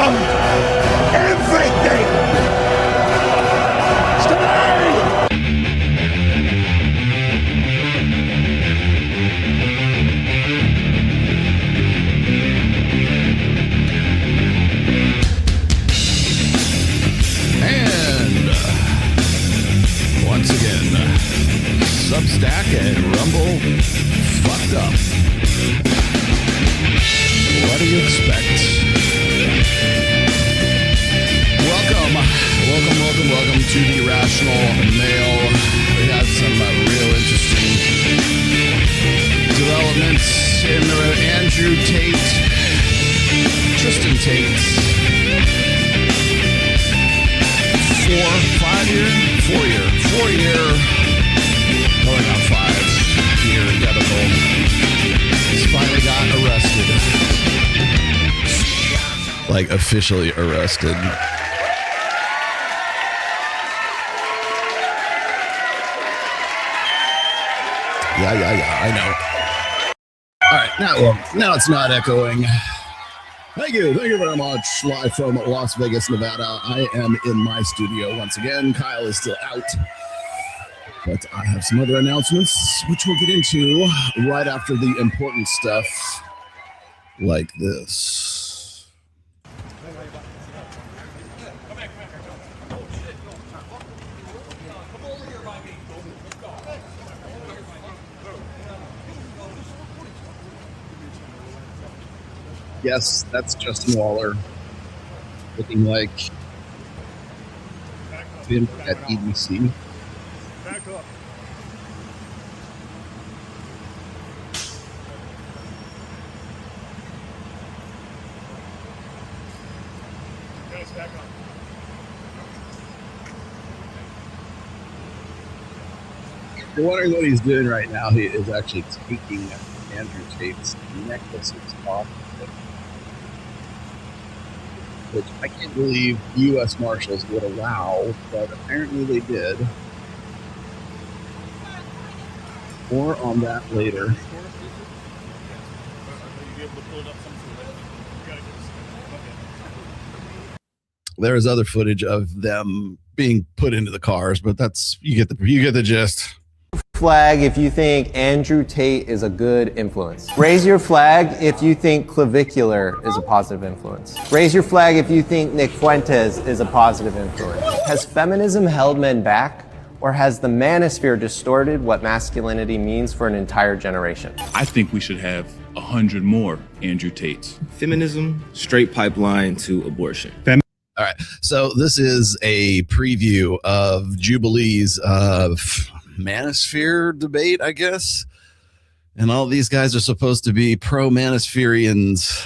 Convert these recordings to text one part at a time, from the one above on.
become everything to me. And once again, Substack and Rumble fucked up. What do you expect? Welcome to the Irrational Mail. We have some real interesting developments in the Andrew Tate, Tristan Tate, 4-year, going on 5-year debacle. He's finally got arrested. Like officially arrested. Yeah, I know. All right, now it's not echoing. Thank you very much. Live from Las Vegas, Nevada. I am in my studio once again. Kyle is still out, but I have some other announcements, which we'll get into right after the important stuff like this. Yes, that's Justin Waller looking like him at EDC. Back up. Guys, back up. If you're wondering what he's doing right now, he is actually taking Andrew Tate's necklaces off of it, which I can't believe U.S. Marshals would allow, but apparently they did. More on that later. There is other footage of them being put into the cars, but that's you get the gist. Flag if you think Andrew Tate is a good influence. Raise your flag if you think clavicular is a positive influence. Raise your flag if you think Nick Fuentes is a positive influence. Has feminism held men back, or has the manosphere distorted what masculinity means for an entire generation? I think we should have 100 more Andrew Tates. Feminism, straight pipeline to abortion. All right, so this is a preview of Jubilee's manosphere debate, I guess. And all these guys are supposed to be pro-manospherians.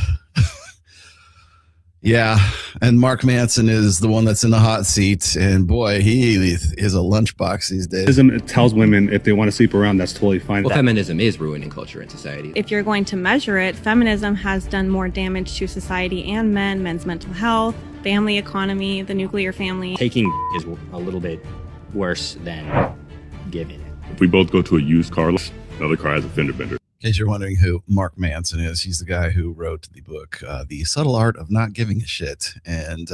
Yeah, and Mark Manson is the one that's in the hot seat, and boy, he is a lunchbox these days. It tells women if they want to sleep around, that's totally fine. Well, feminism is ruining culture and society. If you're going to measure it, feminism has done more damage to society and men's mental health, family economy, the nuclear family. Taking is a little bit worse than giving it. If we both go to a used car lot, another car has a fender bender. In case you're wondering who Mark Manson is, he's the guy who wrote the book, The Subtle Art of Not Giving a Shit, and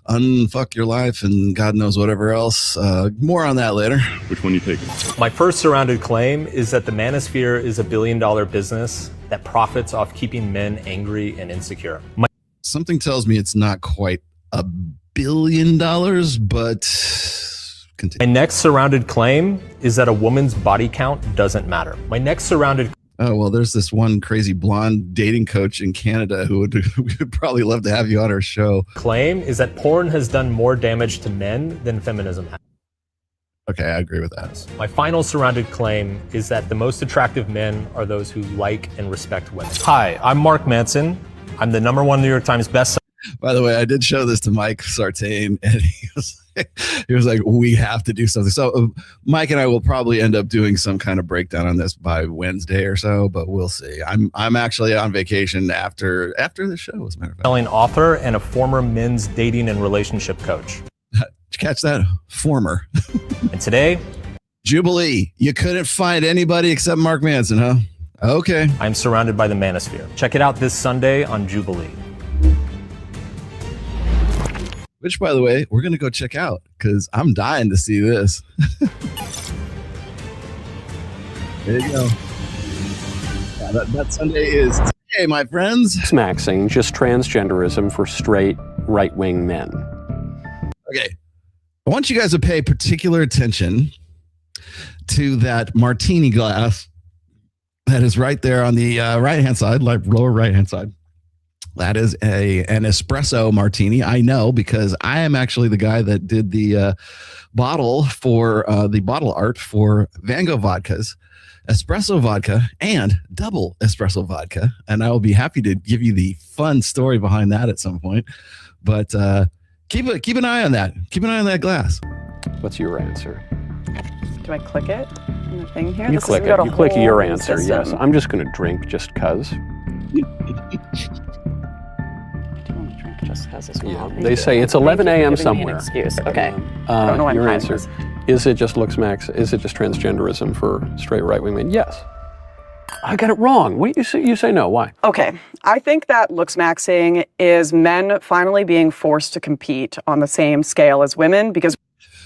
Unfuck Your Life, and God knows whatever else. More on that later. Which one you taking? My first surrounded claim is that the manosphere is a billion-dollar business that profits off keeping men angry and insecure. Something tells me it's not quite $1 billion, but... Continue. My next surrounded claim is that a woman's body count doesn't matter. My next surrounded... Oh, well, there's this one crazy blonde dating coach in Canada who we would probably love to have you on our show. Claim is that porn has done more damage to men than feminism has. Okay, I agree with that. My final surrounded claim is that the most attractive men are those who like and respect women. Hi, I'm Mark Manson. I'm the #1 New York Times bestseller. By the way, I did show this to Mike Sartain, and he was like, we have to do something. So Mike and I will probably end up doing some kind of breakdown on this by Wednesday or so, but we'll see. I'm actually on vacation after the show, as a matter of fact. Selling author and a former men's dating and relationship coach. Did you catch that? Former. And today, Jubilee. You couldn't find anybody except Mark Manson, huh? Okay. I'm surrounded by the manosphere. Check it out this Sunday on Jubilee. which, by the way, we're going to go check out because I'm dying to see this. There you go. Yeah, that Sunday is today, my friends. Maxing just transgenderism for straight right-wing men. Okay. I want you guys to pay particular attention to that martini glass that is right there on the right-hand side, like lower right-hand side. That is an espresso martini. I know because I am actually the guy that did the bottle art for Van Gogh vodkas, espresso vodka, and double espresso vodka. And I will be happy to give you the fun story behind that at some point. But keep an eye on that. Keep an eye on that glass. What's your answer? Do I click it in the thing here? You click it. You click your answer. Yes. I'm just going to drink just because. Just has this one. They say it's 11 a.m. somewhere. Excuse. Okay. I don't know why your I'm answer. Is it just is it just transgenderism for straight right-wing men? Yes. I got it wrong. What you say no? Why? Okay. I think that looks maxing is men finally being forced to compete on the same scale as women because.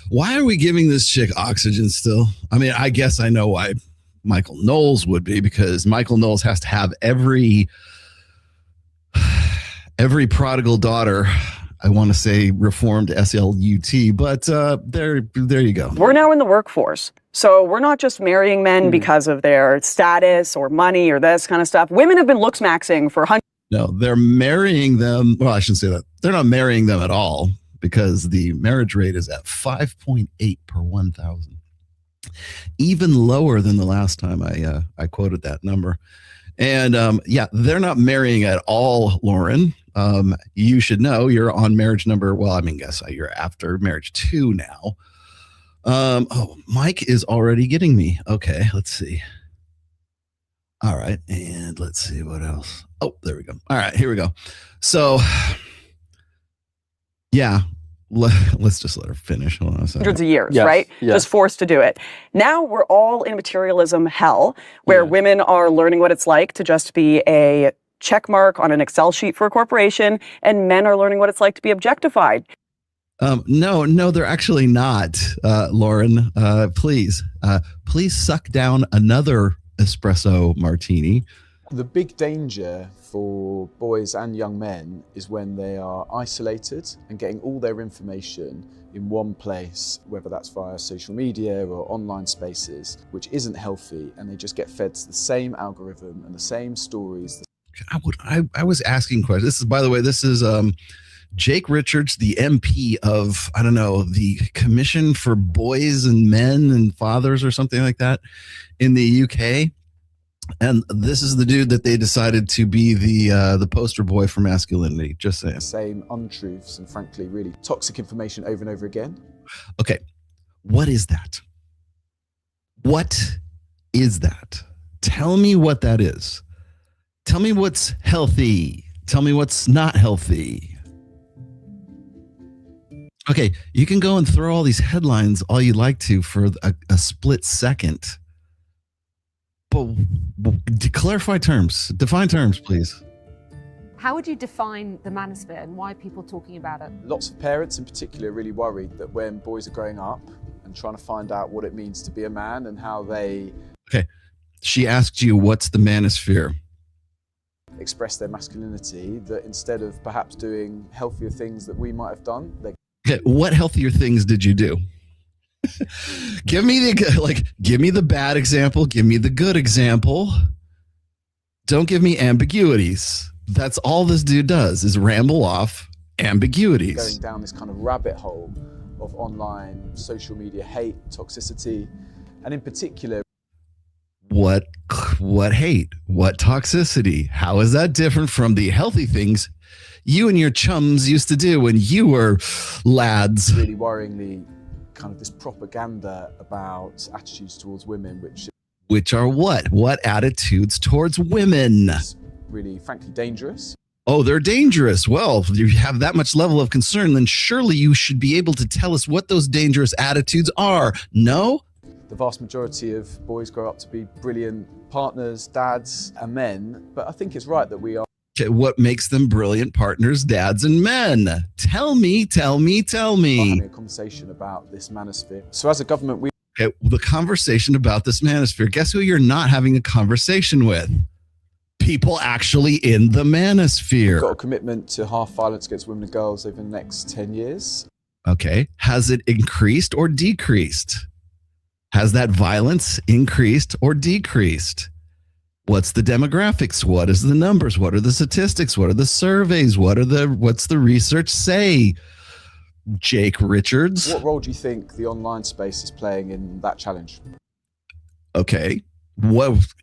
Why are we giving this chick oxygen still? I mean, I guess I know why Michael Knowles would be, because Michael Knowles has to have every prodigal daughter, I want to say reformed SLUT, but there you go. We're now in the workforce. So we're not just marrying men because of their status or money or this kind of stuff. Women have been looks maxing for hundreds. No, they're marrying them. Well, I shouldn't say that. They're not marrying them at all because the marriage rate is at 5.8 per 1,000. Even lower than the last time I quoted that number. And yeah, they're not marrying at all, Lauren. You should know you're on marriage number. Well, I mean, guess you're after marriage 2 now. Oh, Mike is already getting me. Okay, let's see. All right, and let's see what else. Oh, there we go. All right, here we go. So, yeah, let's just let her finish. Hold on a second. Hundreds of years, right? Yes. Just forced to do it. Now we're all in materialism hell, where women are learning what it's like to just be a check mark on an Excel sheet for a corporation, and men are learning what it's like to be objectified. No, they're actually not, Lauren. Please suck down another espresso martini. The big danger for boys and young men is when they are isolated and getting all their information in one place, whether that's via social media or online spaces, which isn't healthy, and they just get fed the same algorithm and the same stories. I was asking questions. This is, by the way, Jake Richards, the MP of, I don't know, the Commission for Boys and Men and Fathers or something like that in the UK. And this is the dude that they decided to be the poster boy for masculinity. Just saying. Same untruths and frankly really toxic information over and over again. Okay, what is that? What is that? Tell me what that is. Tell me what's healthy. Tell me what's not healthy. Okay, you can go and throw all these headlines all you like to for a split second. But clarify terms. Define terms, please. How would you define the manosphere and why are people talking about it? Lots of parents in particular are really worried that when boys are growing up and trying to find out what it means to be a man and how they... Okay, she asked you, what's the manosphere? Express their masculinity, that instead of perhaps doing healthier things that we might have done, they... Okay, what healthier things did you do? Give me the bad example. Give me the good example. Don't give me ambiguities. That's all this dude does is ramble off ambiguities. Going down this kind of rabbit hole of online social media hate, toxicity, and in particular, what hate? What toxicity? How is that different from the healthy things you and your chums used to do when you were lads? Really worryingly, kind of this propaganda about attitudes towards women, which are what attitudes towards women? Really, frankly, dangerous. Oh, they're dangerous. Well, if you have that much level of concern, then surely you should be able to tell us what those dangerous attitudes are. No? The vast majority of boys grow up to be brilliant partners, dads, and men, but I think it's right that we are. What makes them brilliant partners, dads, and men? Tell me. Having a conversation about this manosphere. So as a government, we Okay, the conversation about this manosphere. Guess who you're not having a conversation with? People actually in the manosphere. got a commitment to halve violence against women and girls over the next 10 years. Okay. Has it increased or decreased? Has that violence increased or decreased? What's the demographics? What is the numbers? What are the statistics? What are the surveys? What's the research say? Jake Richards. What role do you think the online space is playing in that challenge? Okay.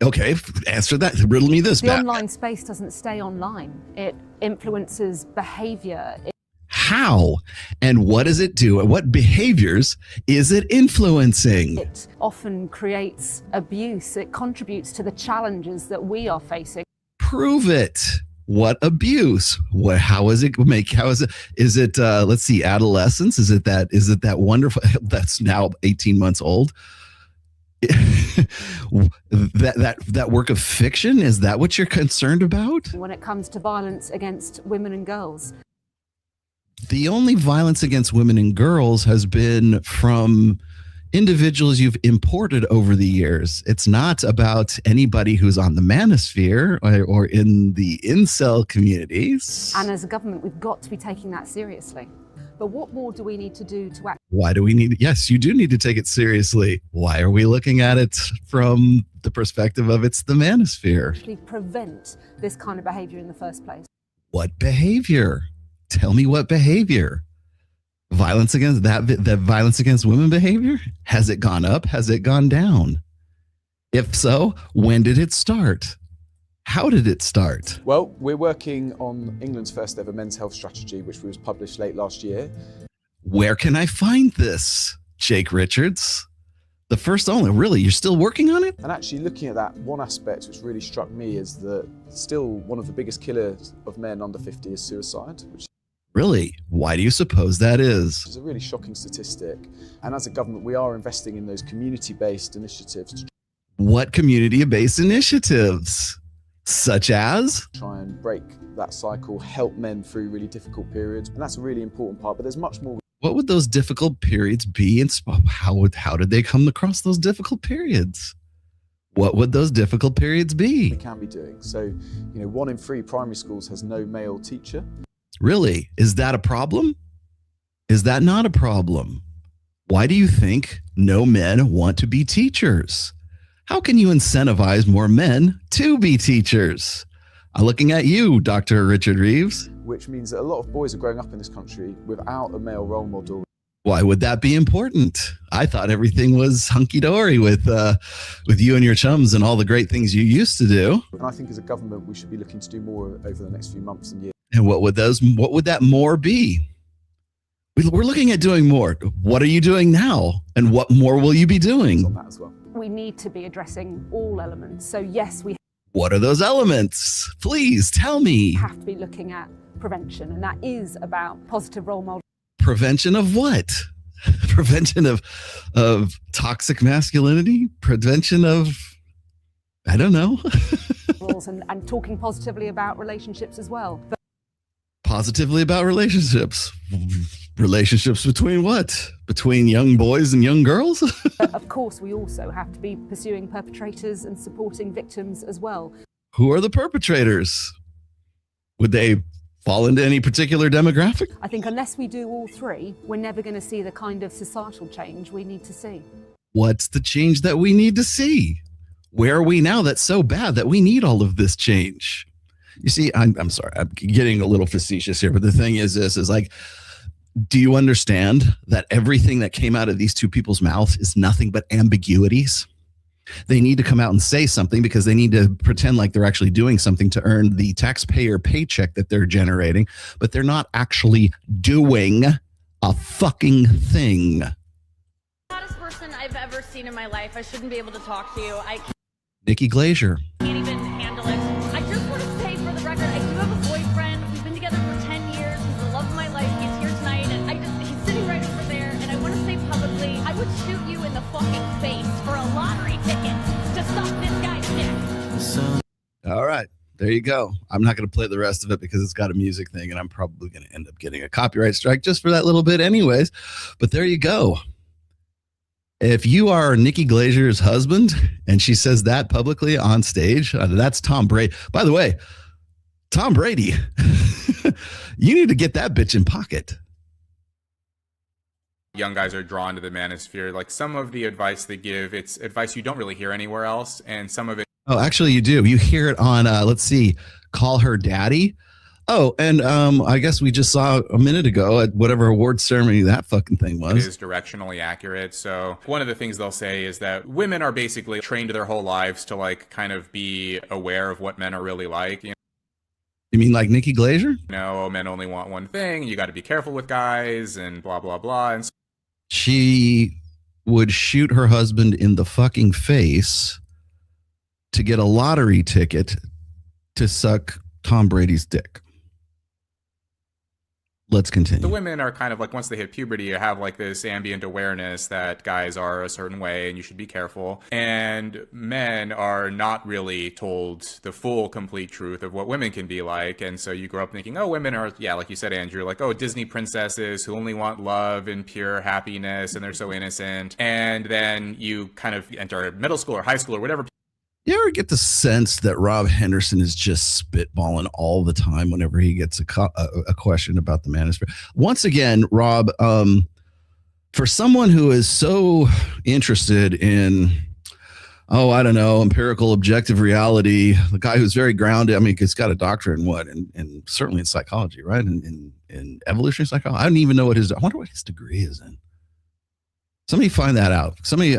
Okay, answer that. Riddle me this The back. online space doesn't stay online. It influences behavior. How? And what does it do? And what behaviors is it influencing? It often creates abuse. It contributes to the challenges that we are facing. Prove it. What abuse? How is it make? How is it? Is it? Let's see. Adolescence? Is it that wonderful? That's now 18 months old. that work of fiction, is that what you're concerned about? When it comes to violence against women and girls, the only violence against women and girls has been from individuals you've imported over the years. It's not about anybody who's on the manosphere or in the incel communities. and as a government, we've got to be taking that seriously. But what more do we need to do to act? Why do we need? Yes, you do need to take it seriously. Why are we looking at it from the perspective of it's the manosphere? Actually prevent this kind of behavior in the first place? What behavior? Tell me what behavior. Violence against that violence against women behavior? Has it gone up? Has it gone down? If so, when did it start? How did it start? Well, we're working on England's first ever men's health strategy, which was published late last year. Where can I find this, Jake Richards? The first only, really? You're still working on it? And actually looking at that, one aspect which really struck me is that still one of the biggest killers of men under 50 is suicide, which Really? Why do you suppose that is? is a really shocking statistic. And as a government, we are investing in those community-based initiatives to What community-based initiatives? Such as? try and break that cycle, help men through really difficult periods. And that's a really important part, but there's much more What would those difficult periods be? And how did they come across those difficult periods? What would those difficult periods be? we can be doing. So, 1 in 3 primary schools has no male teacher. Really? Is that a problem? Is that not a problem? Why do you think no men want to be teachers? How can you incentivize more men to be teachers? I'm looking at you, Dr. Richard Reeves. Which means that a lot of boys are growing up in this country without a male role model. Why would that be important? I thought everything was hunky-dory with you and your chums and all the great things you used to do. And I think as a government, we should be looking to do more over the next few months and years. And what would that more be? We're looking at doing more. What are you doing now? And what more will you be doing? On that as well. We need to be addressing all elements. So yes, we What are those elements? Please tell me. have to be looking at prevention, and that is about positive role models. Prevention of what? Prevention of toxic masculinity? Prevention of, I don't know. and talking positively about relationships as well. But Positively about relationships. Relationships between what? Between young boys and young girls? of course, we also have to be pursuing perpetrators and supporting victims as well. Who are the perpetrators? Would they fall into any particular demographic? I think unless we do all three, we're never going to see the kind of societal change we need to see. What's the change that we need to see? Where are we now that's so bad that we need all of this change? You see, I'm sorry, I'm getting a little facetious here, but the thing is like, do you understand that everything that came out of these two people's mouths is nothing but ambiguities? They need to come out and say something because they need to pretend like they're actually doing something to earn the taxpayer paycheck that they're generating, but they're not actually doing a fucking thing. Hottest person I've ever seen in my life. I shouldn't be able to talk to you. I Nikki Glazier. can't even handle it. I just want to say for the record, I do have a boyfriend. We've been together for 10 years. He's the love of my life. He's here tonight, and he's sitting right over there. And I want to say publicly, I would shoot you in the fucking face for a lottery ticket to suck this guy's dick. All right. There you go. I'm not going to play the rest of it because it's got a music thing, and I'm probably going to end up getting a copyright strike just for that little bit anyways. But there you go. If you are Nikki Glazier's husband and she says that publicly on stage, that's Tom Brady. By the way, Tom Brady, you need to get that bitch in pocket. Young guys are drawn to the manosphere. Like some of the advice they give, it's advice you don't really hear anywhere else. And some of it. Oh, actually you do. You hear it on, let's see, Call Her Daddy. Oh, and I guess we just saw a minute ago at whatever award ceremony that fucking thing was. It is directionally accurate. So one of the things they'll say is that women are basically trained their whole lives to like kind of be aware of what men are really like. You mean like Nikki Glazier? No, men only want one thing. You got to be careful with guys and blah, blah, blah. And so she would shoot her husband in the fucking face to get a lottery ticket to suck Tom Brady's dick. Let's continue. the women are kind of like, once they hit puberty, you have like this ambient awareness that guys are a certain way and you should be careful. And men are not really told the full, complete truth of what women can be like. And so you grow up thinking, oh, women are, yeah, like you said, Andrew, like, oh, Disney princesses who only want love and pure happiness and they're so innocent. And then you kind of enter middle school or high school or whatever. You ever get the sense that Rob Henderson is just spitballing all the time whenever he gets a question about the manosphere? Once again, Rob, for someone who is so interested in, I don't know, empirical objective reality, the guy who's very grounded, I mean, he's got a doctorate in what? And certainly in psychology, right? In evolutionary psychology. I don't even know what I wonder what his degree is in. Somebody find that out. Somebody,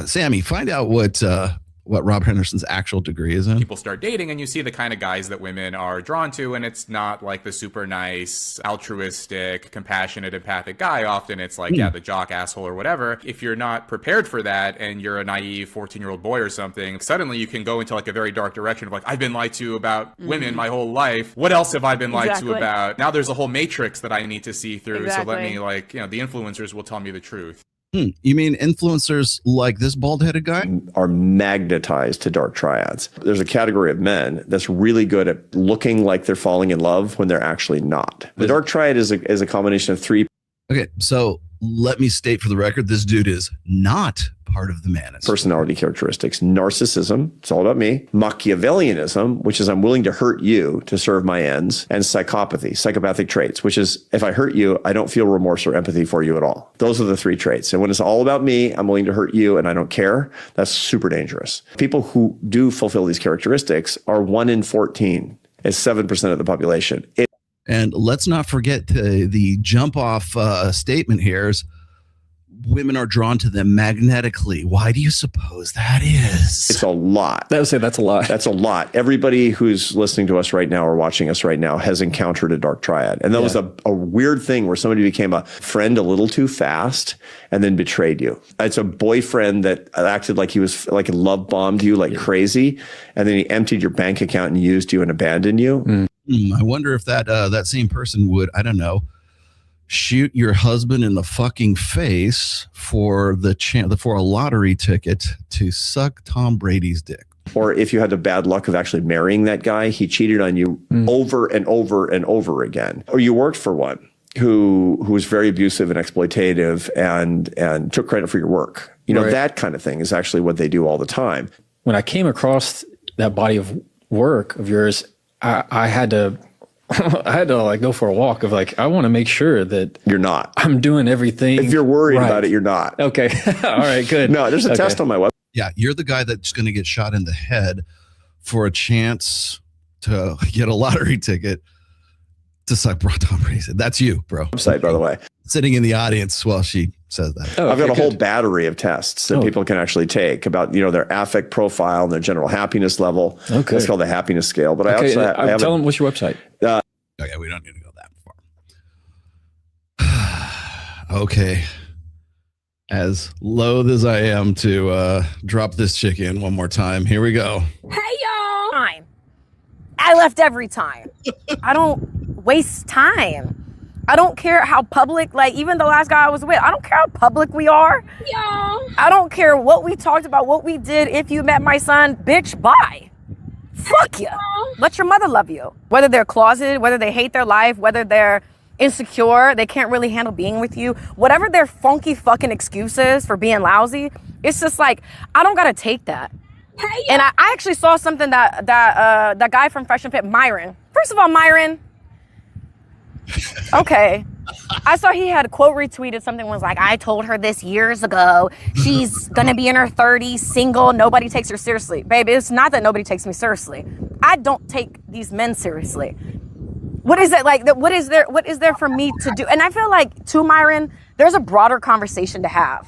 Sammy, find out what Rob Henderson's actual degree is in. People start dating and you see the kind of guys that women are drawn to, and it's not like the super nice, altruistic, compassionate, empathic guy. Often it's like, yeah, the jock asshole or whatever. If you're not prepared for that and you're a naive 14-year-old boy or something, suddenly you can go into like a very dark direction of like, I've been lied to about women my whole life. What else have I been lied to about? Now there's a whole matrix that I need to see through. So let me the influencers will tell me the truth. You mean influencers like this bald-headed guy? Are magnetized to dark triads. There's a category of men that's really good at looking like they're falling in love when they're actually not. The dark triad is a combination of three. Okay, so let me state for the record, this dude is not part of the manosphere. Personality characteristics: narcissism, it's all about me; Machiavellianism, which is I'm willing to hurt you to serve my ends; and psychopathy, psychopathic traits, which is if I hurt you, I don't feel remorse or empathy for you at all. Those are the three traits. And when it's all about me, I'm willing to hurt you and I don't care, that's super dangerous. People who do fulfill these characteristics are 1 in 14. It's 7% of the population. And let's not forget the jump off statement here is women are drawn to them magnetically. Why do you suppose that is? It's a lot. I would say that's a lot. That's a lot. Everybody who's listening to us right now or watching us right now has encountered a dark triad. And that was a weird thing where somebody became a friend a little too fast and then betrayed you. It's a boyfriend that acted like he was like love bombed you like crazy. And then he emptied your bank account and used you and abandoned you. I wonder if that same person would, I don't know, shoot your husband in the fucking face for for a lottery ticket to suck Tom Brady's dick. Or if you had the bad luck of actually marrying that guy, he cheated on you over and over and over again. Or you worked for one who was very abusive and exploitative and took credit for your work. That kind of thing is actually what they do all the time. When I came across that body of work of yours, I had to like go for a walk of like, I want to make sure that you're not. I'm doing everything. If you're worried about it, you're not. Okay. All right, good. No, there's a test on my website. Yeah, you're the guy that's going to get shot in the head for a chance to get a lottery ticket to suck Tom Brady. That's you, bro. Website, by the way. Sitting in the audience while she says that. I've got a whole battery of tests that people can actually take about their affect profile and their general happiness level. Okay. It's called the happiness scale. But I have tell them what's your website. Okay, we don't need to go that far. Okay. As loath as I am to drop this chick in one more time, here we go. Hey, y'all. Time. I left every time. I don't waste time. I don't care how public, like even the last guy I was with, I don't care how public we are. Y'all. I don't care what we talked about, what we did. If you met my son, bitch, bye. Fuck you. Let your mother love you. Whether they're closeted, whether they hate their life, whether they're insecure, they can't really handle being with you, whatever their funky fucking excuses for being lousy, it's just like, I don't gotta take that. And I actually saw something that guy from Fresh and Fit, Myron. First of all, Myron, okay. I saw he had a quote retweeted, something was like, I told her this years ago. She's gonna be in her 30s, single, nobody takes her seriously. Baby, it's not that nobody takes me seriously. I don't take these men seriously. What is it like? What is there for me to do? And I feel like, to Myron, there's a broader conversation to have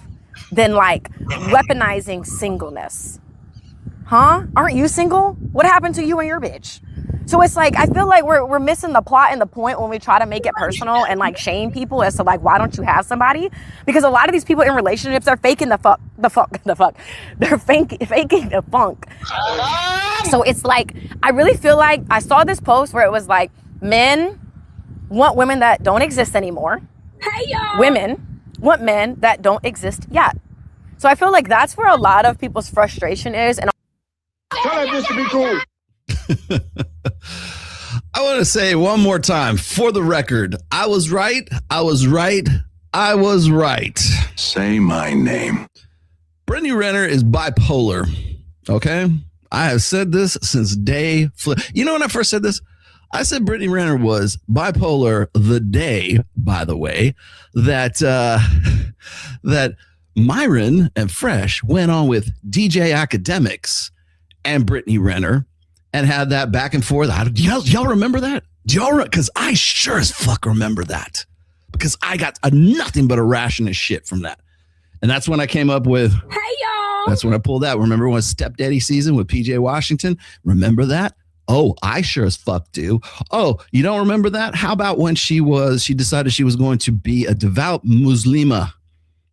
than like weaponizing singleness. Huh? Aren't you single? What happened to you and your bitch? So it's like, I feel like we're missing the plot and the point when we try to make it personal and like shame people as to like, why don't you have somebody? Because a lot of these people in relationships are faking the fuck. They're faking the funk. So it's like, I really feel like I saw this post where it was like, men want women that don't exist anymore. Hey, y'all. Women want men that don't exist yet. So I feel like that's where a lot of people's frustration is. And Tell that bitch to be cool. I want to say one more time, for the record, I was right. I was right. I was right. Say my name. Brittany Renner is bipolar. Okay? I have said this since day. You know when I first said this? I said Brittany Renner was bipolar the day, by the way, that that Myron and Fresh went on with DJ Academics and Brittany Renner and had that back and forth. Do y'all remember that? Because I sure as fuck remember that. Because I got nothing but a ration of shit from that. And that's when I came up with, hey, y'all. That's when I pulled out. Remember when Stepdaddy season with PJ Washington? Remember that? Oh, I sure as fuck do. Oh, you don't remember that? How about when she decided she was going to be a devout Muslima,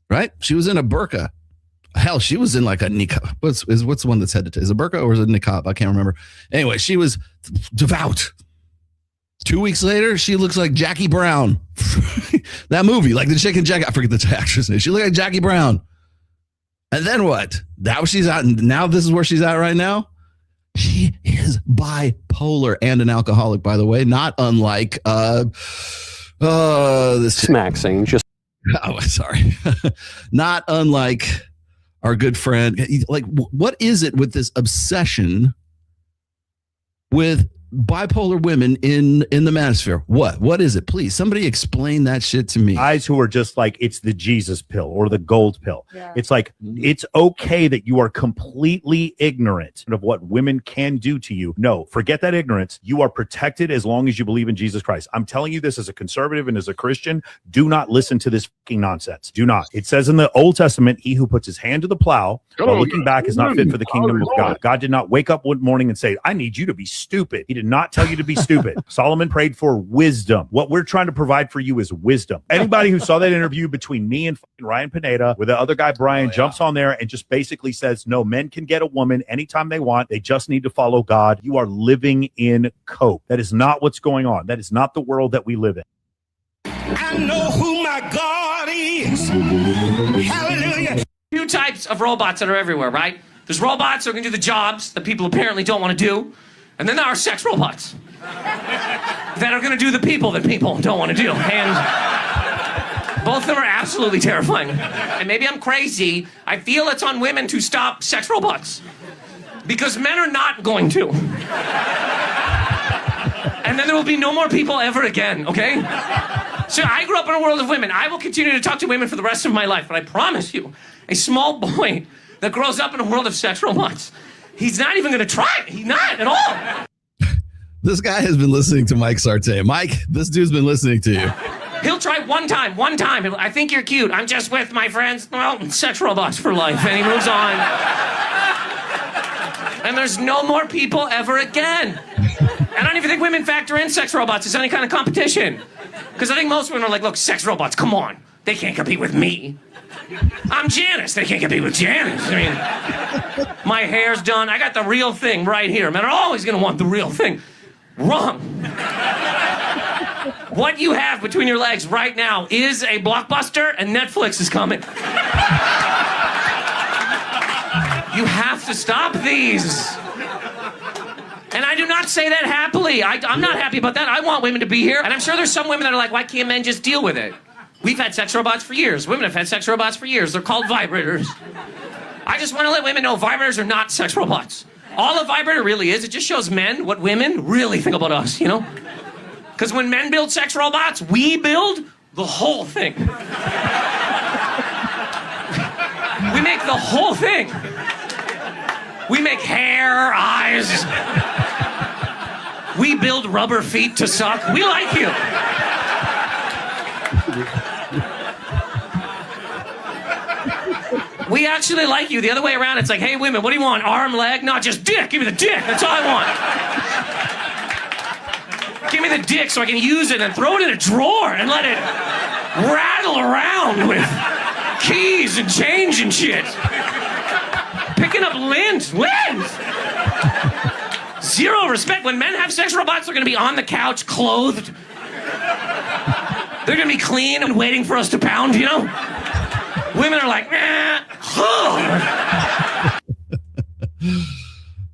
right? She was in a burqa. Hell, she was in like a niqab. What's the one that's head to toe? Is it burqa or is it niqab? I can't remember. Anyway, she was devout. 2 weeks later, she looks like Jackie Brown. That movie, like the chicken Jackie. I forget the actress name. She looked like Jackie Brown. And then what? Now she's out. Now this is where she's at right now. She is bipolar and an alcoholic, by the way. Not unlike this Maxing. Just oh, sorry. Not unlike our good friend. Like, what is it with this obsession with bipolar women in the manosphere? What is it? Please, somebody explain that shit to me. Guys who are just like, it's the Jesus pill or the gold pill. Yeah. It's like, it's okay that you are completely ignorant of what women can do to you. No, forget that ignorance. You are protected as long as you believe in Jesus Christ. I'm telling you this as a conservative and as a Christian. Do not listen to this fucking nonsense. Do not. It says in the Old Testament, he who puts his hand to the plow while looking back is not fit for the kingdom of God. God did not wake up one morning and say, I need you to be stupid. He did not tell you to be stupid. Solomon prayed for wisdom. What we're trying to provide for you is wisdom. Anybody who saw that interview between me and Ryan Pineda, where the other guy, Brian, jumps on there and just basically says, no, men can get a woman anytime they want. They just need to follow God. You are living in cope. That is not what's going on. That is not the world that we live in. I know who my God is. Hallelujah. Two types of robots that are everywhere, right? There's robots that are going to do the jobs that people apparently don't want to do. And then there are sex robots that are going to do the people that people don't want to do. And both of them are absolutely terrifying. And maybe I'm crazy. I feel it's on women to stop sex robots. Because men are not going to. And then there will be no more people ever again, okay? So I grew up in a world of women. I will continue to talk to women for the rest of my life. But I promise you, a small boy that grows up in a world of sex robots, he's not even going to try it. He's not at all. This guy has been listening to Mike Sarte. Mike, this dude's been listening to you. He'll try one time. I think you're cute. I'm just with my friends. Well, sex robots for life. And he moves on. And there's no more people ever again. I don't even think women factor in sex robots as any kind of competition. Because I think most women are like, look, sex robots, come on. They can't compete with me. I'm Janice. They can't compete with Janice. I mean, my hair's done. I got the real thing right here. Men are always going to want the real thing. Wrong. What you have between your legs right now is a blockbuster, and Netflix is coming. You have to stop these. And I do not say that happily. I'm not happy about that. I want women to be here. And I'm sure there's some women that are like, why can't men just deal with it? We've had sex robots for years. Women have had sex robots for years. They're called vibrators. I just want to let women know vibrators are not sex robots. All a vibrator really is, it just shows men what women really think about us, you know? Because when men build sex robots, we build the whole thing. We make the whole thing. We make hair, eyes. We build rubber feet to suck. We like you. We actually like you. The other way around, it's like, hey, women, what do you want? Arm, leg? No, just dick. Give me the dick. That's all I want. Give me the dick so I can use it and throw it in a drawer and let it rattle around with keys and change and shit. Picking up lint. Zero respect. When men have sex robots, they're going to be on the couch, clothed. They're going to be clean and waiting for us to pound, you know? Women are like,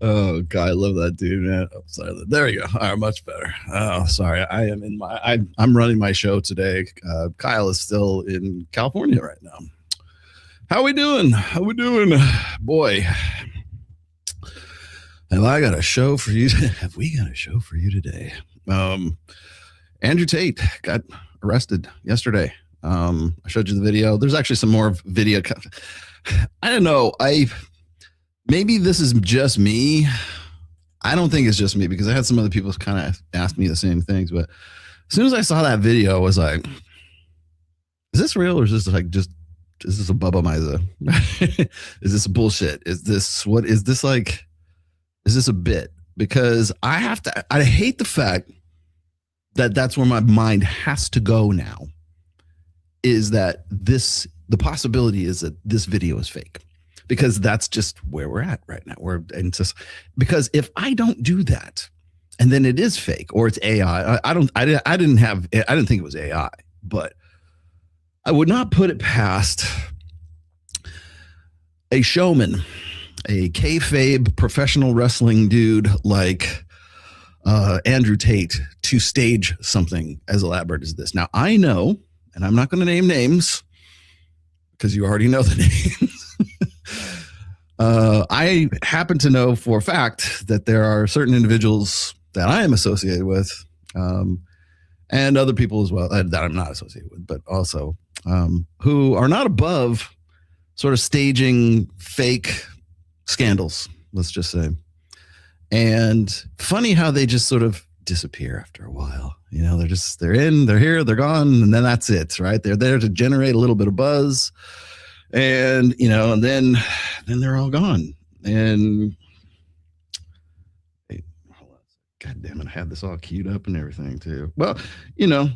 Oh God, I love that dude, man. Oh, sorry. There we go. All right, much better. Oh, sorry. I'm running my show today. Kyle is still in California right now. How we doing? Boy, have I got a show for you? Have we got a show for you today? Andrew Tate got arrested yesterday. I showed you the video. There's actually some more video. I don't know. Maybe this is just me. I don't think it's just me because I had some other people kind of ask me the same things. But as soon as I saw that video, I was like, is this real or is this like is this a Bubba Miza? Is this bullshit? Is this a bit? Because I hate the fact that that's where my mind has to go now. Is that the possibility is that this video is fake, because that's just where we're at right now. Because if I don't do that, and then it is fake or it's AI, I didn't think it was AI, but I would not put it past a showman, a kayfabe professional wrestling dude like Andrew Tate to stage something as elaborate as this. Now I know, and I'm not going to name names because you already know the names. I happen to know for a fact that there are certain individuals that I am associated with, and other people as well that I'm not associated with, but also who are not above sort of staging fake scandals, let's just say. And funny how they just sort of disappear after a while. You know, they're in, they're here, they're gone, and then that's it, right? They're there to generate a little bit of buzz, and you know, and then they're all gone. And hey, hold on. God damn it, I had this all queued up and everything too. Well, you know,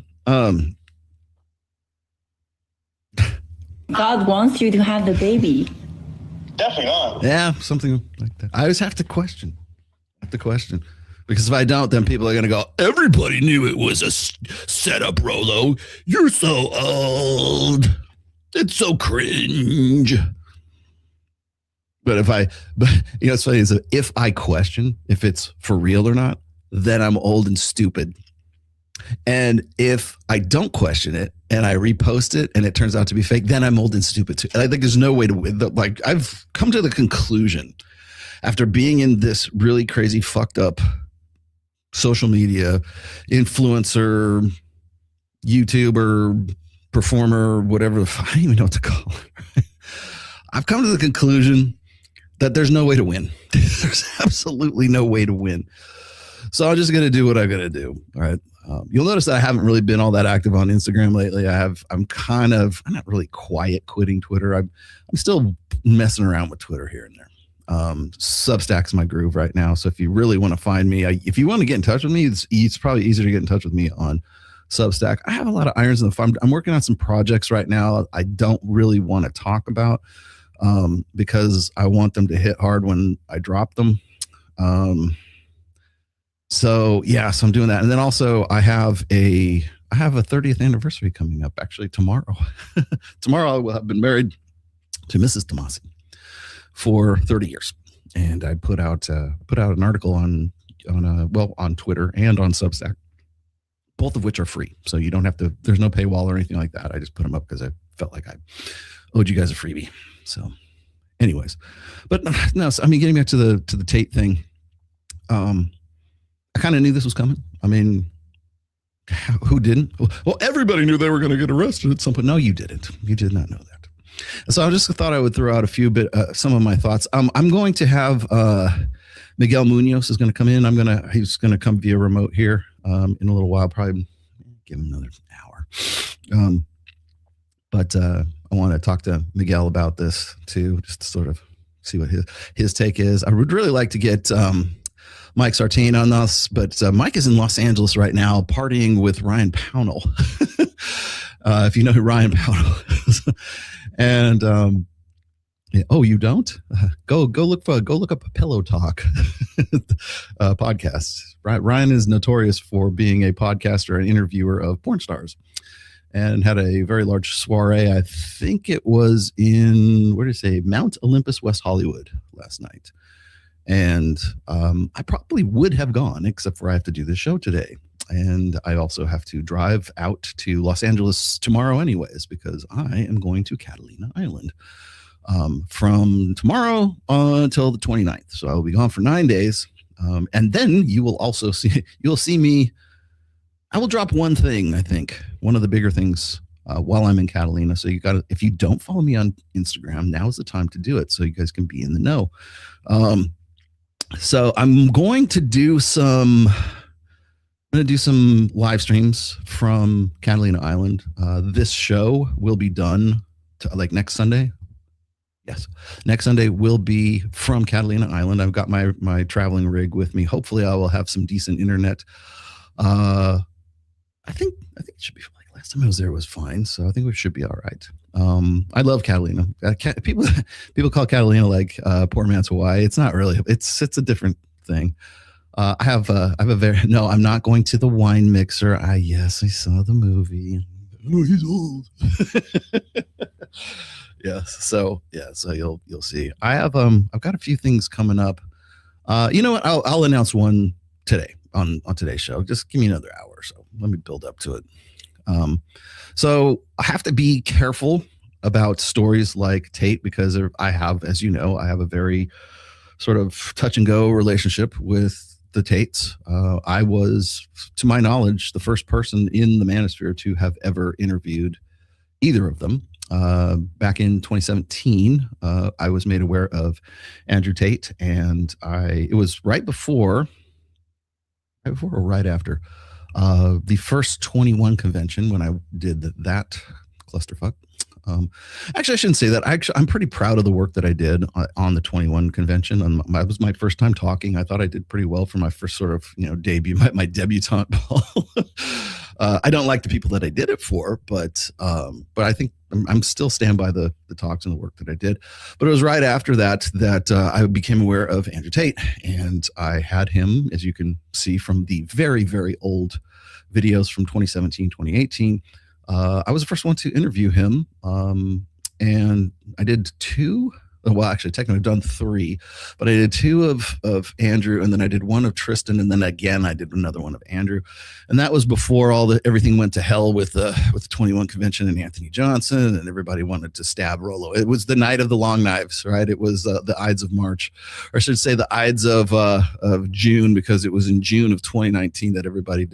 God wants you to have the baby. Definitely not. Yeah, something like that. I always have to question. Because if I don't, then people are going to go, everybody knew it was a setup, Rolo. You're so old. It's so cringe. But you know, it's funny is that if I question if it's for real or not, then I'm old and stupid. And if I don't question it and I repost it and it turns out to be fake, then I'm old and stupid too. And I think there's no way to win. Like, I've come to the conclusion after being in this really crazy, fucked up social media influencer, YouTuber, performer, whatever, I don't even know what to call it. I've come to the conclusion that there's no way to win. There's absolutely no way to win. So I'm just going to do what I'm going to do. All right. You'll notice that I haven't really been all that active on Instagram lately. I'm not really quiet quitting Twitter. I'm still messing around with Twitter here and there. Substack's my groove right now. So if you really want to find me, if you want to get in touch with me, it's probably easier to get in touch with me on Substack. I have a lot of irons in the fire. I'm working on some projects right now I don't really want to talk about because I want them to hit hard when I drop them. So I'm doing that. And then also I have a 30th anniversary coming up actually tomorrow. Tomorrow I will have been married to Mrs. Tomasi for 30 years. And I put out an article on on Twitter and on Substack, both of which are free. So you don't have to, there's no paywall or anything like that. I just put them up because I felt like I owed you guys a freebie. So anyways, but no, so, I mean, getting back to the Tate thing, I kind of knew this was coming. I mean, who didn't? Well, everybody knew they were going to get arrested at some point. No, you didn't. You did not know that. So I just thought I would throw out a few some of my thoughts. I'm going to have Miguel Munoz is going to come in. He's going to come via remote here in a little while. Probably give him another hour. But I want to talk to Miguel about this too, just to sort of see what his take is. I would really like to get Mike Sartain on this, but Mike is in Los Angeles right now partying with Ryan Pownell. If you know who Ryan Pownell is. And oh, you don't? Go look up a Pillow Talk podcast. Ryan is notorious for being a podcaster and interviewer of porn stars, and had a very large soiree. I think it was in Mount Olympus, West Hollywood last night. And I probably would have gone, except for I have to do this show today. And I also have to drive out to Los Angeles tomorrow anyways, because I am going to Catalina Island from tomorrow until the 29th. So I will be gone for 9 days. And then you'll see me. I will drop one thing, I think, one of the bigger things while I'm in Catalina. So if you don't follow me on Instagram, now is the time to do it so you guys can be in the know. So I'm going to do some live streams from Catalina Island. This show will be done next Sunday. Yes, next Sunday will be from Catalina Island. I've got my traveling rig with me. Hopefully, I will have some decent internet. I think it should be like last time I was there was fine, so I think we should be all right. I love Catalina. People call Catalina like poor man's Hawaii. It's not really. It's a different thing. I have a very I'm not going to the wine mixer. Yes, I saw the movie. Oh, he's old. Yes. So you'll see. I've got a few things coming up. You know what? I'll announce one today on today's show. Just give me another hour or so. Let me build up to it. So I have to be careful about stories like Tate because I have a very sort of touch and go relationship with the Tates. I was, to my knowledge, the first person in the manosphere to have ever interviewed either of them. Back in 2017, I was made aware of Andrew Tate, and it was right before or right after the first 21 convention when I did that clusterfuck. Actually, I shouldn't say that. I'm pretty proud of the work that I did on the 21 convention. It was my first time talking. I thought I did pretty well for my first sort of debut, my debutante ball. I don't like the people that I did it for, but I think I'm still stand by the talks and the work that I did. But it was right after that I became aware of Andrew Tate, and I had him, as you can see from the very, very old videos from 2017, 2018. I was the first one to interview him, and I did two. Well, actually, technically, I've done three, but I did two of Andrew, and then I did one of Tristan, and then again I did another one of Andrew, and that was before everything went to hell with the 21 convention and Anthony Johnson, and everybody wanted to stab Rollo. It was the night of the long knives, right? It was the Ides of March, or I should say the Ides of June, because it was in June of 2019 that everybody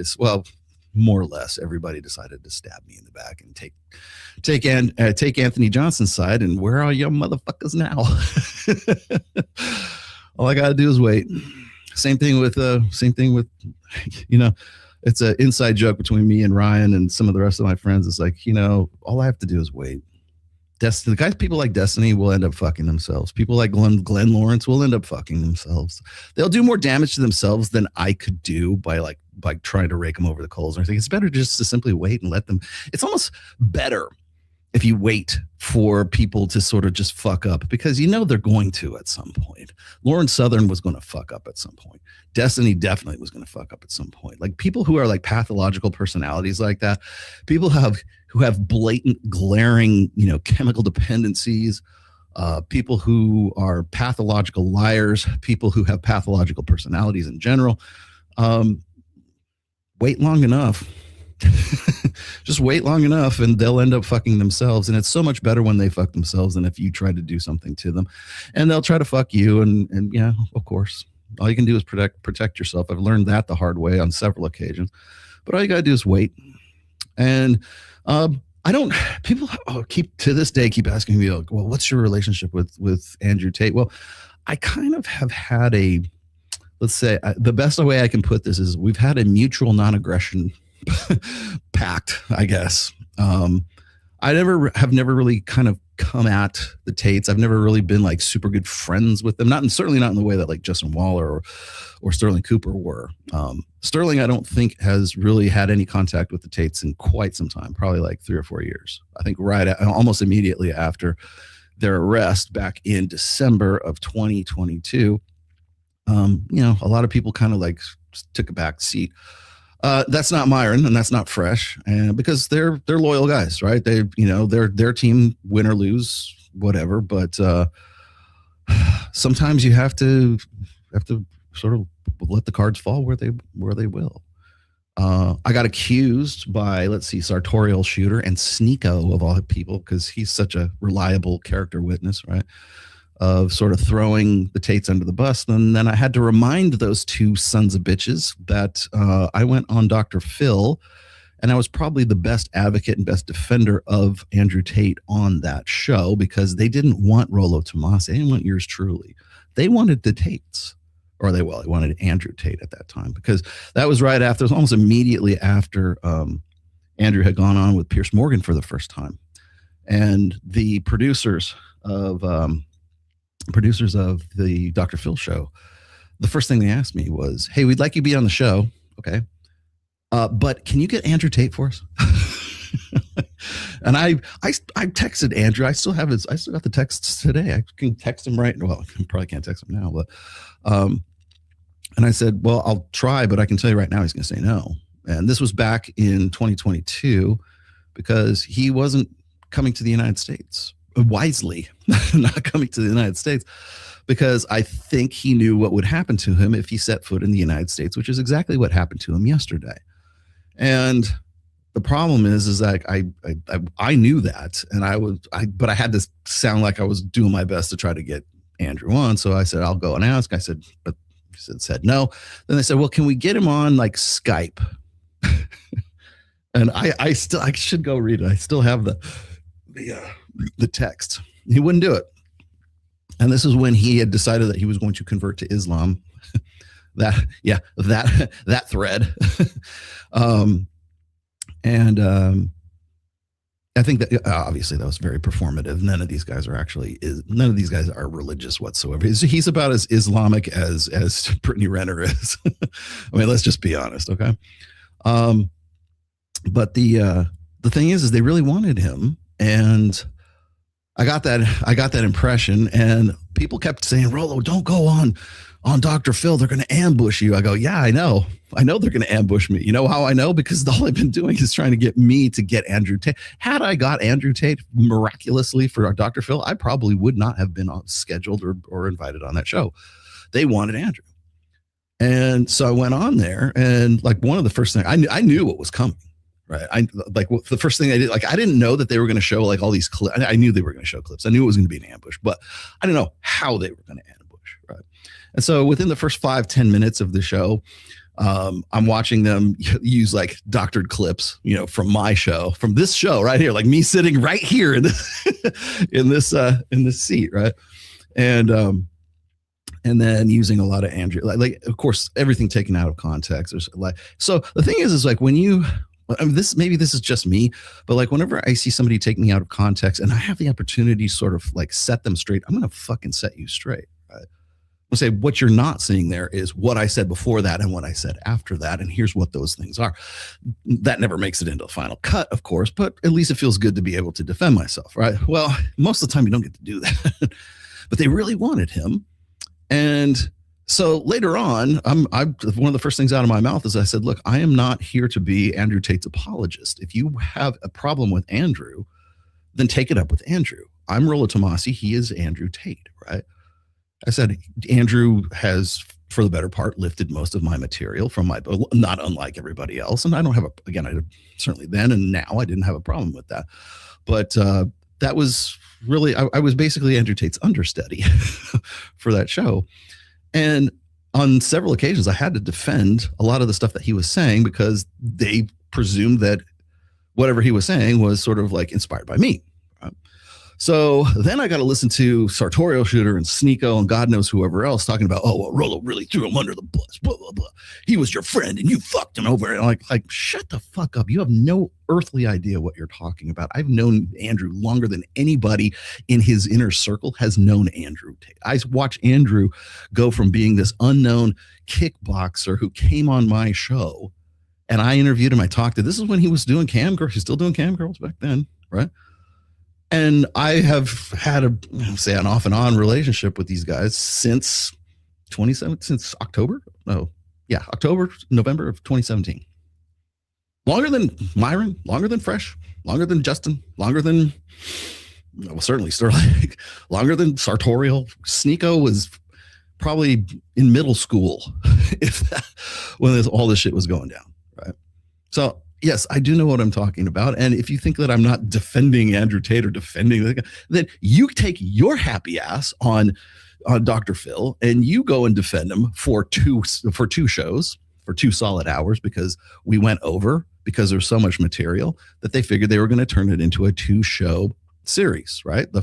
more or less everybody decided to stab me in the back and take Anthony Johnson's side. And where are you motherfuckers now? All I gotta do is wait. Same thing with it's an inside joke between me and Ryan and some of the rest of my friends. It's like, all I have to do is wait. People like Destiny will end up fucking themselves. People like Glenn Lawrence will end up fucking themselves. They'll do more damage to themselves than I could do by trying to rake them over the coals. I think it's better just to simply wait and let them. It's almost better if you wait for people to sort of just fuck up, because they're going to at some point. Lauren Southern was going to fuck up at some point. Destiny definitely was going to fuck up at some point. Like people who are like pathological personalities like that, people who have blatant, glaring, chemical dependencies, people who are pathological liars, people who have pathological personalities in general, Wait long enough. Just wait long enough and they'll end up fucking themselves. And it's so much better when they fuck themselves than if you try to do something to them. And they'll try to fuck you. And yeah, of course, all you can do is protect yourself. I've learned that the hard way on several occasions. But all you got to do is wait. And people to this day keep asking me, like, well, what's your relationship with Andrew Tate? Well, I kind of have had let's say the best way I can put this is we've had a mutual non-aggression pact, I guess. I have never really kind of come at the Tates. I've never really been like super good friends with them. Certainly not in the way that like Justin Waller or Sterling Cooper were. Sterling, I don't think has really had any contact with the Tates in quite some time, probably like 3 or 4 years. I think almost immediately after their arrest back in December of 2022. A lot of people kind of like took a back seat. That's not Myron and that's not Fresh, and because they're loyal guys, right? They, their team, win or lose, whatever. But sometimes you have to sort of let the cards fall where they will. I got accused by, sartorial shooter and Sneeko of all people, because he's such a reliable character witness, right? Of sort of throwing the Tates under the bus. And then I had to remind those two sons of bitches that I went on Dr. Phil, and I was probably the best advocate and best defender of Andrew Tate on that show, because they didn't want Rollo Tomassi. They didn't want yours truly. They wanted the Tates, they wanted Andrew Tate at that time, because that was right after, it was almost immediately after Andrew had gone on with Pierce Morgan for the first time. And the producers of the Dr. Phil show, the first thing they asked me was, hey, we'd like you to be on the show. Okay. But can you get Andrew Tate for us? And I texted Andrew. I still got the texts today. I can text him I probably can't text him now, but, and I said, well, I'll try, but I can tell you right now, he's going to say no. And this was back in 2022, because he wasn't coming to the United States. Wisely not coming to the United States, because I think he knew what would happen to him if he set foot in the United States, which is exactly what happened to him yesterday. And the problem is like I knew that, and but I had to sound like I was doing my best to try to get Andrew on. So I said, I'll go and ask. I said, but he said no. Then they said, well, can we get him on like Skype? And I should go read it. I still have the text. He wouldn't do it. And this is when he had decided that he was going to convert to Islam. that thread. I think that obviously that was very performative. None of these guys are religious whatsoever. He's about as Islamic as Brittany Renner is. I mean, let's just be honest. Okay. But the thing is they really wanted him. And I got that impression, and people kept saying, Rollo, don't go on Dr. Phil. They're going to ambush you. I go, yeah, I know they're going to ambush me. You know how I know? Because all I've been doing is trying to get me to get Andrew Tate. Had I got Andrew Tate miraculously for Dr. Phil, I probably would not have been scheduled or invited on that show. They wanted Andrew. And so I went on there, and like one of the first things, I knew what was coming. Right. The first thing I did, I didn't know that they were going to show like all these clips. I knew they were going to show clips. I knew it was going to be an ambush, but I didn't know how they were going to ambush. Right. And so within the first 5-10 minutes of the show, I'm watching them use like doctored clips, from my show, from this show right here, like me sitting right here in this seat. Right. And then using a lot of Andrew, like of course, everything taken out of context. So the thing is like when you, maybe this is just me, but like whenever I see somebody take me out of context and I have the opportunity to sort of like set them straight, I'm going to fucking set you straight. Right. I'll say what you're not seeing there is what I said before that and what I said after that. And here's what those things are. That never makes it into a final cut, of course, but at least it feels good to be able to defend myself. Right. Well, most of the time you don't get to do that, but they really wanted him. And so later on, one of the first things out of my mouth is I said, look, I am not here to be Andrew Tate's apologist. If you have a problem with Andrew, then take it up with Andrew. I'm Rollo Tomassi. He is Andrew Tate, right? I said, Andrew has for the better part, lifted most of my material from my, not unlike everybody else. And I don't have certainly then and now I didn't have a problem with that. But that was really, I was basically Andrew Tate's understudy for that show. And on several occasions, I had to defend a lot of the stuff that he was saying because they presumed that whatever he was saying was sort of like inspired by me. So then I got to listen to Sartorial Shooter and Sneeko and God knows whoever else talking about, oh, well, Rollo really threw him under the bus, blah, blah, blah. He was your friend and you fucked him over. And like, shut the fuck up. You have no earthly idea what you're talking about. I've known Andrew longer than anybody in his inner circle has known Andrew Tate. I watched Andrew go from being this unknown kickboxer who came on my show and I interviewed him. I talked to, this is when he was doing cam girls. He's still doing cam girls back then, right? And I have had an off and on relationship with these guys since October, November of 2017. Longer than Myron, longer than Fresh, longer than Justin, longer than, certainly Sterling, longer than Sartorial. Sneeko was probably in middle school when all this shit was going down, right? So, yes, I do know what I'm talking about. And if you think that I'm not defending Andrew Tate or defending the guy, then you take your happy ass on Dr. Phil and you go and defend him for two shows, for 2 solid hours, because we went over, because there's so much material that they figured they were going to turn it into a 2-show series, right? The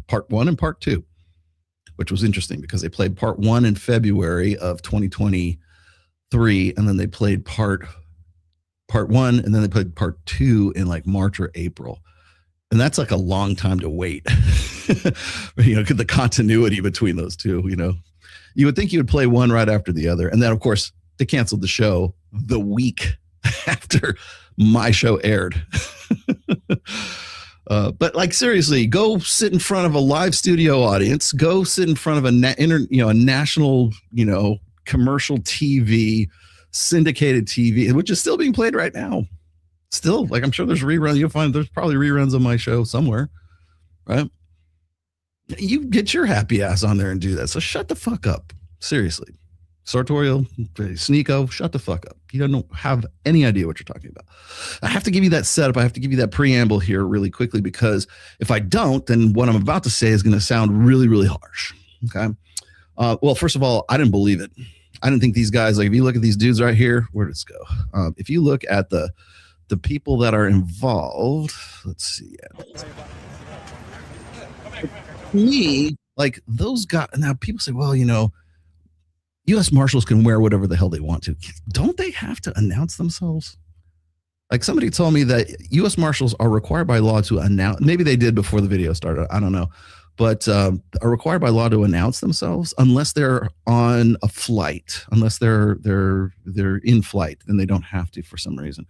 part 1 and part 2, which was interesting because they played part 1 in February of 2023. And then they played part 1 and then they played part 2 in like March or April. And that's like a long time to wait. The continuity between those two, you would think you would play one right after the other. And then of course they canceled the show the week after my show aired. But like, seriously, go sit in front of a live studio audience, go sit in front of a national, commercial TV, syndicated TV, which is still being played right now. Still, like, I'm sure there's reruns. You'll find there's probably reruns of my show somewhere, right? You get your happy ass on there and do that. So shut the fuck up. Seriously. Sartorial, Sneeko, shut the fuck up. You don't have any idea what you're talking about. I have to give you that setup. I have to give you that preamble here really quickly, because if I don't, then what I'm about to say is going to sound really, really harsh. Okay. Well, first of all, I didn't believe it. I didn't think these guys, like, if you look at these dudes right here, where did this go? If you look at the people that are involved, let's see. Me, like, those guys, now people say, well, U.S. Marshals can wear whatever the hell they want to. Don't they have to announce themselves? Like, somebody told me that U.S. Marshals are required by law to announce, maybe they did before the video started, I don't know, but are required by law to announce themselves unless they're on a flight, unless they're in flight, then they don't have to for some reason.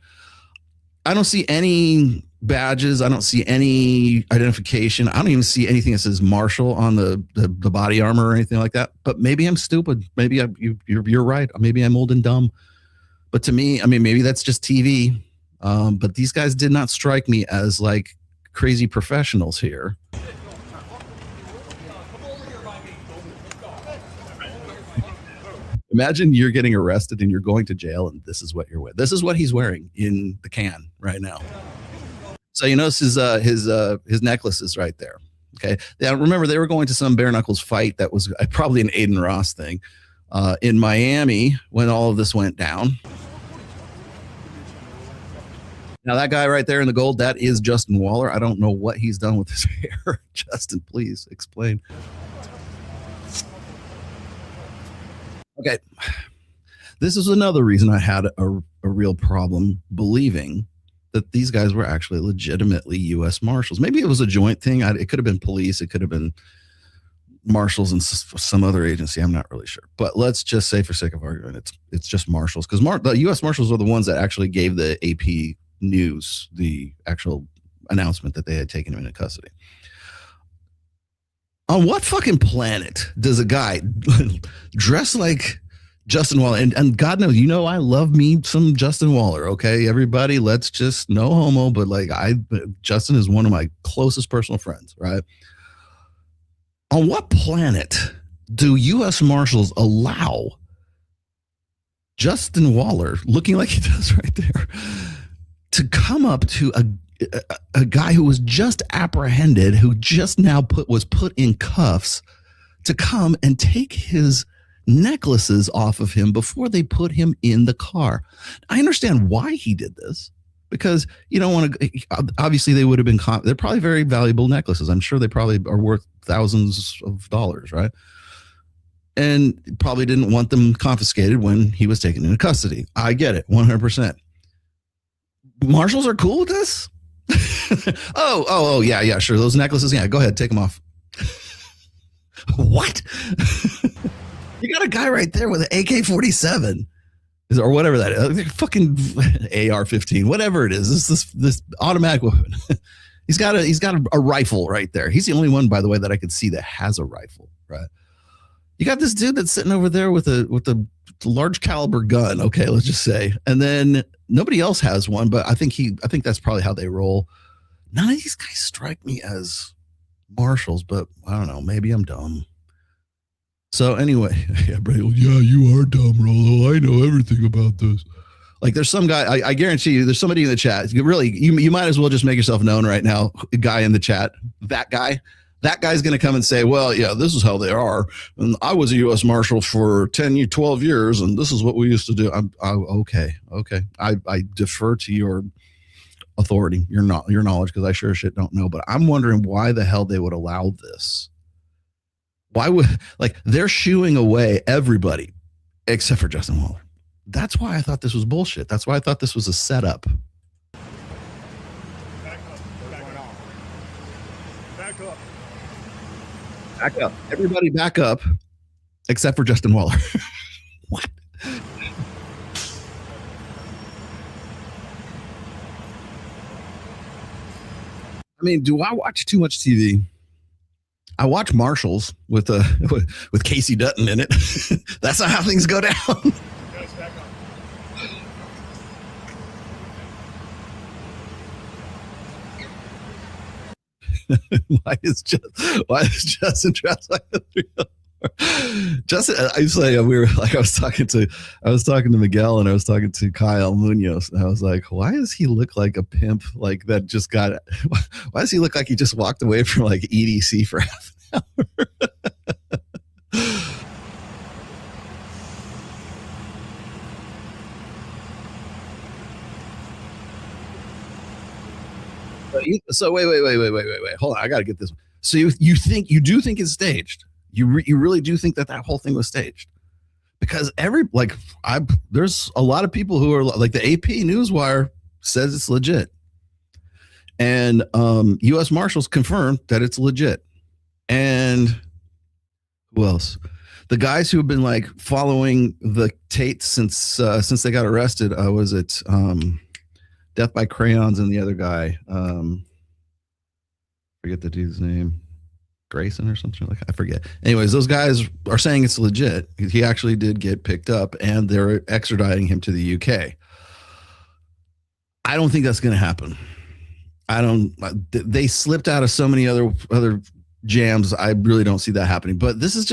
I don't see any badges. I don't see any identification. I don't even see anything that says Marshal on the body armor or anything like that. But maybe I'm stupid. Maybe you're right. Maybe I'm old and dumb. But to me, I mean, maybe that's just TV. But these guys did not strike me as like crazy professionals here. Imagine you're getting arrested and you're going to jail, and this is what you're with. This is what he's wearing in the can right now. So you notice his necklaces right there. Okay. Now remember, they were going to some bare knuckles fight that was probably an Aiden Ross thing in Miami when all of this went down. Now that guy right there in the gold, that is Justin Waller. I don't know what he's done with his hair. Justin, please explain. Okay, this is another reason I had a real problem believing that these guys were actually legitimately U.S. Marshals. Maybe it was a joint thing. It could have been police. It could have been Marshals and some other agency. I'm not really sure. But let's just say, for sake of argument, it's just Marshals, because the U.S. Marshals are the ones that actually gave the AP News the actual announcement that they had taken him into custody. On what fucking planet does a guy dress like Justin Waller? And God knows, I love me some Justin Waller. Okay, everybody, let's just, no homo, but like Justin is one of my closest personal friends, right? On what planet do U.S. Marshals allow Justin Waller, looking like he does right there, to come up to a guy who was just apprehended, who just now was put in cuffs, to come and take his necklaces off of him before they put him in the car. I understand why he did this, because you don't want to, obviously they would have been, they're probably very valuable necklaces. I'm sure they probably are worth thousands of dollars, right? And probably didn't want them confiscated when he was taken into custody. I get it, 100%. Marshals are cool with this? yeah, sure. Those necklaces, yeah, go ahead, take them off. What? You got a guy right there with an AK-47 or whatever that is, fucking AR-15, whatever it is. This automatic weapon. He's got a rifle right there. He's the only one, by the way, that I could see that has a rifle, right? You got this dude that's sitting over there with a large caliber gun. Okay, let's just say, and then nobody else has one, but I think that's probably how they roll. None of these guys strike me as marshals, but I don't know. Maybe I'm dumb. So anyway, yeah, you are dumb, Rollo. I know everything about this. Like, there's some guy. I guarantee you, there's somebody in the chat. Really, you might as well just make yourself known right now. A guy in the chat. That guy's going to come and say, well, yeah, this is how they are. And I was a U.S. Marshal for 12 years, and this is what we used to do. Okay. I defer to your authority, your knowledge, because I sure shit don't know. But I'm wondering why the hell they would allow this. Why would, they're shooing away everybody except for Justin Waller. That's why I thought this was bullshit. That's why I thought this was a setup. Back up. Everybody back up except for Justin Waller. What? I mean, do I watch too much TV? I watch Marshals with Casey Dutton in it. That's not how things go down. Why is Justin dressed like a 304? Justin, I was like, I was talking to Miguel and I was talking to Kyle Munoz, and I was like, why does he look like a pimp like that just got? Why does he look like he just walked away from like EDC for half an hour? So wait. Hold on, I got to get this. So you do think it's staged? You really do think that whole thing was staged? Because there's a lot of people who are like, the AP Newswire says it's legit, and U.S. Marshals confirmed that it's legit. And who else? The guys who have been like following the Tate since they got arrested. Was it Death by Crayons and the other guy? Forget the dude's name. Grayson or something like that. I forget. Anyways, those guys are saying it's legit. He actually did get picked up and they're extraditing him to the UK. I don't think that's going to happen. They slipped out of so many other jams. I really don't see that happening. But this is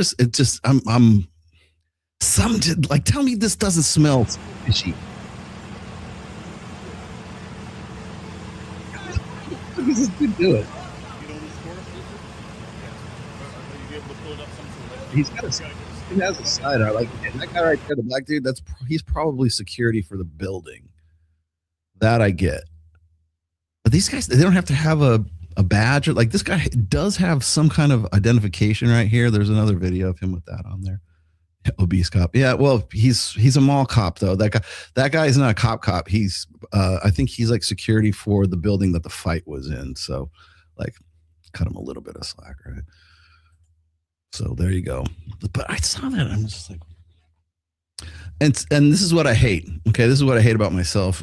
tell me this doesn't smell fishy. How does this dude do it? He has a side eye. Like that guy right there, the black dude, he's probably security for the building. That I get. But these guys, they don't have to have a badge. Like, this guy does have some kind of identification right here. There's another video of him with that on there. Obese cop. Yeah, well, he's a mall cop though. That guy is not a cop. He's I think he's like security for the building that the fight was in. So like, cut him a little bit of slack, right? So there you go. But I saw that, I'm just like, and this is what I hate. Okay, this is what I hate about myself.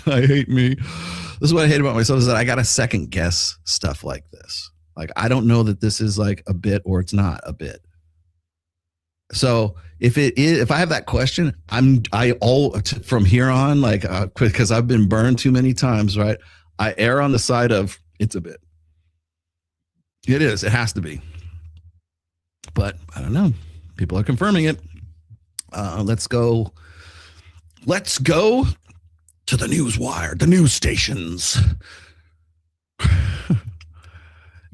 I hate me. This is what I hate about myself, is that I gotta second guess stuff like this. Like, I don't know that this is like a bit or it's not a bit. So if I have that question, from here on, like, because I've been burned too many times, right? I err on the side of it's a bit. It is. It has to be. But I don't know. People are confirming it. Let's go. let's go to the news wire, the news stations.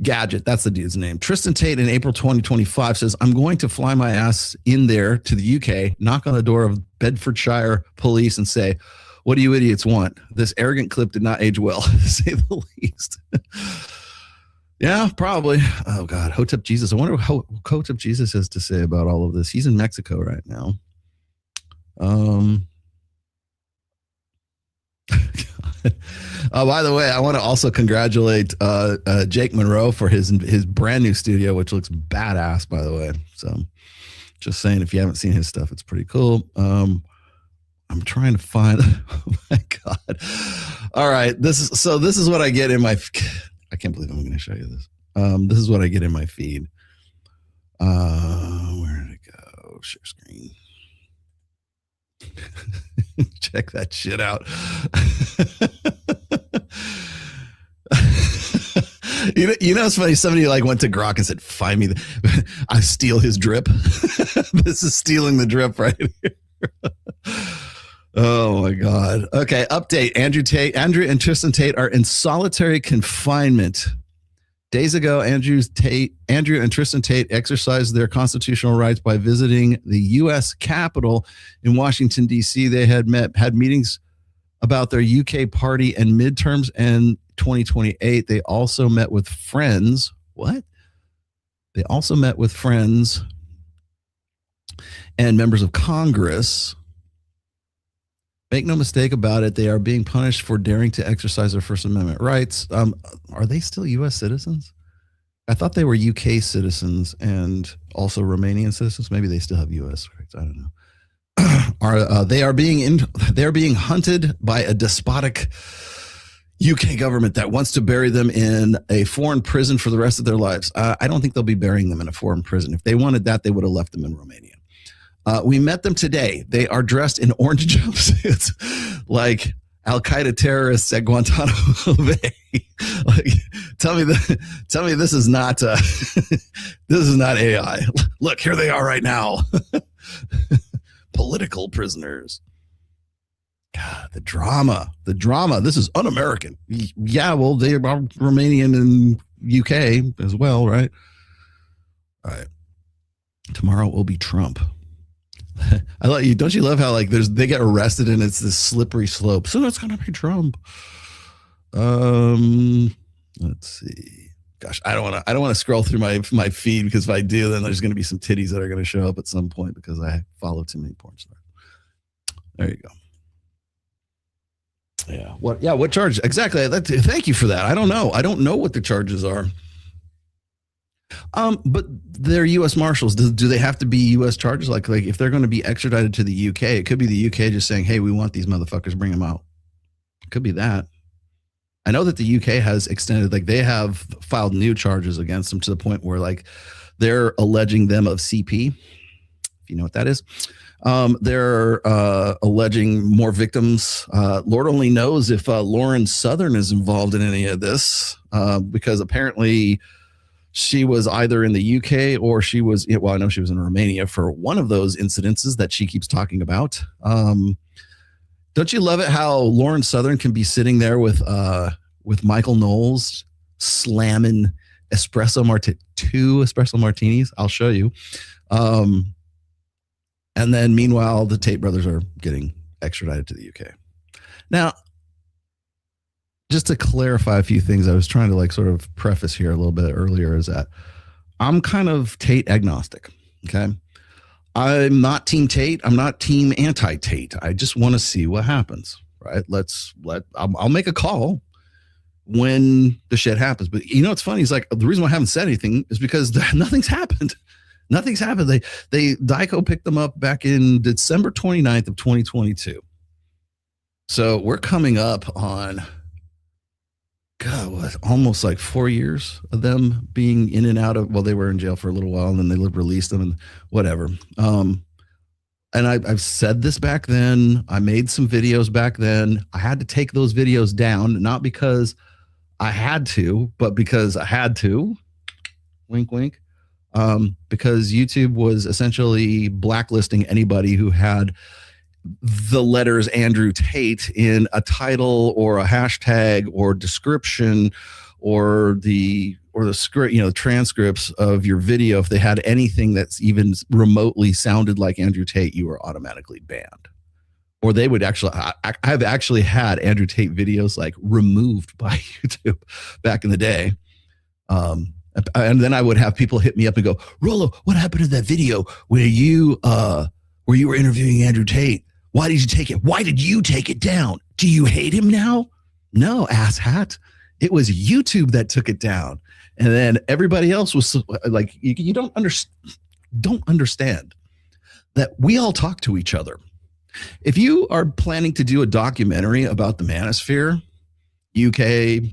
Gadget, that's the dude's name. Tristan Tate in April 2025 says, I'm going to fly my ass in there to the UK, knock on the door of Bedfordshire police and say, what do you idiots want? This arrogant clip did not age well, to say the least. Yeah, probably. Oh, God. Hotep Jesus. I wonder what Hotep Jesus has to say about all of this. He's in Mexico right now. By the way, I want to also congratulate Jake Monroe for his brand new studio, which looks badass, by the way. So just saying, if you haven't seen his stuff, it's pretty cool. I'm trying to find, oh my God. All right. This is what I get in my, I can't believe I'm going to show you this. This is what I get in my feed. Where did it go? Share screen. Check that shit out. You know, it's funny. Somebody like went to Grok and said, find me. I steal his drip. This is stealing the drip right here. Oh my God. Okay. Update. Andrew and Tristan Tate are in solitary confinement. Days ago, Andrew and Tristan Tate exercised their constitutional rights by visiting the U.S. Capitol in Washington, D.C. They had meetings about their UK party and midterms and 2028. They also met with friends. What? They also met with friends and members of Congress. Make no mistake about it, they are being punished for daring to exercise their First Amendment rights. Are they still U.S. citizens? I thought they were UK citizens and also Romanian citizens. Maybe they still have U.S. rights. I don't know. They are being hunted by a despotic UK government that wants to bury them in a foreign prison for the rest of their lives. I don't think they'll be burying them in a foreign prison. If they wanted that, they would have left them in Romania. We met them today. They are dressed in orange jumpsuits like Al-Qaeda terrorists at Guantanamo Bay. Like, tell me this is not this is not AI. Look, here they are right now. Political prisoners. God, the drama. This is un-American. Yeah, well, they are Romanian and UK as well, right? All right. Tomorrow will be Trump. I love you. Don't you love how like they get arrested and it's this slippery slope? So it's gonna be Trump. Let's see. Gosh, I don't want to scroll through my feed because if I do, then there's gonna be some titties that are gonna show up at some point because I follow too many porn stars. There you go. Yeah. What? Yeah. What charge? Exactly. Thank you for that. I don't know. I don't know what the charges are. But they're U.S. Marshals. Do they have to be U.S. charges? Like if they're going to be extradited to the UK, it could be the UK just saying, hey, we want these motherfuckers, bring them out. It could be that. I know that the UK has extended, like they have filed new charges against them to the point where like they're alleging them of CP, if you know what that is. They're alleging more victims. Lord only knows if Lauren Southern is involved in any of this because apparently she was either in the UK or she was, well, I know she was in Romania for one of those incidences that she keeps talking about. Don't you love it how Lauren Southern can be sitting there with Michael Knowles slamming two espresso martinis? I'll show you. And then meanwhile, the Tate brothers are getting extradited to the UK. Now, just to clarify a few things I was trying to like sort of preface here a little bit earlier is that I'm kind of Tate agnostic. Okay. I'm not team Tate. I'm not team anti-Tate. I just want to see what happens. Right. I'll make a call when the shit happens. But you know, what's funny is like the reason why I haven't said anything is because nothing's happened. Nothing's happened. Dyco picked them up back in December 29th of 2022. So we're coming up on almost like 4 years of them being in and out of, well, they were in jail for a little while and then they released them and whatever. And I've said this back then. I made some videos back then. I had to take those videos down, not because I had to, but because I had to. Wink, wink. Because YouTube was essentially blacklisting anybody who had the letters Andrew Tate in a title or a hashtag or description or the script, the transcripts of your video, if they had anything that's even remotely sounded like Andrew Tate, you were automatically banned. Or they would actually, I've actually had Andrew Tate videos like removed by YouTube back in the day. And then I would have people hit me up and go, Rollo, what happened to that video where you were interviewing Andrew Tate? Why did you take it? Why did you take it down? Do you hate him now? No, asshat. It was YouTube that took it down. And then everybody else was like, you don't understand that we all talk to each other. If you are planning to do a documentary about the manosphere, UK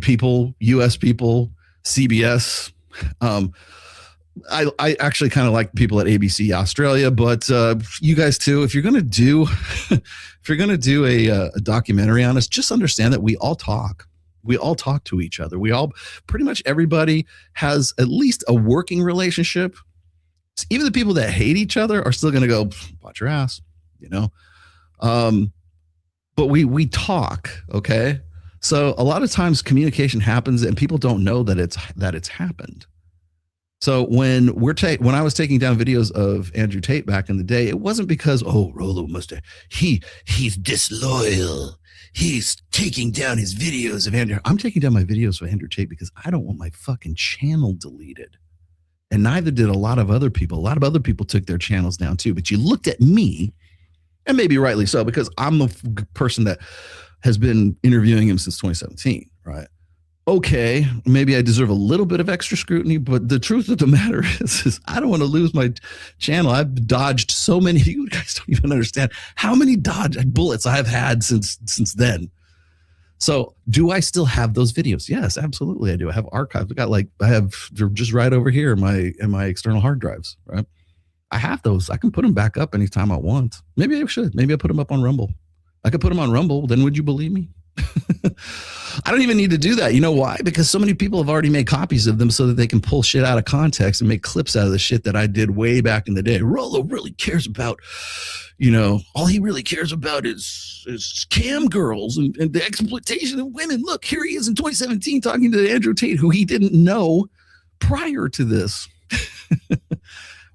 people, US people, CBS, I actually kind of like people at ABC Australia, but you guys too, if you're going to do a documentary on us, just understand that we all talk. We all talk to each other. Pretty much everybody has at least a working relationship. Even the people that hate each other are still going to go, watch your ass, but we talk. Okay. So a lot of times communication happens and people don't know that it's happened. So when I was taking down videos of Andrew Tate back in the day, it wasn't because, Rollo he's disloyal. He's taking down his videos of Andrew. I'm taking down my videos of Andrew Tate because I don't want my fucking channel deleted. And neither did a lot of other people. A lot of other people took their channels down too. But you looked at me, and maybe rightly so, because I'm the person that has been interviewing him since 2017, right? Okay, maybe I deserve a little bit of extra scrutiny, but the truth of the matter is I don't want to lose my channel. I've dodged so many. You guys don't even understand how many bullets I've had since then. So do I still have those videos? Yes, absolutely I do. I have archives. They're just right over here in my external hard drives, right? I have those. I can put them back up anytime I want. Maybe I should. Maybe I put them up on Rumble. I could put them on Rumble. Then would you believe me? I don't even need to do that. You know why? Because so many people have already made copies of them so that they can pull shit out of context and make clips out of the shit that I did way back in the day. Rollo really cares about, all he really cares about is cam girls and the exploitation of women. Look, here he is in 2017 talking to Andrew Tate, who he didn't know prior to this.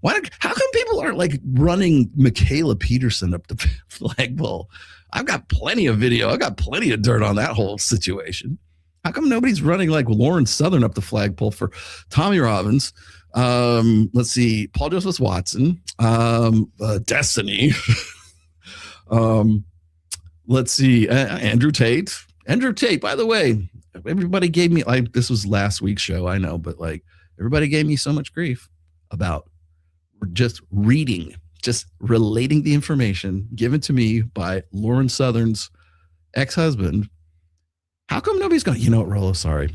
How come people aren't like running Michaela Peterson up the flagpole? I've got plenty of video. I've got plenty of dirt on that whole situation. How come nobody's running like Lauren Southern up the flagpole for Tommy Robbins? Let's see, Paul Joseph Watson, Destiny. Let's see, Andrew Tate. Andrew Tate, by the way, everybody gave me, this was last week's show, I know, but everybody gave me so much grief about just relating the information given to me by Lauren Southern's ex-husband. How come nobody's going, you know what, Rollo, sorry.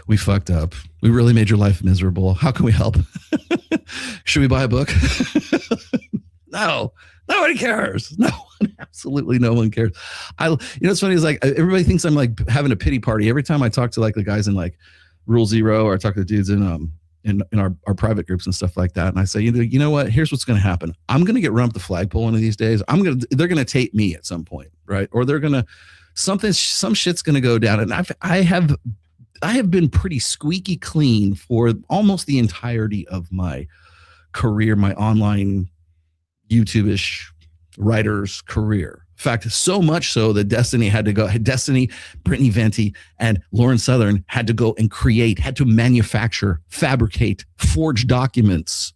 we fucked up. We really made your life miserable. How can we help? Should we buy a book? No, nobody cares. No one, absolutely no one cares. What's funny is everybody thinks I'm having a pity party every time I talk to the guys in Rule Zero, or I talk to the dudes in our private groups and stuff like that. And I say, you know what, here's what's going to happen. I'm going to get run up the flagpole one of these days. They're going to tape me at some point. Right. Or they're going to, some shit's going to go down. And I have been pretty squeaky clean for almost the entirety of my career, my online YouTube-ish writer's career. In fact, so much so that Destiny, Brittany Venti, and Lauren Southern had to go and had to manufacture, fabricate, forge documents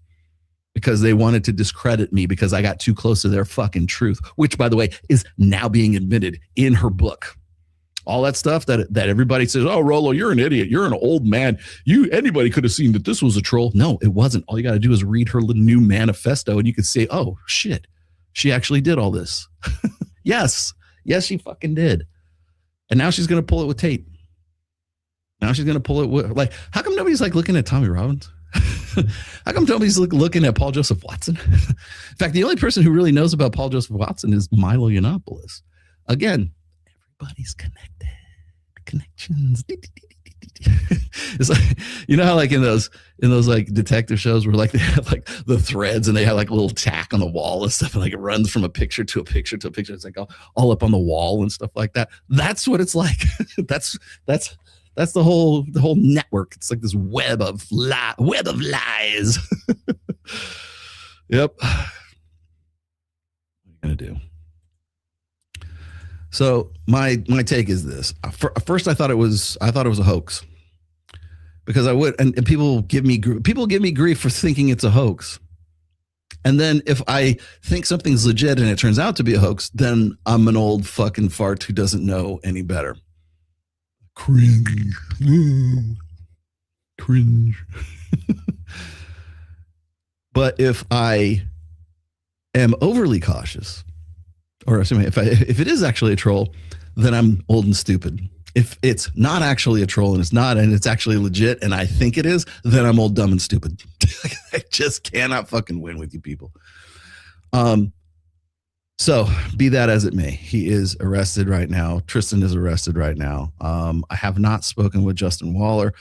because they wanted to discredit me because I got too close to their fucking truth, which, by the way, is now being admitted in her book. All that stuff that everybody says, oh, Rollo, you're an idiot. You're an old man. Anybody could have seen that this was a troll. No, it wasn't. All you got to do is read her new manifesto and you could say, oh, shit, she actually did all this. Yes, she fucking did. And now she's going to pull it with Tate. Now she's going to pull it with, how come nobody's looking at Tommy Robbins? How come nobody's looking at Paul Joseph Watson? In fact, the only person who really knows about Paul Joseph Watson is Milo Yiannopoulos. Again, everybody's connected. Connections. It's like, you know how like in those like detective shows where like they have like the threads and they have like a little tack on the wall and stuff, and like it runs from a picture to a picture to a picture. It's like all up on the wall and stuff like that. That's what it's like. that's the whole network. It's like this web of lies. Yep. What are you gonna do? So my take is this. First, I thought it was a hoax, because I would, and people give me grief for thinking it's a hoax. And then if I think something's legit and it turns out to be a hoax, then I'm an old fucking fart who doesn't know any better. Cringe. Cringe. But if I am overly cautious, or assuming if it is actually a troll, then I'm old and stupid. If it's not actually a troll and it's actually legit and I think it is, then I'm old, dumb, and stupid. I just cannot fucking win with you people. So be that as it may, he is arrested right now. Tristan is arrested right now. I have not spoken with Justin Waller.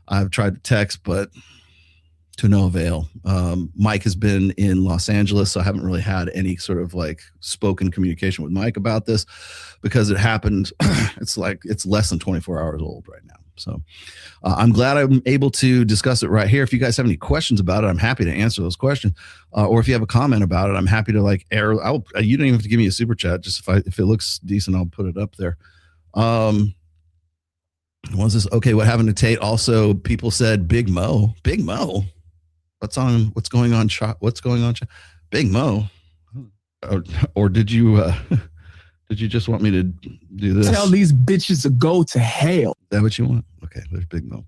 I've tried to text, but to no avail. Mike has been in Los Angeles, so I haven't really had any sort of like spoken communication with Mike about this, because it happened. It's less than 24 hours old right now. So I'm glad I'm able to discuss it right here. If you guys have any questions about it, I'm happy to answer those questions. Or if you have a comment about it, I'm happy to like air. You don't even have to give me a super chat. Just if it looks decent, I'll put it up there. Was this okay? What happened to Tate? Also, people said Big Mo. Big Mo. What's going on? Big Mo. Or did you just want me to do this? Tell these bitches to go to hell. Is that what you want? Okay, there's Big Mo.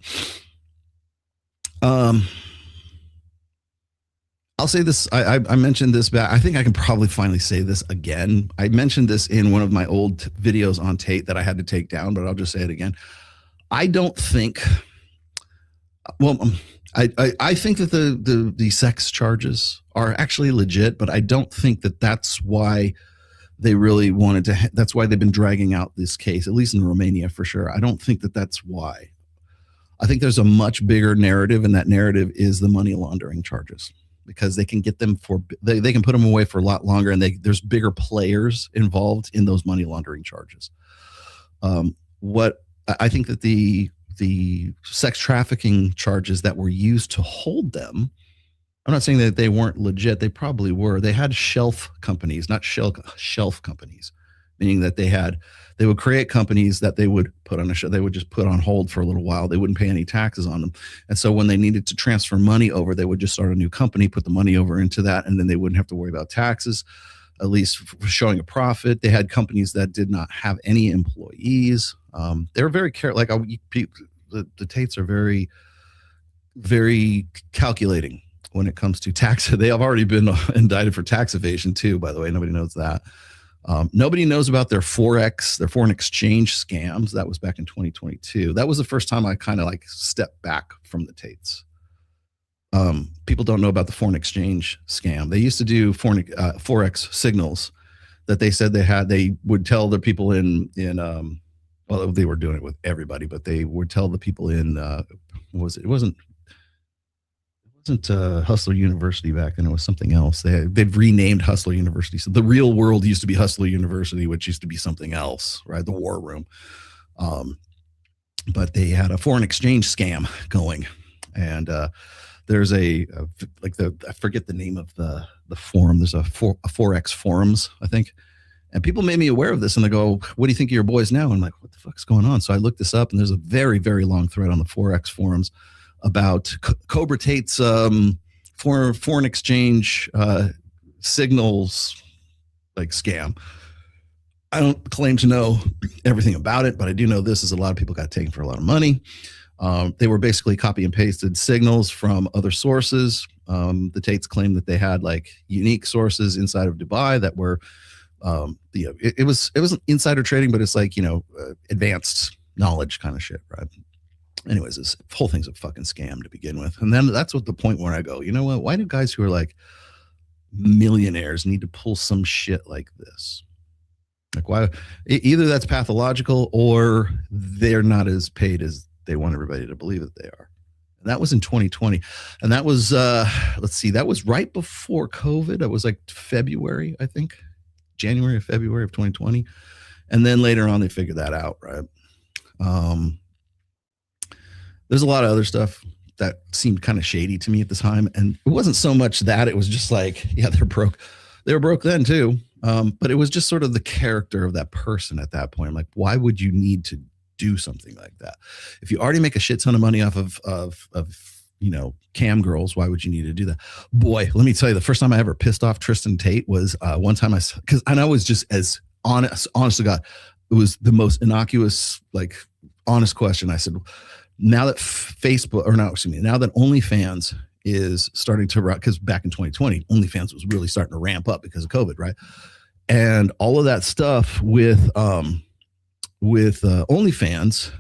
I'll say this. I mentioned this back. I think I can probably finally say this again. I mentioned this in one of my old videos on Tate that I had to take down, but I'll just say it again. I don't think. Well, I think that the sex charges are actually legit, but I don't think that that's why they really wanted to. That's why they've been dragging out this case, at least in Romania for sure. I don't think that that's why. I think there's a much bigger narrative, and that narrative is the money laundering charges, because they can get them for they can put them away for a lot longer, and there's bigger players involved in those money laundering charges. What I think that the sex trafficking charges that were used to hold them, I'm not saying that they weren't legit. They probably were. They had shelf companies, not shelf companies, meaning that they would create companies that they would put on a show. They would just put on hold for a little while. They wouldn't pay any taxes on them. And so when they needed to transfer money over, they would just start a new company, put the money over into that, and then they wouldn't have to worry about taxes, at least for showing a profit. They had companies that did not have any employees. They were very careful. Like the Tates are very, very calculating when it comes to tax. They have already been indicted for tax evasion too, by the way. Nobody knows that. Nobody knows about their foreign exchange scams. That was back in 2022. That was the first time I kind of like stepped back from the Tates. People don't know about the foreign exchange scam. They used to do forex signals that they said they had. They would tell the people well, they were doing it with everybody, but they would tell the people in it wasn't Hustler University back then. It was something else. They've renamed Hustler University. So the real world used to be Hustler University, which used to be something else, right? The War Room. But they had a foreign exchange scam going, and there's I forget the name of the forum. There's a Forex forums, I think. And people made me aware of this, and they go, "What do you think of your boys now?" And I'm like, "What the fuck's going on?" So I looked this up, and there's a very, very long thread on the Forex forums about Cobra Tate's foreign exchange signals like scam. I don't claim to know everything about it, but I do know this is a lot of people got taken for a lot of money. They were basically copy and pasted signals from other sources. The Tates claimed that they had like unique sources inside of Dubai that were it wasn't insider trading, but it's like, advanced knowledge kind of shit, right? Anyways, this whole thing's a fucking scam to begin with. And then that's what the point where I go, you know what? Why do guys who are like millionaires need to pull some shit like this? Like, why? Either that's pathological or they're not as paid as they want everybody to believe that they are. And that was in 2020. And that was, let's see, that was right before COVID. It was like February, I think, January or February of 2020. And then later on, they figured that out, right? There's a lot of other stuff that seemed kind of shady to me at the time. And it wasn't so much that, it was just like, yeah, they're broke. They were broke then too. But it was just sort of the character of that person at that point. I'm like, why would you need to do something like that? If you already make a shit ton of money off of you know, cam girls, why would you need to do that? Boy, let me tell you, the first time I ever pissed off Tristan Tate was one time because I was just as honest to God, it was the most innocuous, like honest question. I said, now that now that OnlyFans is starting to run, because back in 2020, OnlyFans was really starting to ramp up because of COVID, right? And all of that stuff with OnlyFans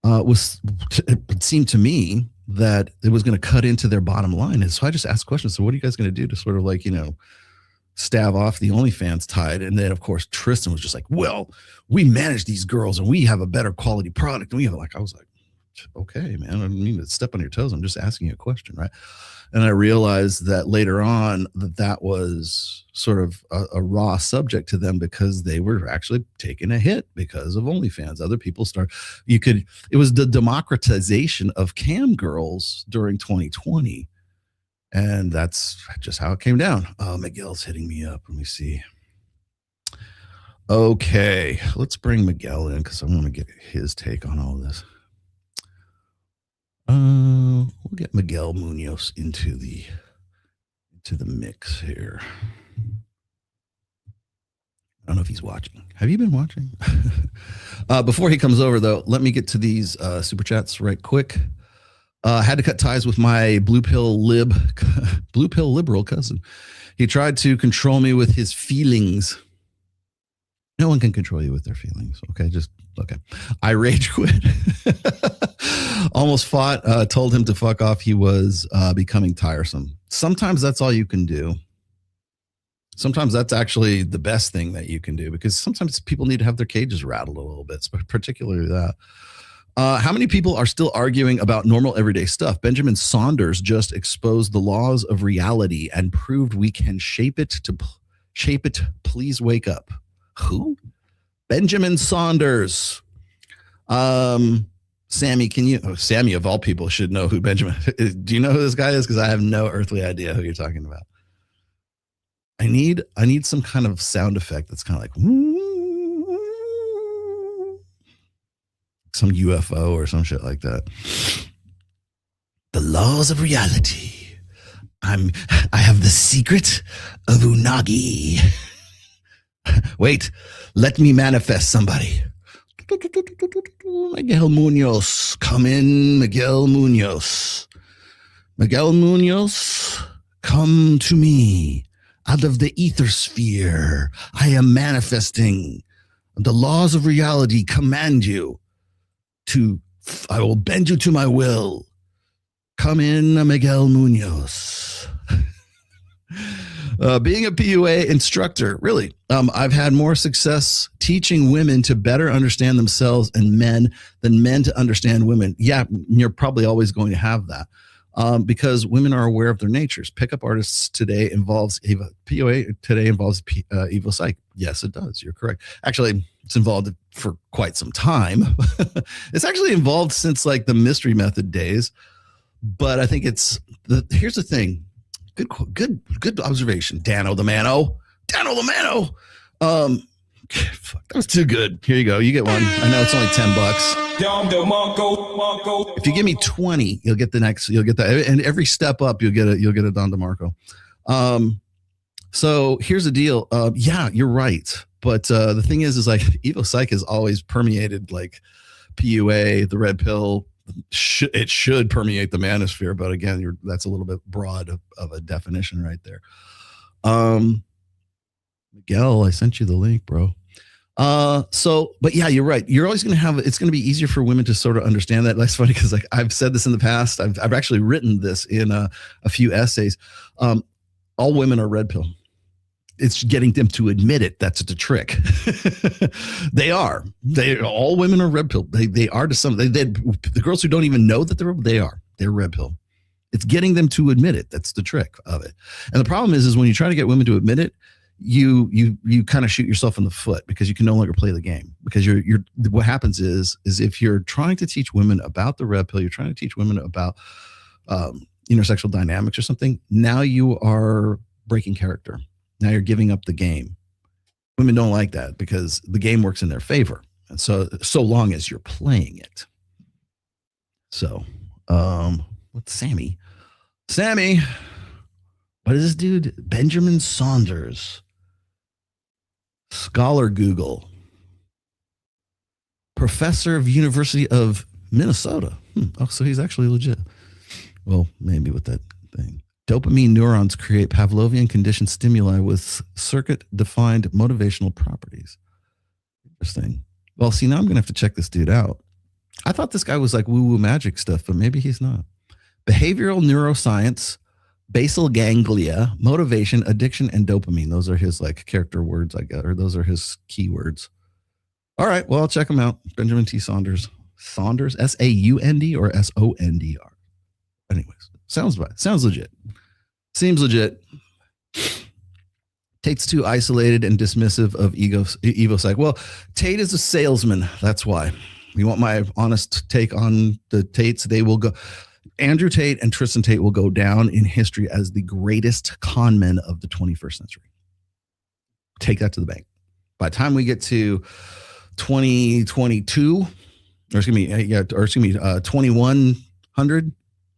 it seemed to me that it was going to cut into their bottom line. And so I just asked questions. So what are you guys going to do to sort of like, you know, stave off the OnlyFans tide? And then of course, Tristan was just like, well, we manage these girls and we have a better quality product. And I was like, okay, man, I didn't mean to step on your toes. I'm just asking you a question, right? And I realized that later on that was sort of a raw subject to them because they were actually taking a hit because of OnlyFans. Other people it was the democratization of cam girls during 2020. And that's just how it came down. Miguel's hitting me up. Let me see. Okay, let's bring Miguel in because I want to get his take on all of this. We'll get Miguel Munoz into the mix here. I don't know if he's watching. Have you been watching? Before he comes over, though, let me get to these super chats right quick. Had to cut ties with my blue pill liberal cousin. He tried to control me with his feelings. No one can control you with their feelings. Okay, okay. I rage quit. Almost fought, told him to fuck off. He was becoming tiresome. Sometimes that's all you can do. Sometimes that's actually the best thing that you can do because sometimes people need to have their cages rattled a little bit, particularly that. How many people are still arguing about normal everyday stuff? Benjamin Saunders just exposed the laws of reality and proved we can shape it. Please wake up. Who? Benjamin Saunders. Sammy, Sammy of all people should know who Benjamin is. Do you know who this guy is? Because I have no earthly idea who you're talking about. I need some kind of sound effect that's kind of like some UFO or some shit like that. The laws of reality. I have the secret of Unagi. Wait, let me manifest somebody. Miguel Munoz, come in, Miguel Munoz. Miguel Munoz, come to me out of the ether sphere. I am manifesting. The laws of reality command you I will bend you to my will. Come in, Miguel Munoz. Being a PUA instructor, really, I've had more success teaching women to better understand themselves and men than men to understand women. Yeah, you're probably always going to have that because women are aware of their natures. Pickup artists today involves PUA today involves evil psych. Yes, it does. You're correct. Actually, it's involved for quite some time. It's actually involved since like the mystery method days. But I think here's the thing. Good observation, Dano the Mano. Fuck, that was too good. Here you go. You get one. I know it's only $10. If you give me 20, you'll get the next. You'll get that, and every step up, you'll get a Don DeMarco. So here's the deal. Yeah, you're right. But the thing is like evil psych has always permeated like PUA, the red pill. It should permeate the manosphere, but again, that's a little bit broad of a definition right there. Miguel, I sent you the link, bro. But yeah, you're right. You're always going to have, it's going to be easier for women to sort of understand that. That's funny because like I've said this in the past. I've actually written this in a few essays. All women are red pill. it's getting them to admit it. That's the trick. They all women are red pill. They are to some, the girls who don't even know that they're red pill. It's getting them to admit it. That's the trick of it. And the problem is when you try to get women to admit it, you kind of shoot yourself in the foot because you can no longer play the game, because what happens is if you're trying to teach women about the red pill, you're trying to teach women about intersexual dynamics or something. Now you are breaking character. Now you're giving up the game. Women don't like that because the game works in their favor. And so long as you're playing it. So, what's Sammy? Sammy, what is this dude? Benjamin Saunders. Scholar Google. Professor of University of Minnesota. Oh, so he's actually legit. Well, maybe with that thing. Dopamine neurons create Pavlovian conditioned stimuli with circuit-defined motivational properties. Interesting. Well, see, now I'm going to have to check this dude out. I thought this guy was like woo-woo magic stuff, but maybe he's not. Behavioral neuroscience, basal ganglia, motivation, addiction, and dopamine. Those are his like character words, I guess, or those are his keywords. All right, well, I'll check him out. Benjamin T. Saunders. Saunders, S-A-U-N-D or S-O-N-D-R. Anyways, sounds legit. Seems legit. Tate's too isolated and dismissive of Evo Psych. Well, Tate is a salesman. That's why. You want my honest take on the Tates? They will go. Andrew Tate and Tristan Tate will go down in history as the greatest con men of the 21st century. Take that to the bank. By the time we get to 2022, 2100,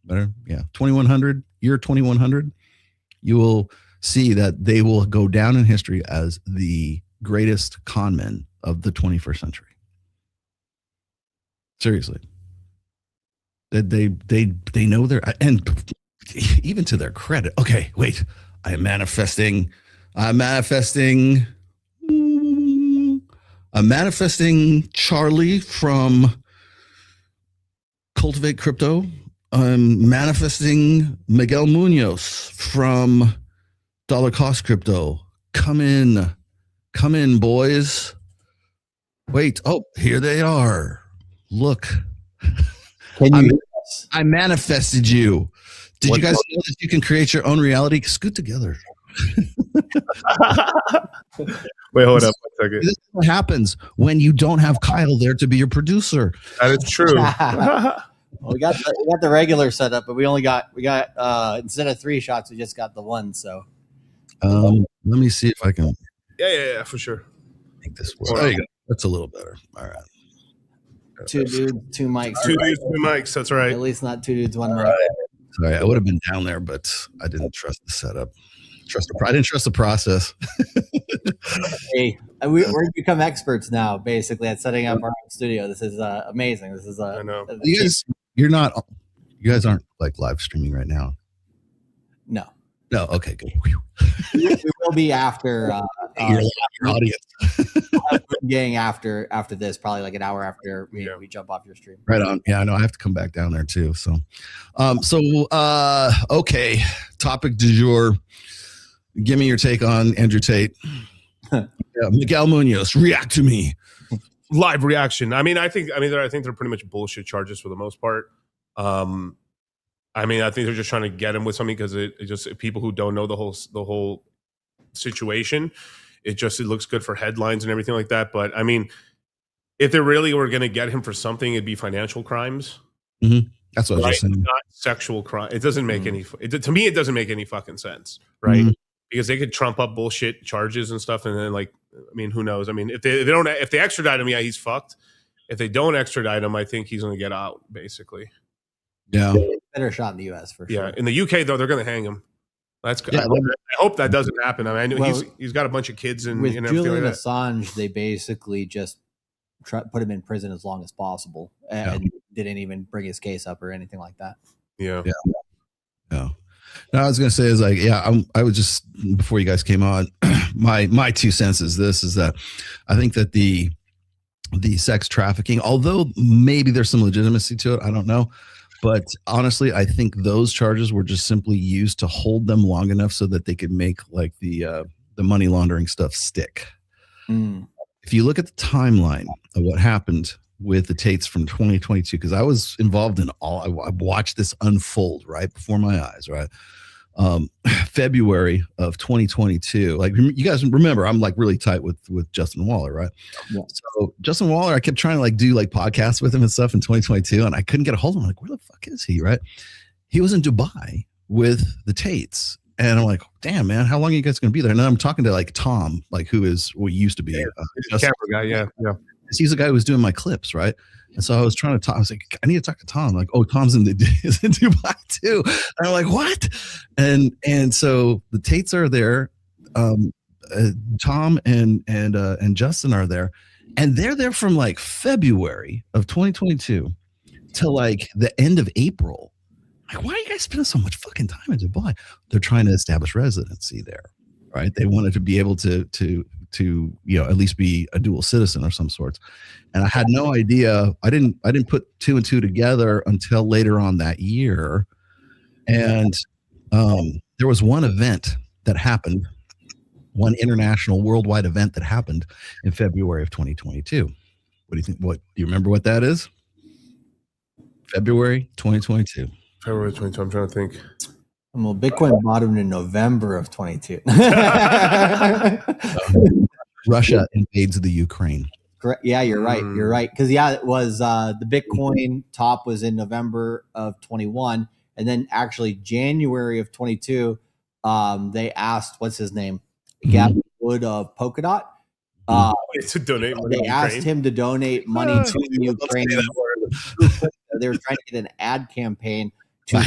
better, yeah, 2100, year 2100, you will see that they will go down in history as the greatest con men of the 21st century. Seriously. They know their, and even to their credit. Okay, wait. I'm manifesting Charlie from Cultivate Crypto. I'm manifesting Miguel Munoz from Dollar Cost Crypto. Come in, boys. Wait, oh, here they are. Look. I manifested you. Did you guys know that you can create your own reality? Scoot together. Wait, hold up 1 second. This is what happens when you don't have Kyle there to be your producer. That is true. Well, we got the regular setup, but we got instead of 3 shots, we just got the 1. So, let me see if I can. Yeah, for sure. Make this work. There you go. That's a little better. All right. 2 dudes, 2 mics. 2 dudes, 2 mics. That's right. At least not 2 dudes, 1 mic. Right. Sorry, I would have been down there, but I didn't trust the setup. I didn't trust the process. Hey, we're become experts now, basically, at setting up our own studio. This is amazing. This is I know. You guys aren't like live streaming right now. No. Okay, good. We will be after your audience. Getting after this, probably like an hour after we jump off your stream. Right on. Yeah, I know. I have to come back down there too. So, okay. Topic du jour. Give me your take on Andrew Tate. Miguel Munoz, react to me. Live reaction. I think they're pretty much bullshit charges for the most part. I think they're just trying to get him with something because it just people who don't know the whole situation, it looks good for headlines and everything like that. But I mean, if they really were going to get him for something, it'd be financial crimes. Mm-hmm. That's what I was saying. Not sexual crime. It doesn't make any. To me, it doesn't make any fucking sense, right? Mm-hmm. Because they could trump up bullshit charges and stuff, and then who knows? I mean, if they extradite him, yeah, he's fucked. If they don't extradite him, I think he's going to get out, basically. Yeah, better shot in the U.S. for sure. Yeah, in the UK though, they're going to hang him. That's good. Yeah, I hope that doesn't happen. I mean, he's got a bunch of kids and with everything Julian like that. Assange, they basically just put him in prison as long as possible and didn't even bring his case up or anything like that. Yeah. No, I was going to say is I was just before you guys came on, my 2 cents is that I think that the sex trafficking, although maybe there's some legitimacy to it, I don't know. But honestly, I think those charges were just simply used to hold them long enough so that they could make like the the money laundering stuff stick. If you look at the timeline of what happened with the Tates from 2022, because I was involved in I watched this unfold right before my eyes, right? February of 2022. Like, you guys remember, I'm like really tight with Justin Waller, right? Yeah. So Justin Waller, I kept trying to like do like podcasts with him and stuff in 2022, and I couldn't get a hold of him. I'm like, where the fuck is he? Right? He was in Dubai with the Tates, and I'm like, damn, man, how long are you guys going to be there? And then I'm talking to like Tom, like who is what used to be camera guy, yeah. He's the guy who was doing my clips, right? And so I was trying to talk. I was like, I need to talk to Tom. Like, oh, Tom's is in Dubai too. And I'm like, what? And so the Tates are there. Tom and Justin are there, and they're there from like February of 2022 till like the end of April. Like, why are you guys spending so much fucking time in Dubai? They're trying to establish residency there, right? They wanted to be able to at least be a dual citizen of some sorts. And I had no idea. I didn't put two and two together until later on that year. And there was one event that happened, one international worldwide event that happened in February of 2022. What do you think? Do you remember what that is? February 2022. February 22. I'm trying to think. Well, Bitcoin bottomed in November of 22. Russia invades the Ukraine. Correct. Yeah, you're right. You're right. Because it was the Bitcoin top was in November of 21, and then actually January of 22, they asked what's his name, Gavin Wood of Polkadot. To donate money. They asked him to donate money to Ukraine. They were trying to get an ad campaign in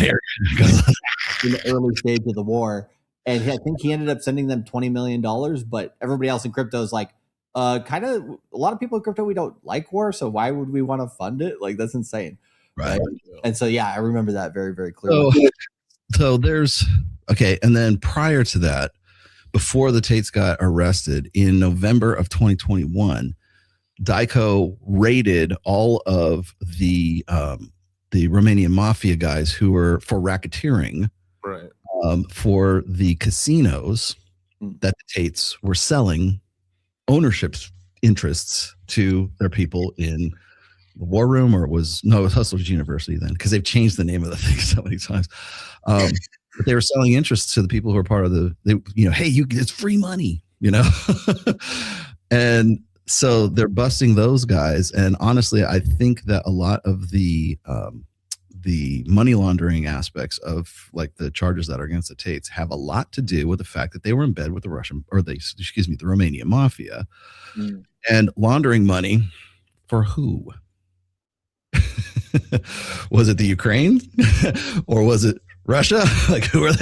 the early stage of the war, and I think he ended up sending them $20 million. But everybody else in crypto is like, kind of a lot of people in crypto, we don't like war, so why would we want to fund it? Like, that's insane, right? And so yeah, I remember that very, very clearly. So there's and then prior to that, before the Tates got arrested in November of 2021, Dyko raided all of the Romanian mafia guys who were for racketeering, right? For the casinos that the Tates were selling ownership interests to their people in the War Room, or it was Hustlers University then, because they've changed the name of the thing so many times. But they were selling interests to the people who are part of hey, it's free money, and so they're busting those guys. And honestly, I think that a lot of the money laundering aspects of like the charges that are against the Tates have a lot to do with the fact that they were in bed with the the Romanian mafia and laundering money for who? Was it the Ukraine or was it Russia? Like, who is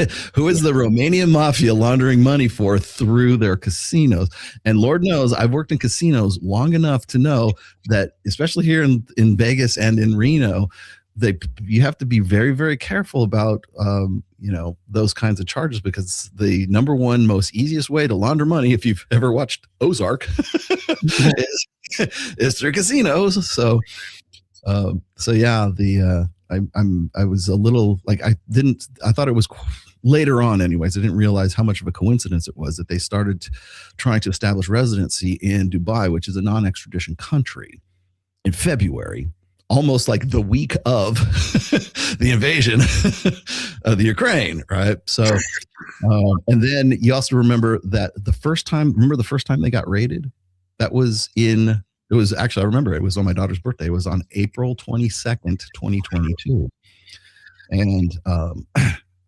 the Romanian mafia laundering money for through their casinos? And Lord knows I've worked in casinos long enough to know that, especially here in Vegas and in Reno, you have to be very, very careful about those kinds of charges, because the number one most easiest way to launder money, if you've ever watched Ozark, is through casinos. So yeah, I was a little like, I thought it was later on anyways. I didn't realize how much of a coincidence it was that they started trying to establish residency in Dubai, which is a non-extradition country, in February, almost like the week of the invasion of the Ukraine. Right. So, and then you also remember that the first time they got raided, I remember it was on my daughter's birthday. It was on April 22nd, 2022. And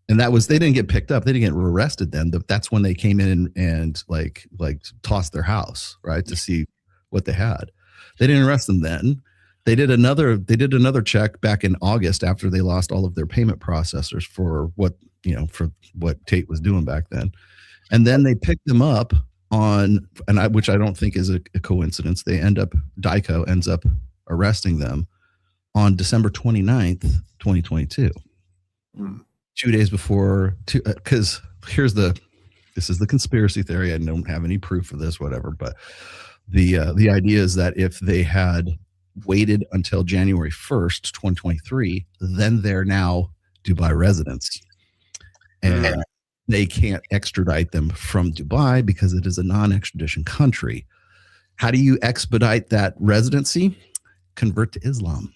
that was, they didn't get picked up. They didn't get arrested then. That's when they came in and like tossed their house, right, to see what they had. They didn't arrest them then. They did another check back in August after they lost all of their payment processors for what Tate was doing back then. And then they picked them up which I don't think is a coincidence. Dyko ends up arresting them on December 29th, 2022. 2 days before, because this is the conspiracy theory. I don't have any proof of this, whatever, but the idea is that if they had waited until January 1st, 2023, then they're now Dubai residents. And they can't extradite them from Dubai because it is a non-extradition country. How do you expedite that residency? Convert to Islam.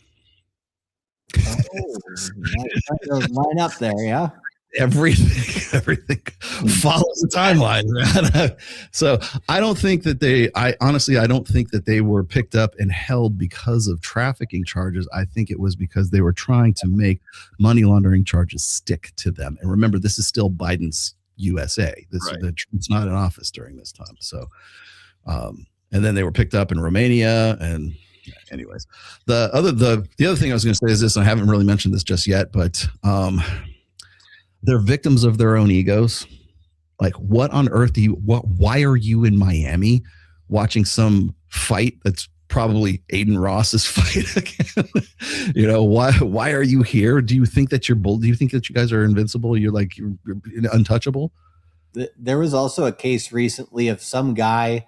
Line up there, yeah. Everything follows the timeline, man. So I don't think that I don't think that they were picked up and held because of trafficking charges. I think it was because they were trying to make money laundering charges stick to them. And remember, this is still Biden's USA. It's not in office during this time. So, and then they were picked up in Romania. And anyways, the other thing I was going to say is this, and I haven't really mentioned this just yet, but they're victims of their own egos. Like, what on earth why are you in Miami watching some fight that's probably Aiden Ross's fight again? Why are you here? Do you think that do you think that you guys are invincible? You're untouchable? There was also a case recently of some guy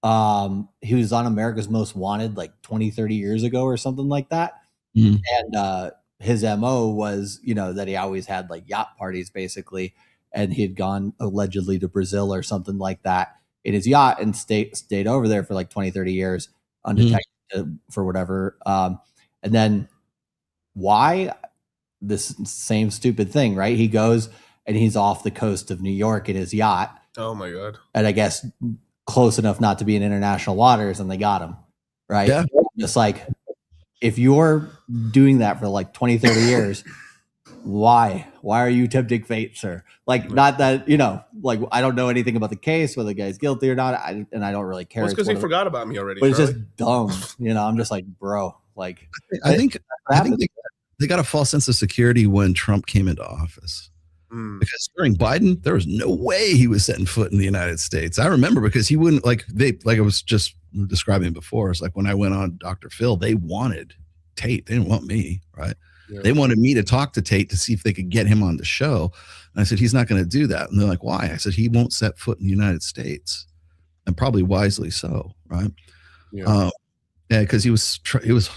who was on America's Most Wanted like 20, 30 years ago or something like that. Mm. And his MO was, that he always had like yacht parties basically. And he had gone allegedly to Brazil or something like that in his yacht and stayed over there for like 20, 30 years undetected for whatever. And then why? This same stupid thing, right? He goes and he's off the coast of New York in his yacht. Oh my God. And I guess close enough not to be in international waters, and they got him. Right. Yeah. Just like, if you're doing that for like 20, 30 years, why are you tempting fate, sir? Like, not that, like, I don't know anything about the case, whether the guy's guilty or not. And I don't really care. Well, it's because he forgot about me already. But it's just dumb. I'm just like, bro, like, I think they got a false sense of security when Trump came into office. Because during Biden, there was no way he was setting foot in the United States. I remember because he wouldn't like I was just describing before. It's like when I went on Dr. Phil, they wanted Tate. They didn't want me, right? Yeah. They wanted me to talk to Tate to see if they could get him on the show. And I said, he's not going to do that. And they're like, why? I said, he won't set foot in the United States, and probably wisely so, right? Yeah. Because he was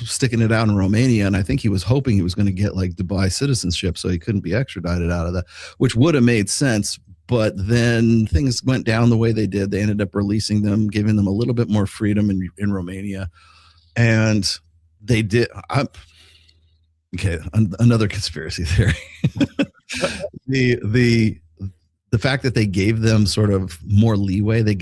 sticking it out in Romania, and I think he was hoping he was going to get like Dubai citizenship, so he couldn't be extradited out of that, which would have made sense. But then things went down the way they did. They ended up releasing them, giving them a little bit more freedom in Romania, and they did. Another conspiracy theory. The fact that they gave them sort of more leeway, they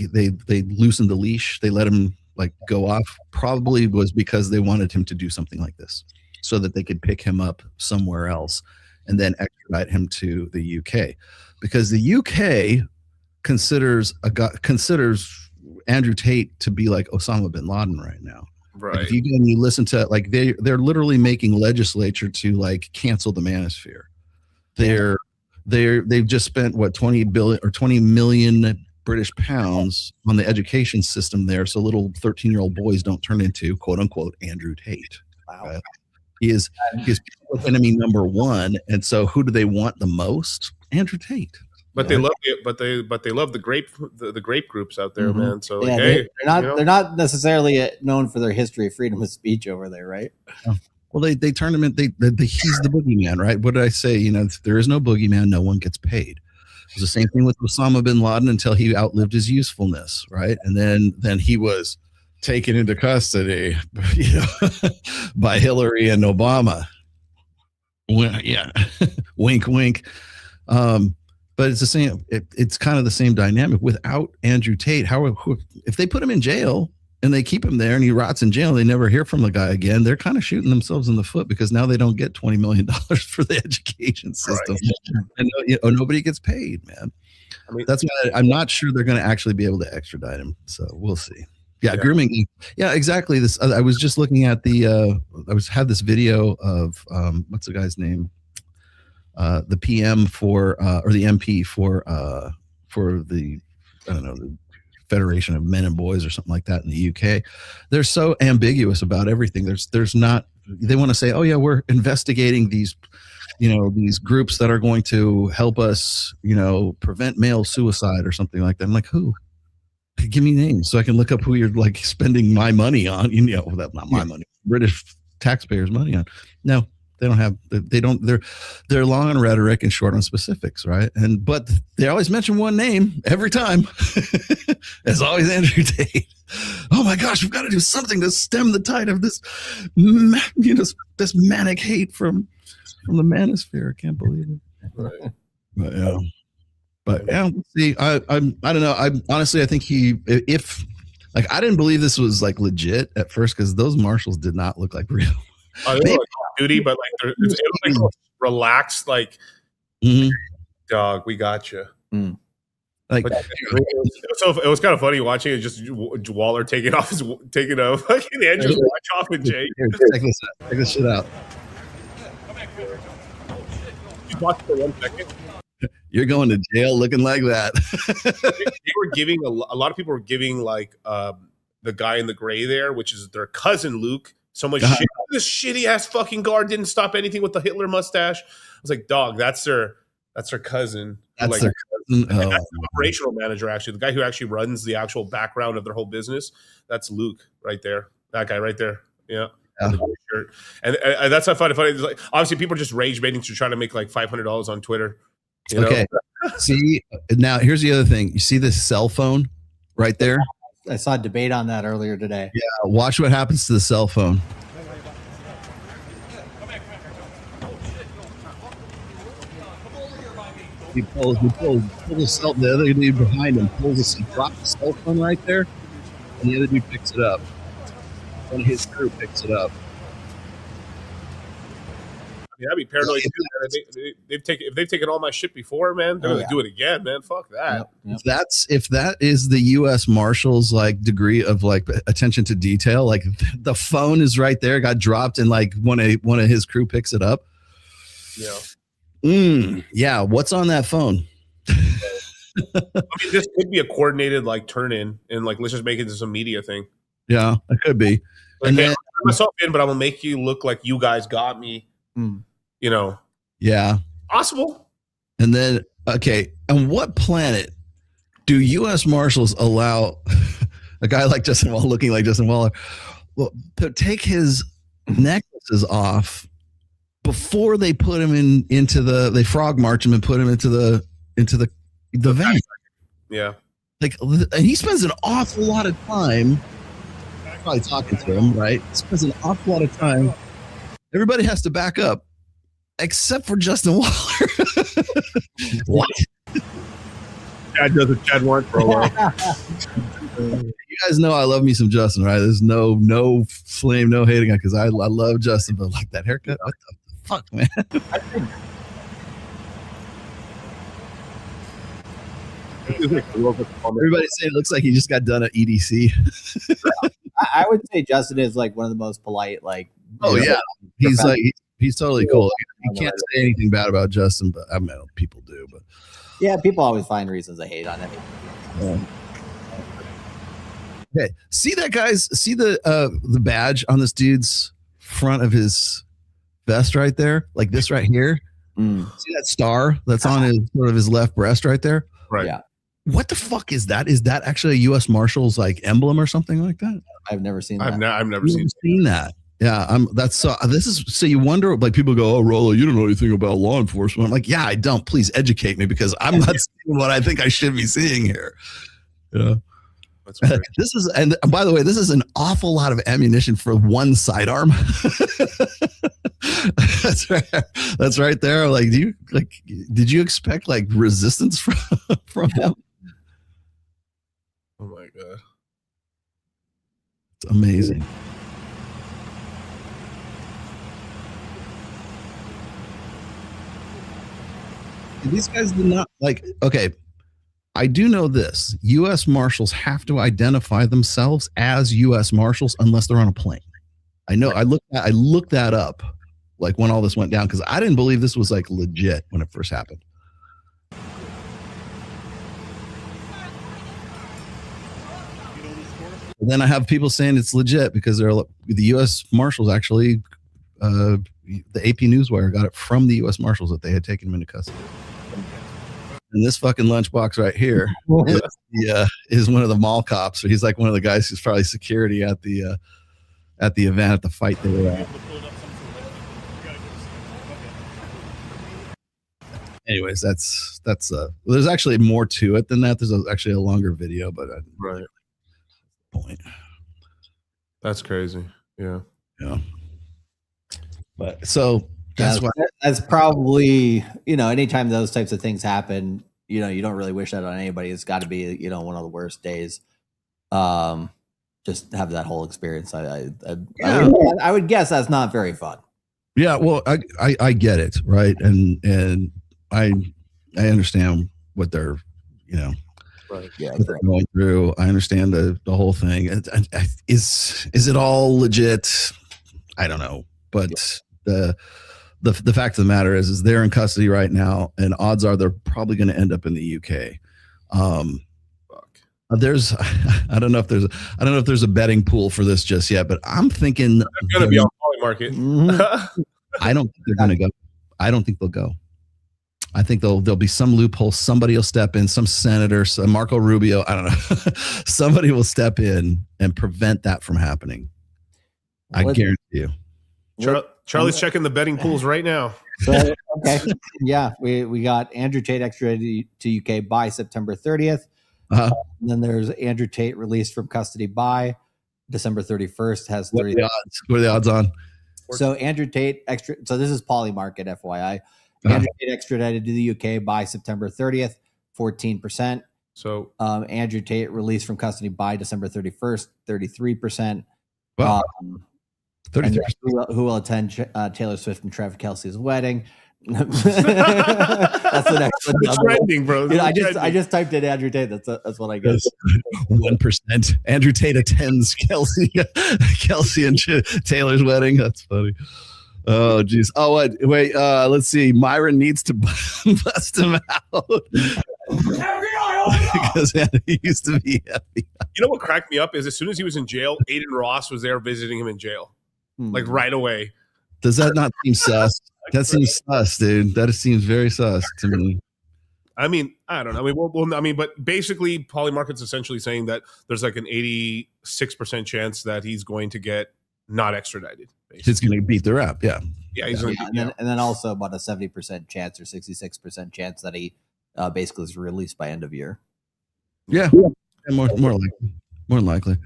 loosened the leash, they let him like go off, probably was because they wanted him to do something like this so that they could pick him up somewhere else and then extradite him to the UK, because the UK considers Andrew Tate to be like Osama bin Laden right now. Right. Like if you go and you listen to like they're literally making legislature to like cancel the manosphere. They've just spent what 20 million British pounds on the education system there, so little 13-year-old boys don't turn into quote unquote Andrew Tate. Wow. He is enemy number one, and so who do they want the most? Andrew Tate. But they love it. But they love the grape groups out there, man. So like, hey, they're not necessarily known for their history of freedom of speech over there, right? Well, they turn him in. He's the boogeyman, right? What did I say? If there is no boogeyman, no one gets paid. It was the same thing with Osama bin Laden until he outlived his usefulness, right? And then he was taken into custody, by Hillary and Obama. Yeah, wink, wink. But it's the same. It's kind of the same dynamic. Without Andrew Tate, if they put him in jail and they keep him there and he rots in jail, they never hear from the guy again. They're kind of shooting themselves in the foot, because now they don't get $20 million for the education system, and nobody gets paid, man. I mean, that's why I'm not sure they're going to actually be able to extradite him. So we'll see. Yeah, grooming. Yeah, exactly. This I was just looking at had this video of what's the guy's name? The PM or the MP for the, I don't know, the Federation of Men and Boys or something like that in the UK. They're so ambiguous about everything. There's not, they want to say, oh yeah, we're investigating these groups that are going to help us, prevent male suicide or something like that. I'm like, who? Give me names so I can look up who you're like spending my money on. That's not my money, British taxpayers' money on. No, They're long on rhetoric and short on specifics, right? But they always mention one name every time. It's always Andrew Tate. Oh my gosh, we've got to do something to stem the tide of this, this manic hate from the manosphere. I can't believe it. Right. But yeah, see, I don't know. I think I didn't believe this was like legit at first because those marshals did not look like real. Oh, they look like duty, but like it was like relaxed, like dog, we got you. Like, it was kind of funny watching it. Just Waller taking a fucking Andrew's watch off with Jay. Here, check this shit out. Just watch for 1 second. You're going to jail looking like that. They were giving a lot of people were giving like the guy in the gray there, which is their cousin Luke, so much shit. This shitty ass fucking guard didn't stop anything with the Hitler mustache. I was like, dog, that's their cousin. That's their cousin. And that's the operational manager, actually, the guy who actually runs the actual background of their whole business. That's Luke right there. That guy right there. Yeah. The shirt. And that's not funny. It's like, obviously, people are just rage baiting to try to make like $500 on Twitter. Okay. See, now here's the other thing. You see this cell phone right there? I saw a debate on that earlier today. Yeah. Watch what happens to the cell phone. He pulls the other dude behind him he drops the cell phone right there, and the other dude picks it up. One of his crew picks it up. I mean, I'd be paranoid too, man. If they've taken all my shit before, man, they're gonna do it again, man. Fuck that. If that is the U.S. Marshals like degree of like attention to detail, like the phone is right there, got dropped, and like one of his crew picks it up. Yeah. Yeah. What's on that phone? I mean, this could be a coordinated like turn in, and like let's just make it into some media thing. Yeah, it could be. Like, and then, I'll turn myself in, but I'm gonna make you look like you guys got me. You know. Yeah. Possible. And then, okay, on what planet do U.S. Marshals allow a guy like Justin Waller, looking like Justin Waller, to take his necklaces off before they put him they frog march him and put him into the van? Yeah. Like, and he spends an awful lot of time probably talking to him, right? He spends an awful lot of time. Everybody has to back up, except for Justin Waller. What? Chad does what Chad wants for a while. You guys know I love me some Justin, right? There's no flame, no hating on because I love Justin, but like that haircut, what the fuck, man? Everybody's saying it looks like he just got done at EDC. I would say Justin is like one of the most polite, like. Oh yeah, he's totally cool. You can't say anything bad about Justin, but I mean, people do. But yeah, people always find reasons to hate on him. Okay, see that, guys? See the badge on this dude's front of his vest right there, like this right here. See that star that's on his sort of his left breast right there? Right. Yeah. What the fuck is that? Is that actually a U.S. Marshals like emblem or something like that? I've never seen that. I've never seen that. Yeah, this is so you wonder, like people go, oh, Rollo, you don't know anything about law enforcement. I'm like, yeah, I don't. Please educate me because I'm not seeing what I think I should be seeing here. Yeah. This is, and by the way, this is an awful lot of ammunition for one sidearm. That's right there. Like, did you expect like resistance from him? Oh my god, it's amazing. These guys did not like. Okay, I do know this: U.S. Marshals have to identify themselves as U.S. Marshals unless they're on a plane. I know. I looked that up, like when all this went down, because I didn't believe this was like legit when it first happened. But then I have people saying it's legit because they're the U.S. Marshals actually. The AP Newswire got it from the U.S. Marshals that they had taken him into custody. And this fucking lunchbox right here is one of the mall cops. Or he's like one of the guys who's probably security at the event, at the fight they were at. anyways, that's there's actually more to it than that. There's actually a longer video, but right. Point. That's crazy. Yeah. Yeah. But so that's why that's probably, anytime those types of things happen, you don't really wish that on anybody. It's got to be, one of the worst days. Just have that whole experience. I would guess that's not very fun. Yeah, well, I get it, right, and I understand what they're, right. what they're going through. I understand the whole thing. Is it all legit? I don't know, but the fact of the matter is they're in custody right now, and odds are they're probably going to end up in the UK. There's I don't know if there's a betting pool for this just yet, but I'm thinking they're going to be on Polymarket. I don't think they're going to go. I don't think they'll go. I think there'll be some loophole. Somebody will step in, some senator, some Marco Rubio. I don't know. Somebody will step in and prevent that from happening. I guarantee you. Charlie's checking the betting pools right now. So, okay. Yeah, we got Andrew Tate extradited to UK by September 30th. And then there's Andrew Tate released from custody by December 31st. Has 30. What are the odds on? So Andrew Tate so this is Polymarket, FYI. Andrew Tate extradited to the UK by September 30th, 14%. So Andrew Tate released from custody by December 31st, 33%. Wow. 33%. Who will attend Taylor Swift and Travis Kelce's wedding? That's the next one. It's trending, bro. I just typed in Andrew Tate. That's what I get. 1%. Andrew Tate attends Kelsey and Taylor's wedding. That's funny. Oh geez. Oh wait. Let's see. Myron needs to bust him out because he used to be FBI. You know what cracked me up is as soon as he was in jail, Aiden Ross was there visiting him in jail, like right away. Does that not seem sus? That seems sus, dude. That seems very sus to me. I mean, I don't know. But basically, Polymarket's essentially saying that there's like an 86% chance that he's going to get not extradited. Basically. He's going to beat the rap. Yeah. Yeah. He's and then also about a 70% chance or 66% chance that he basically is released by end of year. Yeah. More likely.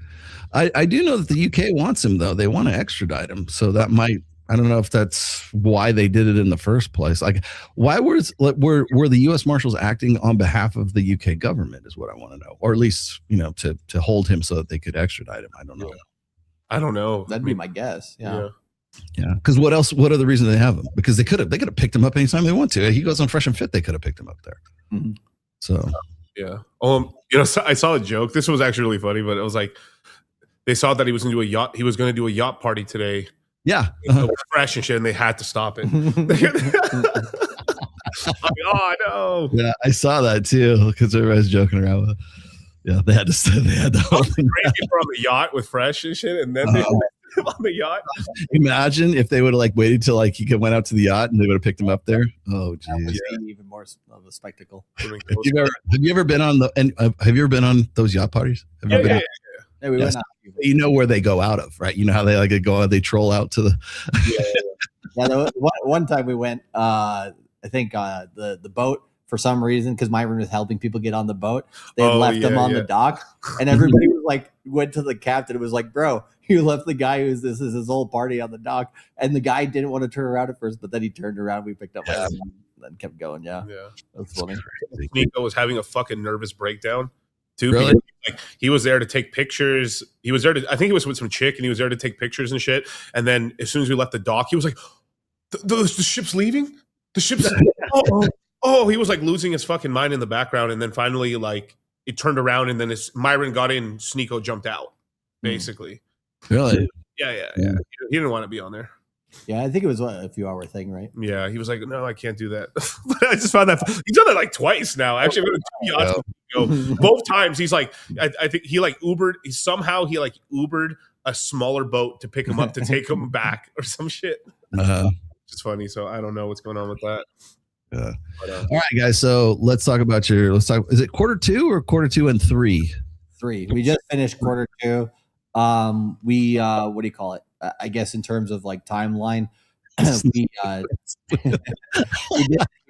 I do know that the UK wants him though. They want to extradite him. So that might. I don't know if that's why they did it in the first place. Like, why were the U.S. Marshals acting on behalf of the UK government is what I want to know, or at least to hold him so that they could extradite him. I don't know. I don't know. That'd be my guess. Yeah. Because what else? What other reason do they have him? Because they could have picked him up anytime they want to. He goes on Fresh and Fit. They could have picked him up there. Mm-hmm. So yeah. I saw a joke. This was actually really funny, but it was like they saw that he was going to do a yacht. He was going to do a yacht party today. Yeah, Fresh and shit, and they had to stop it. Oh no! Yeah, I saw that too because everybody's joking around with it. Yeah, they had the whole thing. Crazy from the yacht with Fresh and shit, and then they on the yacht. Imagine if they would have waited till he went out to the yacht and they would have picked him up there. Oh, geez, even more of a spectacle. Have you ever been on those yacht parties? Yeah, we went out. You know where they go out of, right? You know how they go out, they troll out to the. One time we went. I think the boat for some reason because Myron was helping people get on the boat. They had left them on the dock, and everybody was went to the captain. It was like, bro, you left the guy this is his whole party on the dock, and the guy didn't want to turn around at first, but then he turned around. We picked up and then kept going. Yeah, that's funny. Nico was having a fucking nervous breakdown. Too. Really? He was there to take pictures. He was there I think he was with some chick, and he was there to take pictures and shit. And then as soon as we left the dock, he was like, "The ship's leaving. The ship's." Oh, he was losing his fucking mind in the background. And then finally, it turned around, and then Myron got in, Sneeko jumped out, basically. Really? Yeah. He didn't want to be on there. Yeah, I think it was a few hour thing, right? Yeah, he was like, "No, I can't do that." But I just found that he's done that twice now. Actually, both times he's I think he Ubered. He Ubered a smaller boat to pick him up to take him back or some shit. It's funny. So I don't know what's going on with that. Yeah. But, all right, guys. So let's talk about is it quarter 2 or quarter 2 and 3? 3. We just finished quarter 2. We what do you call it? I guess in terms of timeline, we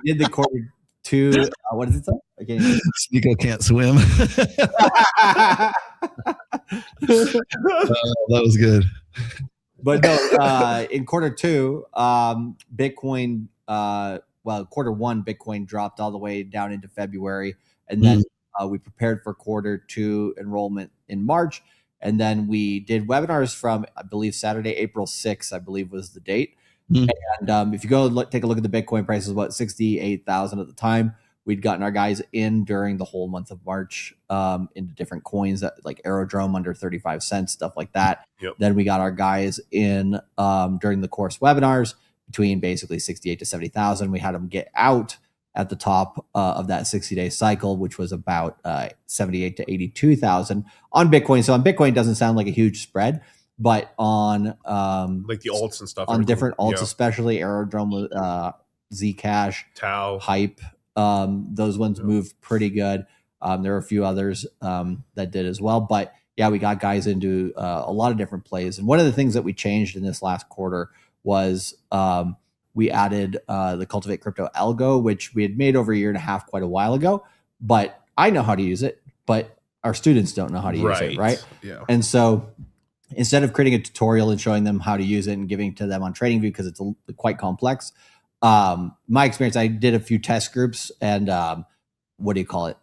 did the 2, what does it say? I can't even... Sneeko can't swim. That was good. But no, in quarter 2, Bitcoin, quarter 1, Bitcoin dropped all the way down into February. And then we prepared for quarter 2 enrollment in March. And then we did webinars from, I believe, Saturday, April 6th, I believe was the date. And if you go take a look at the Bitcoin price, it was about 68,000 at the time. We'd gotten our guys in during the whole month of March into different coins that like Aerodrome under 35 cents, stuff like that. Yep. Then we got our guys in during the course webinars between basically 68 to 70,000. We had them get out at the top of that 60-day cycle, which was about 78 to 82,000 on Bitcoin. So on Bitcoin, it doesn't sound like a huge spread, but on like the alts and stuff, on different alts, especially Aerodrome, Zcash, Tau, Hype, those ones moved pretty good. There are a few others that did as well, but yeah, we got guys into a lot of different plays. And one of the things that we changed in this last quarter was we added the Cultivate Crypto algo, which we had made over a year and a half, quite a while ago. But I know how to use it, but our students don't know how to use it, right? Yeah. And so instead of creating a tutorial and showing them how to use it and giving to them on TradingView because it's quite complex, my experience, I did a few test groups and what do you call it?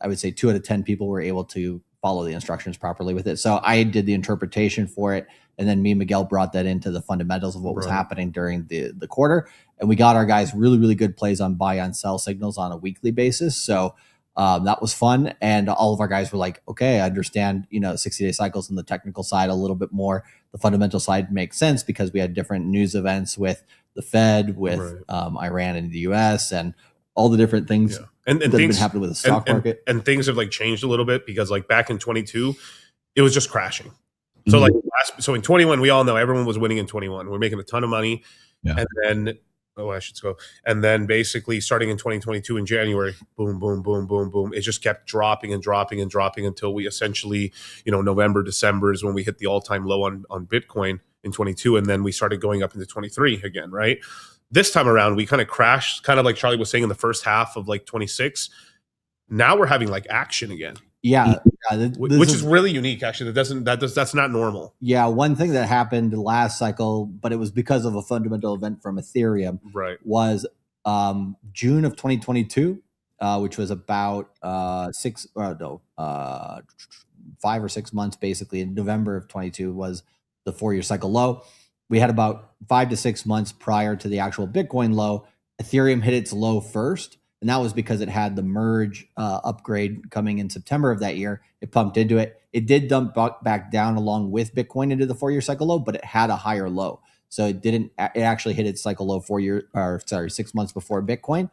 I would say 2 out of 10 people were able to follow the instructions properly with it. So I did the interpretation for it. And then me and Miguel brought that into the fundamentals of what was happening during the quarter. And we got our guys really, really good plays on buy on sell signals on a weekly basis. So that was fun. And all of our guys were like, okay, I understand, 60-day cycles and the technical side a little bit more. The fundamental side makes sense because we had different news events with the Fed, with Iran and the US and all the different things and that have been happening with the stock market. And things have like changed a little bit because like back in 22, it was just crashing. So like, so in 21, we all know everyone was winning in 21. We're making a ton of money. Yeah. And then, I should go. And then basically starting in 2022 in January, boom, boom, boom, boom, boom. It just kept dropping and dropping and dropping until we essentially, November, December is when we hit the all-time low on Bitcoin in 22. And then we started going up into 23 again, right? This time around, we kind of crashed, kind of like Charlie was saying in the first half of like 26. Now we're having like action again. Yeah, which is really unique. Actually, that's not normal. Yeah, one thing that happened last cycle, but it was because of a fundamental event from Ethereum. Right. Was June of 2022, which was about 5 or 6 months, basically. In November of 22 was the 4-year cycle low. We had about 5 to 6 months prior to the actual Bitcoin low. Ethereum hit its low first. And that was because it had the merge upgrade coming in September of that year. It pumped into it. It did dump back down along with Bitcoin into the 4-year cycle low, but it had a higher low. So it actually hit its cycle low 6 months before Bitcoin.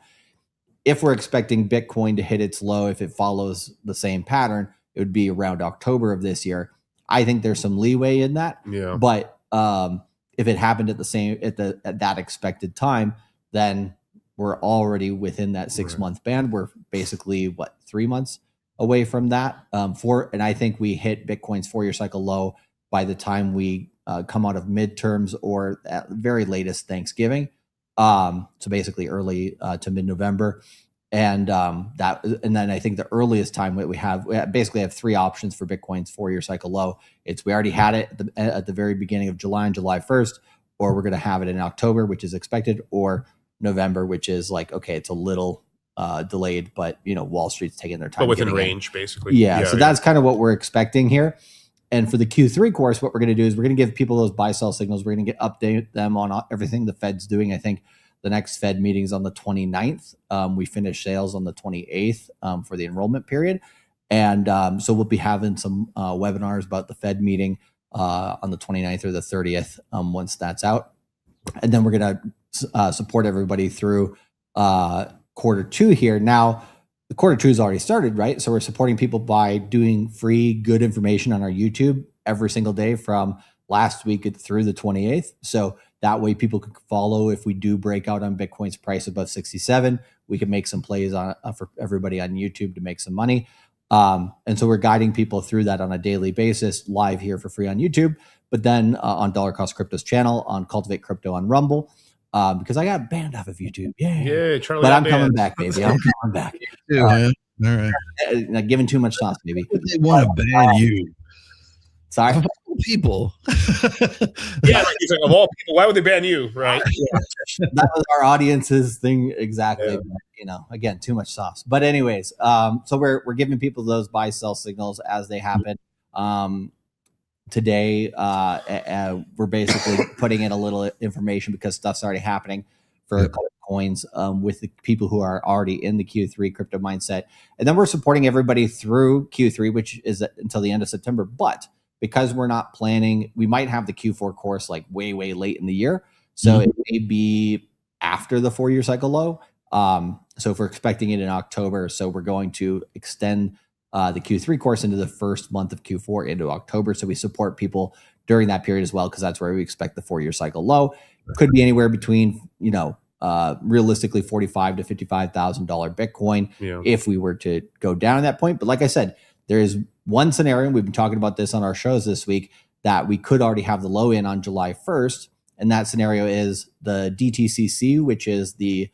If we're expecting Bitcoin to hit its low, if it follows the same pattern, it would be around October of this year. I think there's some leeway in that. Yeah. But if it happened at that expected time, then we're already within that 6-month band. We're basically 3 months away from that. And I think we hit Bitcoin's 4-year cycle low by the time we come out of midterms or at very latest Thanksgiving. So basically early to mid-November. And then I think the earliest time we basically have 3 options for Bitcoin's 4-year cycle low. We already had it at the very beginning of July on July 1st, or we're going to have it in October, which is expected, or November, which is like, okay, it's a little delayed, but Wall Street's taking their time. But within range, basically. Yeah, so that's kind of what we're expecting here. And for the Q3 course, what we're going to do is we're going to give people those buy-sell signals. We're going to update them on everything the Fed's doing. I think the next Fed meeting is on the 29th. We finish sales on the 28th for the enrollment period. And so we'll be having some webinars about the Fed meeting on the 29th or the 30th once that's out. And then we're going to support everybody through quarter 2 here. Now, the quarter 2 has already started, right? So we're supporting people by doing free, good information on our YouTube every single day from last week through the 28th. So that way people can follow. If we do break out on Bitcoin's price above 67, we can make some plays on for everybody on YouTube to make some money. And so we're guiding people through that on a daily basis, live here for free on YouTube, but then on Dollar Cost Crypto's channel, on Cultivate Crypto on Rumble. because I got banned off of YouTube. Yeah, Charlie. But I'm coming back, baby. I'm coming back. Too, man. All right. Not giving too much sauce, baby. They want to ban you. Sorry, of all people. Yeah, like he's like, of all people, why would they ban you, right? That was our audience's thing exactly. But, you know, again, too much sauce. But anyways, so we're giving people those buy sell signals as they happen. Today, we're basically putting in a little information because stuff's already happening for a couple of coins with the people who are already in the Q3 crypto mindset, and then we're supporting everybody through Q3, which is until the end of September. But because we're not planning, we might have the Q4 course like way late in the year, so it may be after the 4-year cycle low. So if we're expecting it in October, so we're going to extend the Q3 course into the first month of Q4 into October. So we support people during that period as well, because that's where we expect the 4-year cycle low. Could be anywhere between, realistically $45,000 to $55,000 Bitcoin if we were to go down at that point. But like I said, there is one scenario, we've been talking about this on our shows this week, that we could already have the low in on July 1st. And that scenario is the DTCC, which is the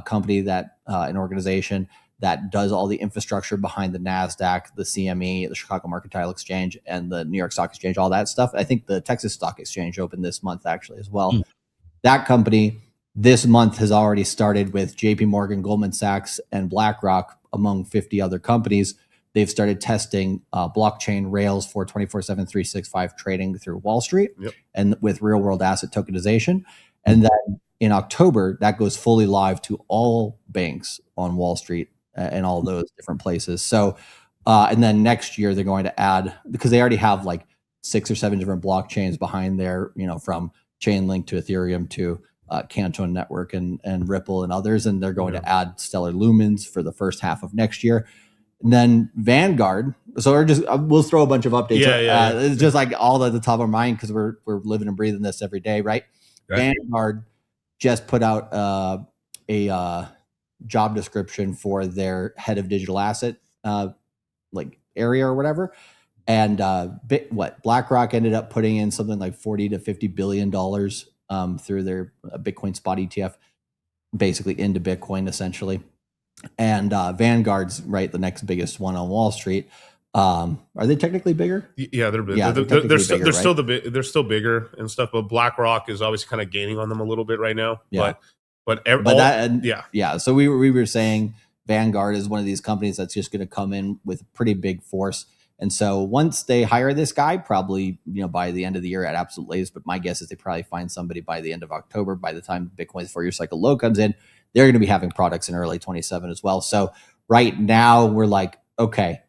company that an organization that does all the infrastructure behind the NASDAQ, the CME, the Chicago Mercantile Exchange, and the New York Stock Exchange, all that stuff. I think the Texas Stock Exchange opened this month actually as well. That company this month has already started with JP Morgan, Goldman Sachs, and BlackRock, among 50 other companies. They've started testing blockchain rails for 24/7, 365 trading through Wall Street and with real world asset tokenization. And then in October, that goes fully live to all banks on Wall Street and all those different places. So, and then next year they're going to add, because they already have like 6 or 7 different blockchains behind there, from Chainlink to Ethereum to Canton Network and Ripple and others. And they're going to add Stellar Lumens for the first half of next year. And then Vanguard. So we'll throw a bunch of updates. It's just like all at the top of our mind because we're living and breathing this every day, right? Vanguard just put out a job description for their head of digital asset area or whatever. And BlackRock ended up putting in something like $40 to $50 billion through their Bitcoin spot ETF, basically into Bitcoin essentially. And Vanguard's the next biggest one on Wall Street. Are they technically bigger? Yeah, they're big. Yeah, they're still bigger and stuff. But BlackRock is obviously kind of gaining on them a little bit right now. Yeah. Yeah. So we were saying Vanguard is one of these companies that's just going to come in with pretty big force. And so once they hire this guy, probably by the end of the year at absolute latest, but my guess is they probably find somebody by the end of October. By the time Bitcoin's 4-year cycle low comes in, they're going to be having products in early 27 as well. So right now we're like, okay,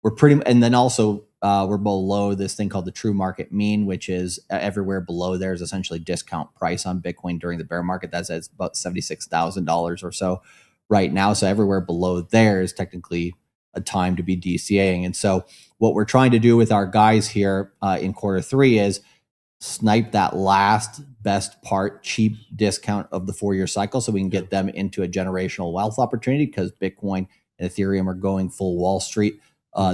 we're pretty, and then also we're below this thing called the true market mean, which is everywhere below there is essentially discount price on Bitcoin during the bear market. That's at about $76,000 or so right now. So everywhere below there is technically a time to be DCAing. And so what we're trying to do with our guys here in Q3 is snipe that last best part, cheap discount of the 4-year cycle so we can get them into a generational wealth opportunity, because Bitcoin and Ethereum are going full Wall Street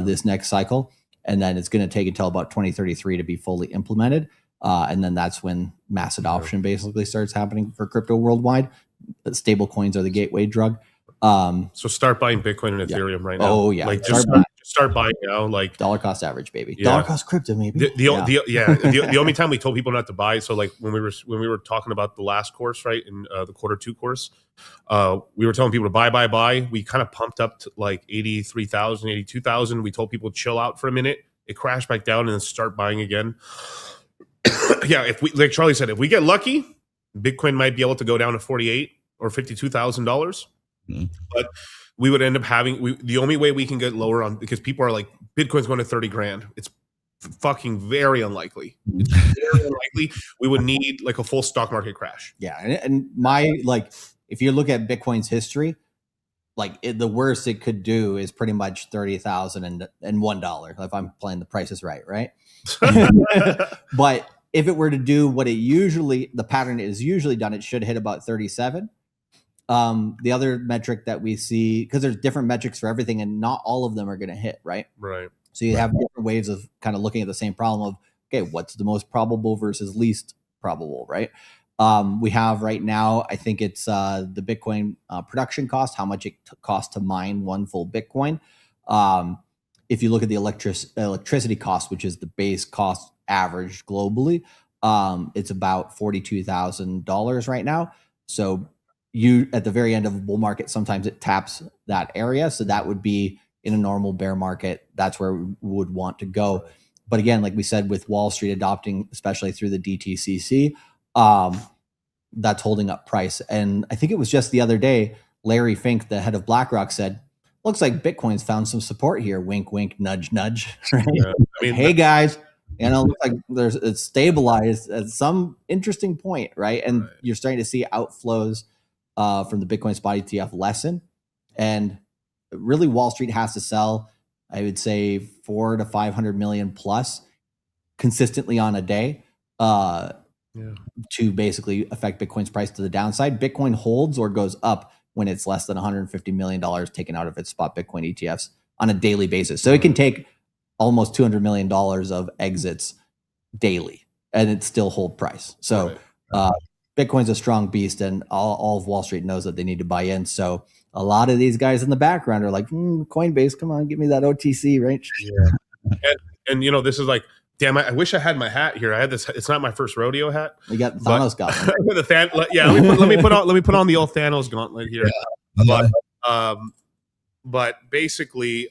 this next cycle. And then it's going to take until about 2033 to be fully implemented. And then that's when mass adoption basically starts happening for crypto worldwide. Stable coins are the gateway drug. So start buying Bitcoin and Ethereum right now. Oh yeah, start buying now, like dollar cost average, baby. Yeah. Dollar cost crypto, maybe. The only time we told people not to buy. So like when we were talking about the last course, right, in the Q2 course, we were telling people to buy. We kind of pumped up to like 83,000, 82,000. We told people to chill out for a minute. It crashed back down and then start buying again. If we, like Charlie said, if we get lucky, Bitcoin might be able to go down to $48,000 or $52,000. But we would end up having the only way we can get lower on, because people are like, Bitcoin's going to 30 grand. It's fucking very unlikely. It's very unlikely. We would need like a full stock market crash. Yeah. And if you look at Bitcoin's history, the worst it could do is pretty much 30,000 and $1. If I'm playing the prices right? But if it were to do what the pattern is usually done, it should hit about 37. The other metric that we see, because there's different metrics for everything and not all of them are going to hit, right? So you have different ways of kind of looking at the same problem of, okay, what's the most probable versus least probable, right? We have right now, I think it's the Bitcoin production cost, how much it costs to mine one full Bitcoin. If you look at the electricity cost, which is the base cost average globally, it's about $42,000 right now. So you, at the very end of a bull market, sometimes it taps that area. So that would be in a normal bear market. That's where we would want to go. But again, like we said, with Wall Street adopting, especially through the DTCC, that's holding up price. And I think it was just the other day, Larry Fink, the head of BlackRock, said, looks like Bitcoin's found some support here. Wink, wink, nudge, nudge. Right? Yeah. I mean, hey guys, looks like it's stabilized at some interesting point, right? And you're starting to see outflows from the Bitcoin spot ETF lessen. And really, Wall Street has to sell, I would say, 400 to 500 million plus consistently on a day to basically affect Bitcoin's price to the downside. Bitcoin holds or goes up when it's less than $150 million taken out of its spot Bitcoin ETFs on a daily basis. So it can take almost $200 million of exits daily and it still hold price. So Bitcoin's a strong beast, and all of Wall Street knows that they need to buy in. So a lot of these guys in the background are like, Coinbase, come on, give me that OTC, right? Yeah. And this is like, damn, I wish I had my hat here. I had this. It's not my first rodeo hat. You got Thanos got one. Let me put on the old Thanos gauntlet here. Yeah. But basically,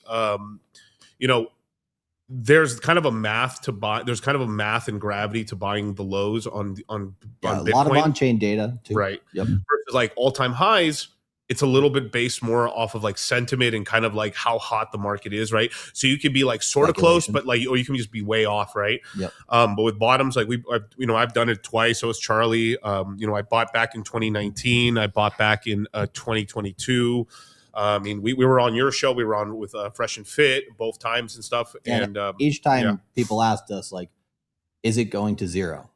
there's kind of a math to buy. There's kind of a math and gravity to buying the lows on Bitcoin. A lot of on-chain data too. Right. Yep. Versus like all-time highs, it's a little bit based more off of like sentiment and kind of like how hot the market is, right? So you could be like sort of close, but like, or you can just be way off, right? Yep. But with bottoms, like I've done it twice. So was Charlie. I bought back in 2019. I bought back in 2022. We were on your show. We were on with Fresh and Fit both times and stuff. And each time people asked us, like, is it going to zero?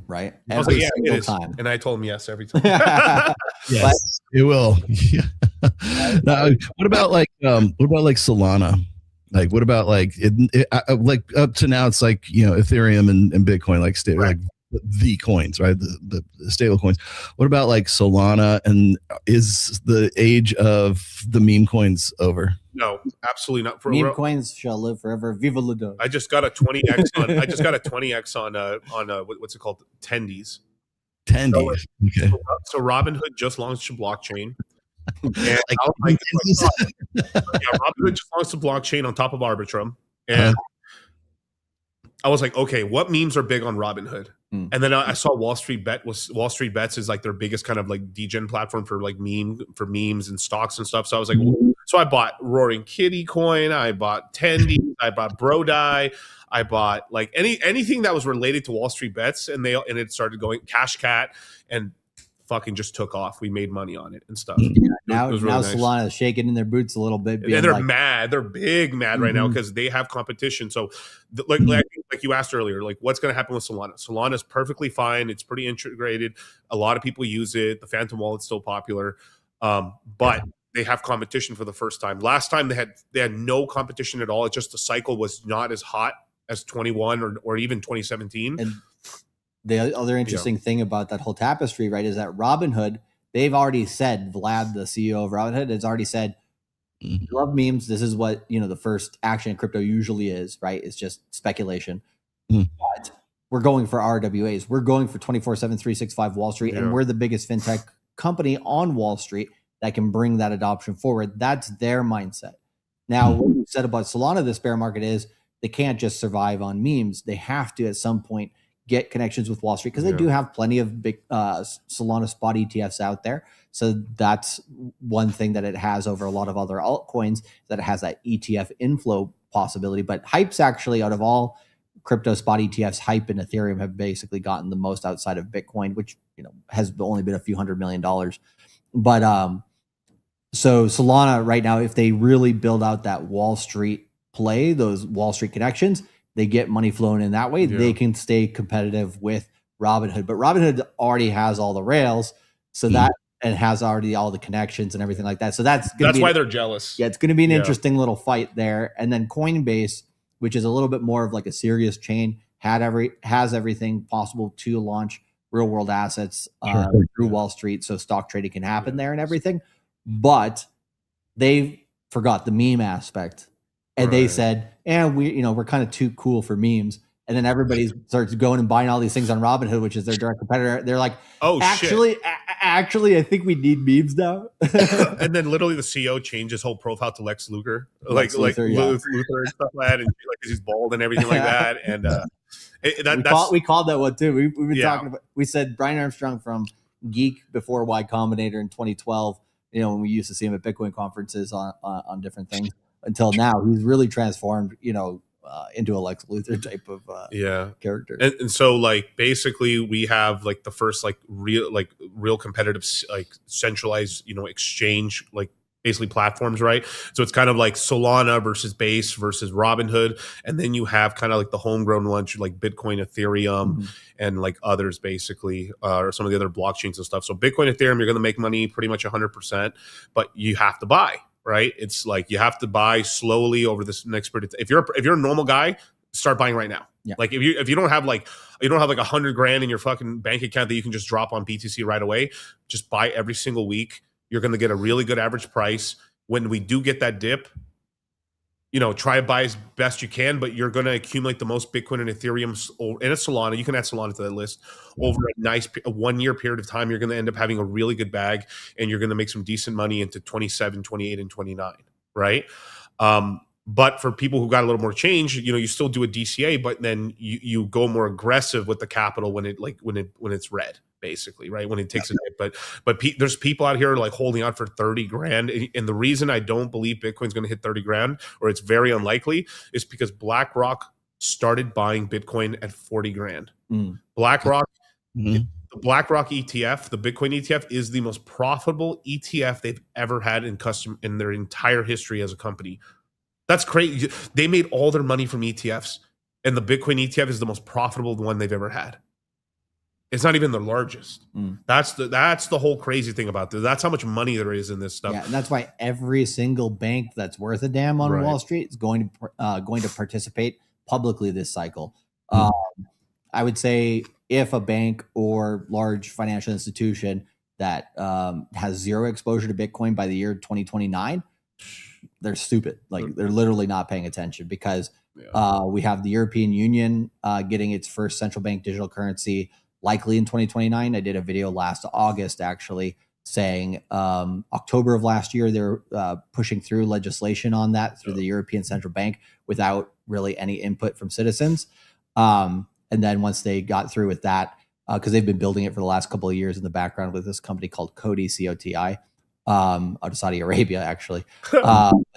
Right? I was like, yeah, it is. Time. And I told him yes every time. Yes, it will. Now, what about Solana? Like, what about like up to now? It's like Ethereum and Bitcoin, like like the coins, right? The stable coins. What about like Solana? And is the age of the meme coins over? No, absolutely not. Meme coins shall live forever. Viva la dog. I just got a 20x on. I just got a 20x on what's it called? Tendies. Tendies. Okay. So Robinhood just launched a blockchain. And Robinhood just launched a blockchain on top of Arbitrum, and I was like, okay, what memes are big on Robinhood? And then I saw Wall Street Bets is like their biggest kind of like degen platform for like memes and stocks and stuff. So I was like, so I bought Roaring Kitty coin, I bought Tendy, I bought Brodai, I bought like anything that was related to Wall Street Bets, and it started going Cash Cat and fucking just took off. We made money on it and stuff. Now Solana is shaking in their boots a little bit. And they're mad. They're big mad right now because they have competition. So like you asked earlier, like what's going to happen with Solana? Solana is perfectly fine. It's pretty integrated. A lot of people use it. The Phantom Wallet's still popular. But they have competition for the first time. Last time they had no competition at all. It's just the cycle was not as hot as 21 or even 2017. And the other interesting thing about that whole tapestry, right, is that Robinhood, they've already said, Vlad, the CEO of Robinhood, has already said, you love memes. This is what, the first action in crypto usually is, right? It's just speculation. But we're going for RWAs. We're going for 24/7, 365 Wall Street. And we're the biggest fintech company on Wall Street that can bring that adoption forward. That's their mindset. Now, what we said about Solana this bear market is they can't just survive on memes. They have to, at some point, get connections with Wall Street because they do have plenty of big Solana spot ETFs out there. So that's one thing that it has over a lot of other altcoins, that it has that ETF inflow possibility. But Hype's actually, out of all crypto spot ETFs, Hype and Ethereum have basically gotten the most outside of Bitcoin, which has only been a few $100 million. But so Solana right now, if they really build out that Wall Street play, those Wall Street connections, they get money flowing in that way. They can stay competitive with Robinhood, but Robinhood already has all the rails, so that and has already all the connections and everything like that. So that's why they're jealous. Yeah, it's going to be an interesting little fight there. And then Coinbase, which is a little bit more of like a serious chain, has everything possible to launch real world assets Sure. through Wall Street, so stock trading can happen there and everything. But they forgot the meme aspect, and they said, we're kind of too cool for memes. And then everybody starts going and buying all these things on Robinhood, which is their direct competitor. They're like, actually, I think we need memes now. And then literally the CEO changed his whole profile to Lex Luthor, Lex Luthor and stuff like that, and like he's bald and everything like that. And we called that one too. We've been talking about. We said Brian Armstrong from Geek before Y Combinator in 2012. When we used to see him at Bitcoin conferences on different things. Until now, he's really transformed. Into a Lex Luthor type of character. And so like basically we have like the first like real competitive like centralized exchange like basically platforms, right? So it's kind of like Solana versus Base versus Robinhood, and then you have kind of like the homegrown ones like Bitcoin, Ethereum, and like others basically, or some of the other blockchains and stuff. So Bitcoin, Ethereum, you're going to make money pretty much 100%, but you have to buy. Right, it's like you have to buy slowly over this next period. If you're a normal guy, start buying right now. Yeah. Like if you don't have like $100,000 in your fucking bank account that you can just drop on BTC right away, just buy every single week. You're going to get a really good average price. When we do get that dip, try to buy as best you can, but you're going to accumulate the most Bitcoin and Ethereum and a Solana. You can add Solana to that list over a 1 year period of time. You're going to end up having a really good bag, and you're going to make some decent money into 27, 28, and 29, right? But for people who got a little more change, you still do a DCA, but then you go more aggressive with the capital when it's red, basically, right? When it takes a dip. But there's people out here like holding out for 30 grand. And the reason I don't believe Bitcoin's going to hit 30 grand, or it's very unlikely, is because BlackRock started buying Bitcoin at 40 grand. BlackRock, the BlackRock ETF, the Bitcoin ETF, is the most profitable ETF they've ever had in their entire history as a company. That's crazy. They made all their money from ETFs, and the Bitcoin ETF is the most profitable one they've ever had. It's not even the largest. That's the whole crazy thing about this. That's how much money there is in this stuff. Yeah, and that's why every single bank that's worth a damn on Wall Street is going to participate publicly this cycle. I would say if a bank or large financial institution that has zero exposure to Bitcoin by the year 2029, they're stupid. Like they're literally not paying attention, because we have the European Union getting its first central bank digital currency likely in 2029. I did a video last August actually saying October of last year they're pushing through legislation on that through the European Central Bank without really any input from citizens. And then once they got through with that, because they've been building it for the last couple of years in the background with this company called Coti, C-O-T-I, out of Saudi Arabia, actually.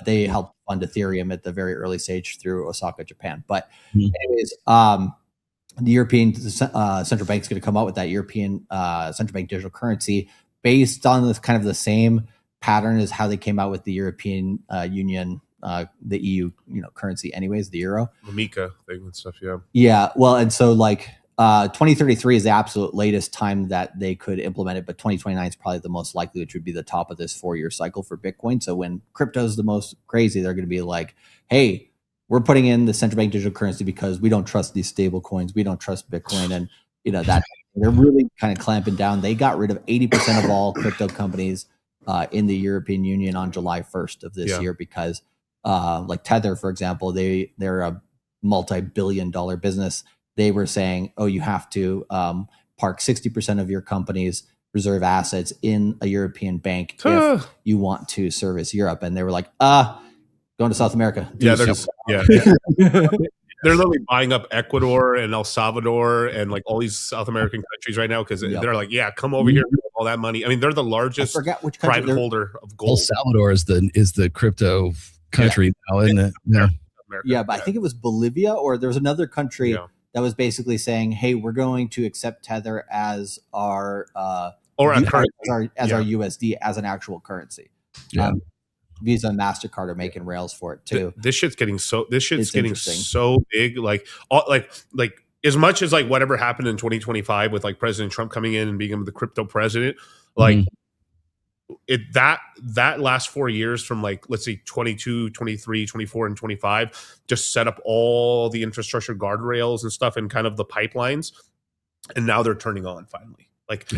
They helped fund Ethereum at the very early stage through Osaka, Japan. But anyways, the European Central Bank is going to come out with that European Central Bank digital currency based on this kind of the same pattern as how they came out with the European Union, the EU, currency anyways, the euro. The Mika thing and stuff, yeah. Yeah, well, and so like 2033 is the absolute latest time that they could implement it, but 2029 is probably the most likely, which would be the top of this 4-year cycle for Bitcoin. So when crypto is the most crazy, they're going to be like, hey, we're putting in the central bank digital currency because we don't trust these stable coins. We don't trust Bitcoin. And, that they're really kind of clamping down. They got rid of 80% of all crypto companies in the European Union on July 1st of this year because like Tether, for example, they're a multi-billion-dollar business. They were saying, oh, you have to park 60% of your company's reserve assets in a European bank if you want to service Europe. And they were like, going to South America. They're literally buying up Ecuador and El Salvador and like all these South American countries right now because they're like, yeah, come over here with all that money. I mean, they're the largest private holder of gold. El Salvador is the crypto country now, isn't it? Yeah, but I think it was Bolivia, or there was another country that was basically saying, hey, we're going to accept Tether as our USD as an actual currency. Visa and MasterCard are making rails for it too. This shit's getting so big. Like as much as like whatever happened in 2025 with like President Trump coming in and being the crypto president, like that last 4 years from like, let's say 22, 23, 24, and 25, just set up all the infrastructure guardrails and stuff and kind of the pipelines and now they're turning on finally. Like,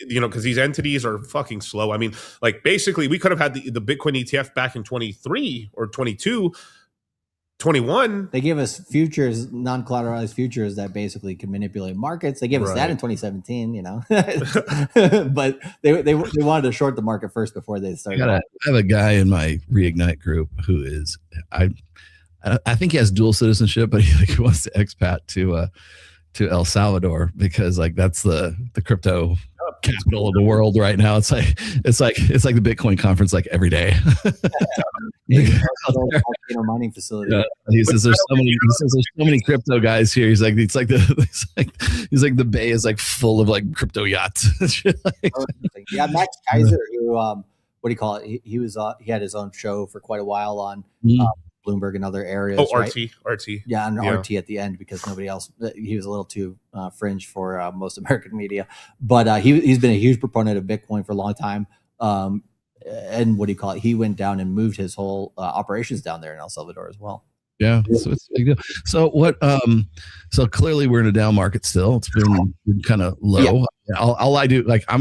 you know, because these entities are fucking slow. I mean, like basically we could have had the Bitcoin ETF back in 23 or 22. 21. They give us futures, non-collateralized futures that basically can manipulate markets. They gave us that in 2017, you know, but they wanted to short the market first before they started. I have a guy in my Reignite group who is I think he has dual citizenship, but he wants to expat to El Salvador because like that's the crypto capital of the world right now. It's like the Bitcoin conference like every day. Mining facility. Yeah. He says there's so many crypto guys here. He's like the bay is like full of like crypto yachts. Yeah, Max Kaiser, who what do you call it? He had his own show for quite a while on Bloomberg and other areas. Oh, right? RT. Yeah, and RT at the end because nobody else. He was a little too fringe for most American media, but he's been a huge proponent of Bitcoin for a long time. And what do you call it? He went down and moved his whole operations down there in El Salvador as well. Yeah, so it's a big deal. So what? So clearly we're in a down market still. It's been kind of low. Yeah. All I do, like I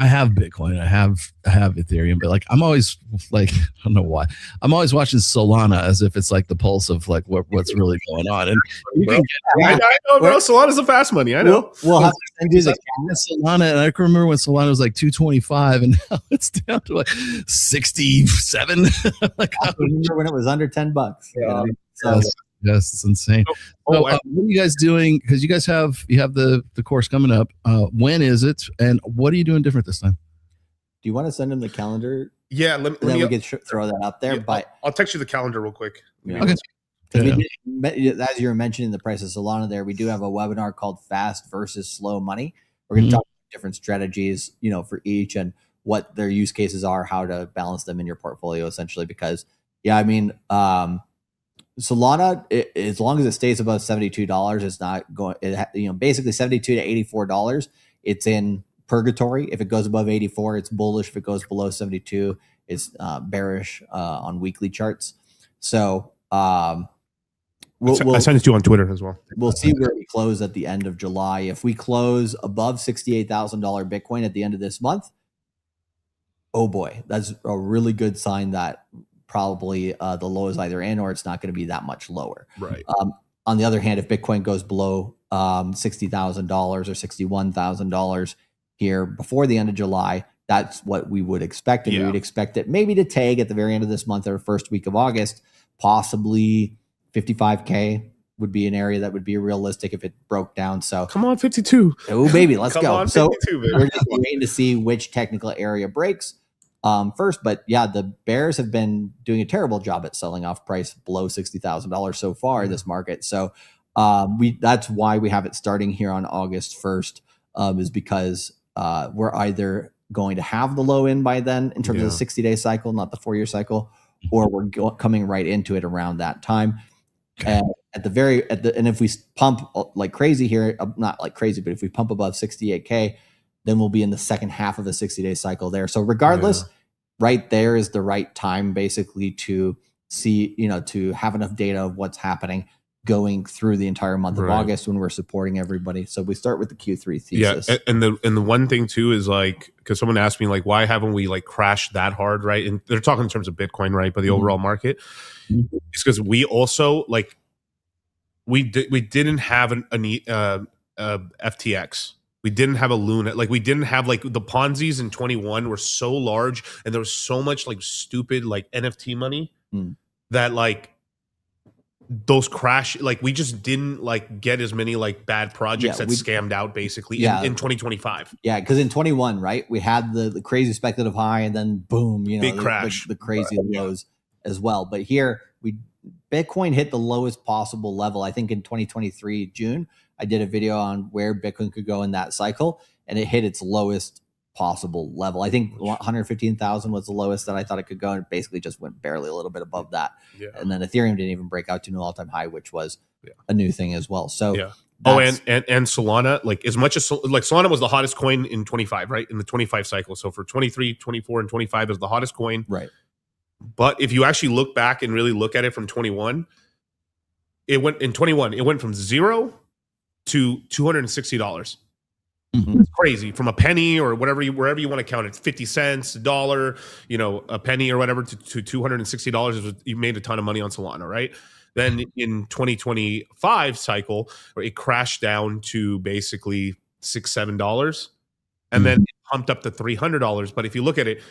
have Bitcoin, I have Ethereum, but like I'm always like, I don't know why, I'm always watching Solana as if it's like the pulse of like what's really going on. And you can I know, bro. Solana's a fast money. I know. We'll have to send you the Solana, and I can remember when Solana was like 225, and now it's down to like 67. Like, I remember when it was under $10. Yeah. You know? So. Yes, it's insane. What are you guys doing? Because you guys have the course coming up. When is it, and what are you doing different this time? Do you want to send him the calendar? Yeah, let me we could throw that up there. Yeah, but I'll text you the calendar real quick. Yeah. Okay. As you were mentioning the price of Solana, there we do have a webinar called "Fast versus Slow Money." We're going to talk about different strategies, you know, for each and what their use cases are, how to balance them in your portfolio, essentially. Because Solana, as long as it stays above $72, it's not going. Basically $72 to $84, it's in purgatory. If it goes above 84, it's bullish. If it goes below 72, it's bearish on weekly charts. So I sent it to you on Twitter as well. We'll see where we close at the end of July. If we close above $68,000 Bitcoin at the end of this month, oh boy, that's a really good sign that probably the low is either in or it's not going to be that much lower. Right. On the other hand, if Bitcoin goes below $60,000 or $61,000 here before the end of July, that's what we would expect. And we would expect it maybe to tag at the very end of this month or first week of August, possibly 55K would be an area that would be realistic if it broke down. So come on, 52. Oh, baby, let's Come go. on, So 52, baby. we're just waiting to see which technical area breaks first. But yeah, the bears have been doing a terrible job at selling off price below $60,000 so far in this market. So that's why we have it starting here on August 1st is because we're either going to have the low in by then in terms of the 60-day cycle, not the 4-year cycle, or we're coming right into it around that time. And and if we pump like crazy here, not like crazy, but if we pump above 68K, then we'll be in the second half of the 60-day cycle there. So regardless, right there is the right time basically to see, to have enough data of what's happening going through the entire month of August when we're supporting everybody. So we start with the Q3 thesis. Yeah, and the one thing too is like, because someone asked me like, why haven't we like crashed that hard, right? And they're talking in terms of Bitcoin, right? But the overall market, it's because we also like we didn't have an FTX. We didn't have a Luna. Like we didn't have like the Ponzi's in 21 were so large, and there was so much like stupid like NFT money that like those crash, like we just didn't like get as many like bad projects that scammed out basically in 2025. Yeah, because in 21, right, we had the crazy speculative high and then boom, big crash, the crazy lows as well. But here Bitcoin hit the lowest possible level. I think in 2023 June, I did a video on where Bitcoin could go in that cycle, and it hit its lowest possible level. I think 115,000 was the lowest that I thought it could go, and it basically just went barely a little bit above that. And then Ethereum didn't even break out to an all-time high, which was a new thing as well. So and Solana, like as much as like Solana was the hottest coin in 25, right? In the 25 cycle. So for 23, 24, and 25 is the hottest coin. Right. But if you actually look back and really look at it from 21, it went from 0 to $260. Mm-hmm. It's crazy. From a penny or wherever you want to count it, 50 cents, $1, a penny or whatever to $260. You made a ton of money on Solana, right? Then in 2025 cycle, it crashed down to basically $6-7, and then it pumped up to $300. But if you look at it,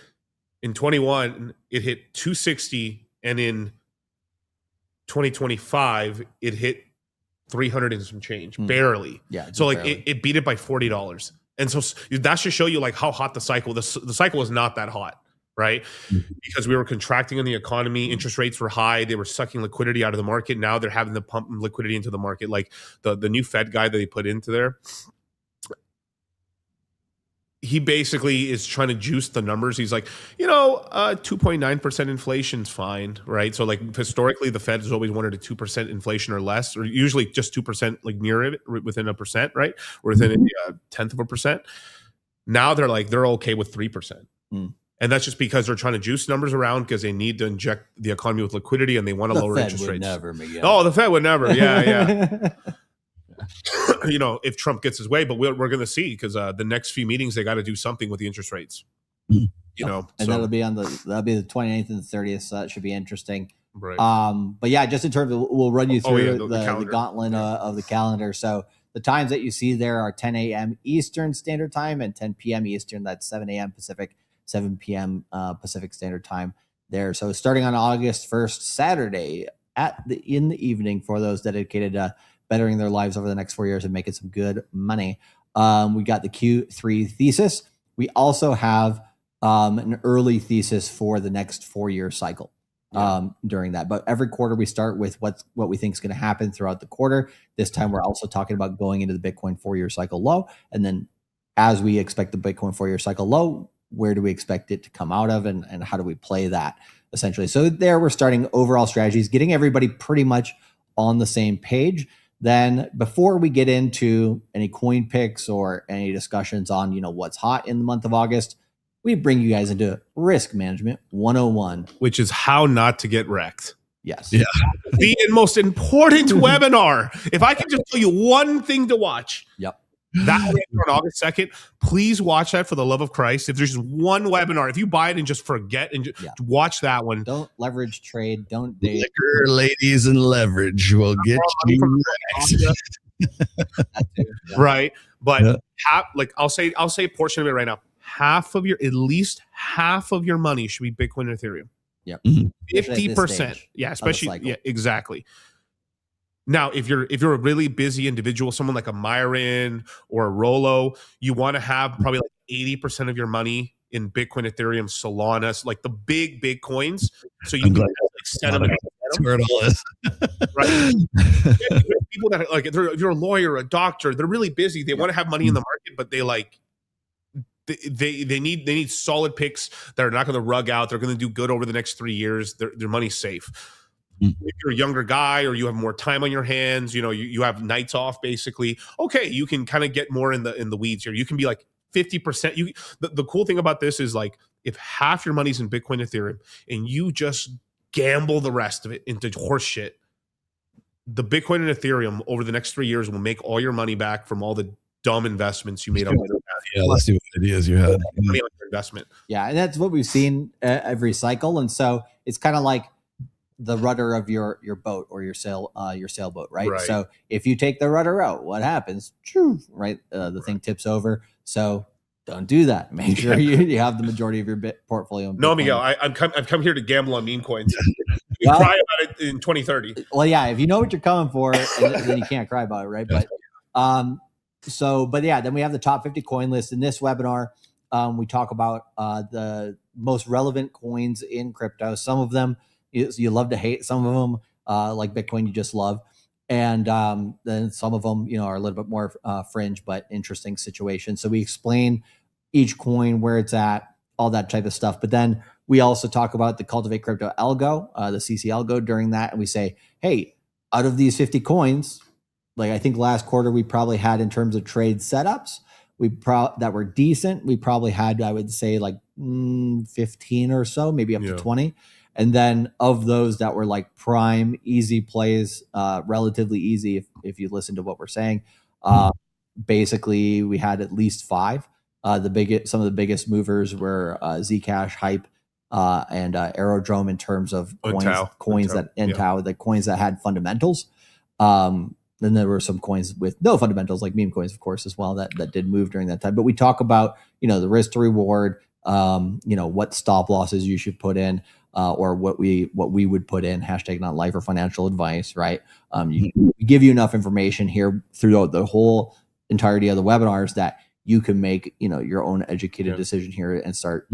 in 21 it hit 260, and in 2025 it hit 300 and some change, barely. Yeah. So like barely. it beat it by $40, and so that should show you like how hot the cycle. The cycle is not that hot. Right? Because we were contracting in the economy, interest rates were high, they were sucking liquidity out of the market. Now they're having to pump liquidity into the market. Like the new Fed guy that they put into there, he basically is trying to juice the numbers. He's like, 2.9% inflation's fine, right? So like historically, the Fed has always wanted a 2% inflation or less, or usually just 2%, like near it, within a percent, right? Or within a tenth of a percent. Now they're okay with 3%. And that's just because they're trying to juice numbers around because they need to inject the economy with liquidity and they want to lower interest rates. Never, Miguel. Oh, the Fed would never. Yeah. If Trump gets his way, but we're going to see because the next few meetings they got to do something with the interest rates. And so. that'll be the 29th and the 30th, so that should be interesting. Right. But yeah, just in terms of, we'll run you through the gauntlet of the calendar. So the times that you see there are 10 a.m. Eastern Standard Time and 10 p.m. Eastern. That's 7 a.m. Pacific, 7 p.m. Pacific Standard Time there. So starting on August 1st, Saturday in the evening for those dedicated to bettering their lives over the next 4 years and making some good money. We got the Q3 thesis. We also have an early thesis for the next 4-year cycle during that. But every quarter we start with what we think is going to happen throughout the quarter. This time we're also talking about going into the Bitcoin 4-year cycle low. And then as we expect the Bitcoin 4-year cycle low, where do we expect it to come out of, and how do we play that essentially? So there we're starting overall strategies, getting everybody pretty much on the same page. Then before we get into any coin picks or any discussions on, what's hot in the month of August, we bring you guys into Risk Management 101. Which is how not to get wrecked. Yes. Yeah. The most important webinar. If I can just tell you one thing to watch. Yep. That webinar on August 2nd, please watch that for the love of Christ. If there's just one webinar, if you buy it and just forget and watch that one. Don't leverage trade. Don't date. Liquor, ladies, and leverage will get you right. But I'll say a portion of it right now. At least half of your money should be Bitcoin and Ethereum. Yep. 50%. Yeah, especially. Yeah, exactly. Now, if you're a really busy individual, someone like a Myron or a Rolo, you want to have probably like 80% of your money in Bitcoin, Ethereum, Solana, like the big coins. So you can extend them. That's where it all is. Right? People that if you're a lawyer, a doctor, they're really busy. They want to have money in the market, but they need solid picks that are not going to rug out. They're going to do good over the next 3 years. Their money's safe. If you're a younger guy or you have more time on your hands, you have nights off basically. Okay, you can kind of get more in the weeds here. You can be like 50%. The cool thing about this is like if half your money's in Bitcoin, Ethereum, and you just gamble the rest of it into horse shit, the Bitcoin and Ethereum over the next 3 years will make all your money back from all the dumb investments you made on Yeah, let's see what ideas you had. money on your investment. Yeah, and that's what we've seen every cycle. And so it's kind of like the rudder of your boat or your sailboat, right? So if you take the rudder out, what happens? Right, the thing tips over. So don't do that. Make sure you have the majority of your portfolio. No, Miguel, I've come here to gamble on meme coins. You cry about it in 2030. Well, yeah, if you know what you're coming for, then you can't cry about it, right? But then we have the top 50 coin list. In this webinar, we talk about the most relevant coins in crypto. Some of them you love to hate, some of them like Bitcoin you just love, and then some of them are a little bit more fringe but interesting situations. So we explain each coin, where it's at, all that type of stuff. But then we also talk about the Cultivate Crypto algo, the CC algo during that, and we say, hey, out of these 50 coins, like I think last quarter we probably had in terms of trade setups, that were decent. We probably had, I would say, like 15 or so, maybe up to 20. And then of those that were like prime, easy plays, relatively easy if you listen to what we're saying, Basically, we had at least 5. Some of the biggest movers were Zcash, Hype, and Aerodrome in terms of coins that had fundamentals. Then there were some coins with no fundamentals, like meme coins, of course, as well, that did move during that time. But we talk about, the risk to reward, what stop losses you should put in, or what we would put in, hashtag not life or financial advice, right? We give you enough information here throughout the whole entirety of the webinars that you can make, your own educated decision here and start,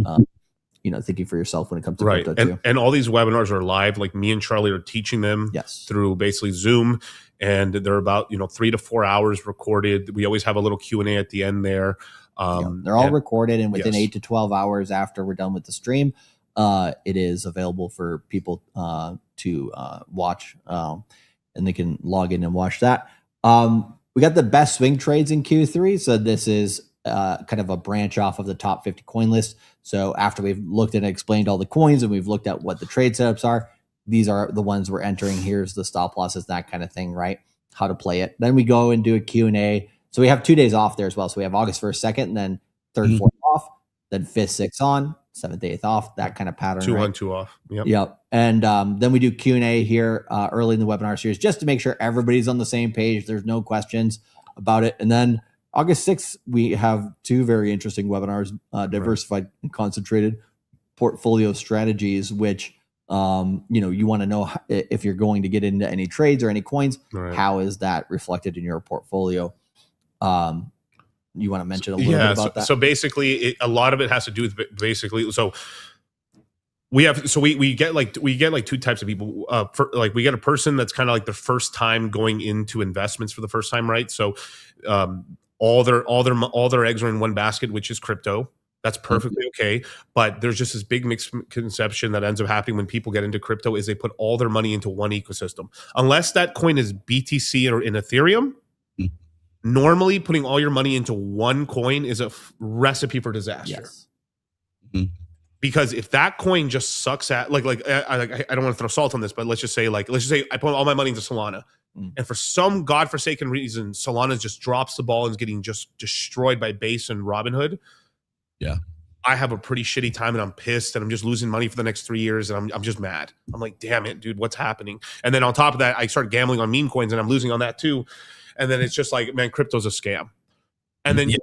thinking for yourself when it comes to crypto too. And all these webinars are live. Like me and Charlie are teaching them through basically Zoom, and they're about 3 to 4 hours recorded. We always have a little Q&A at the end there. They're all recorded, and within 8 to 12 hours after we're done with the stream, it is available for people to watch, and they can log in and watch that. We got the best swing trades in Q3. So this is kind of a branch off of the top 50 coin list. So after we've looked and explained all the coins and we've looked at what the trade setups are, these are the ones we're entering. Here's the stop losses, that kind of thing, right? How to play it. Then we go and do a Q&A. So we have 2 days off there as well. So we have August 1st, 2nd, and then 3rd, 4th off, then 5th, 6th on, 7th, 8th off, that kind of pattern. 2 right? on, 2 off. Yep. And then we do Q&A here early in the webinar series just to make sure everybody's on the same page. There's no questions about it. And then August 6th, we have 2 very interesting webinars, diversified and concentrated portfolio strategies, which, you want to know if you're going to get into any trades or any coins, how is that reflected in your portfolio? You want to mention a little bit about that? So basically, a lot of it has to do with basically, we get like 2 types of people. We get a person that's kind of like the first time going into investments for the first time, right? So all their eggs are in one basket, which is crypto. That's perfectly okay. But there's just this big misconception that ends up happening when people get into crypto is they put all their money into one ecosystem. Unless that coin is BTC or in Ethereum, normally putting all your money into one coin is a recipe for disaster. Because if that coin just sucks at I don't want to throw salt on this, but let's just say I put all my money into Solana, and for some godforsaken reason, Solana just drops the ball and is getting just destroyed by Base and Robinhood. Yeah, I have a pretty shitty time, and I'm pissed, and I'm just losing money for the next 3 years, and I'm just mad. I'm like, damn it, dude, what's happening? And then on top of that, I start gambling on meme coins, and I'm losing on that too. And then it's just like, man, crypto's a scam. And then you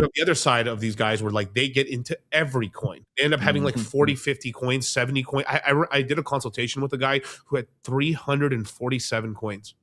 have the other side of these guys where like they get into every coin. They end up having like 40, 50 coins, 70 coins. I did a consultation with a guy who had 347 coins.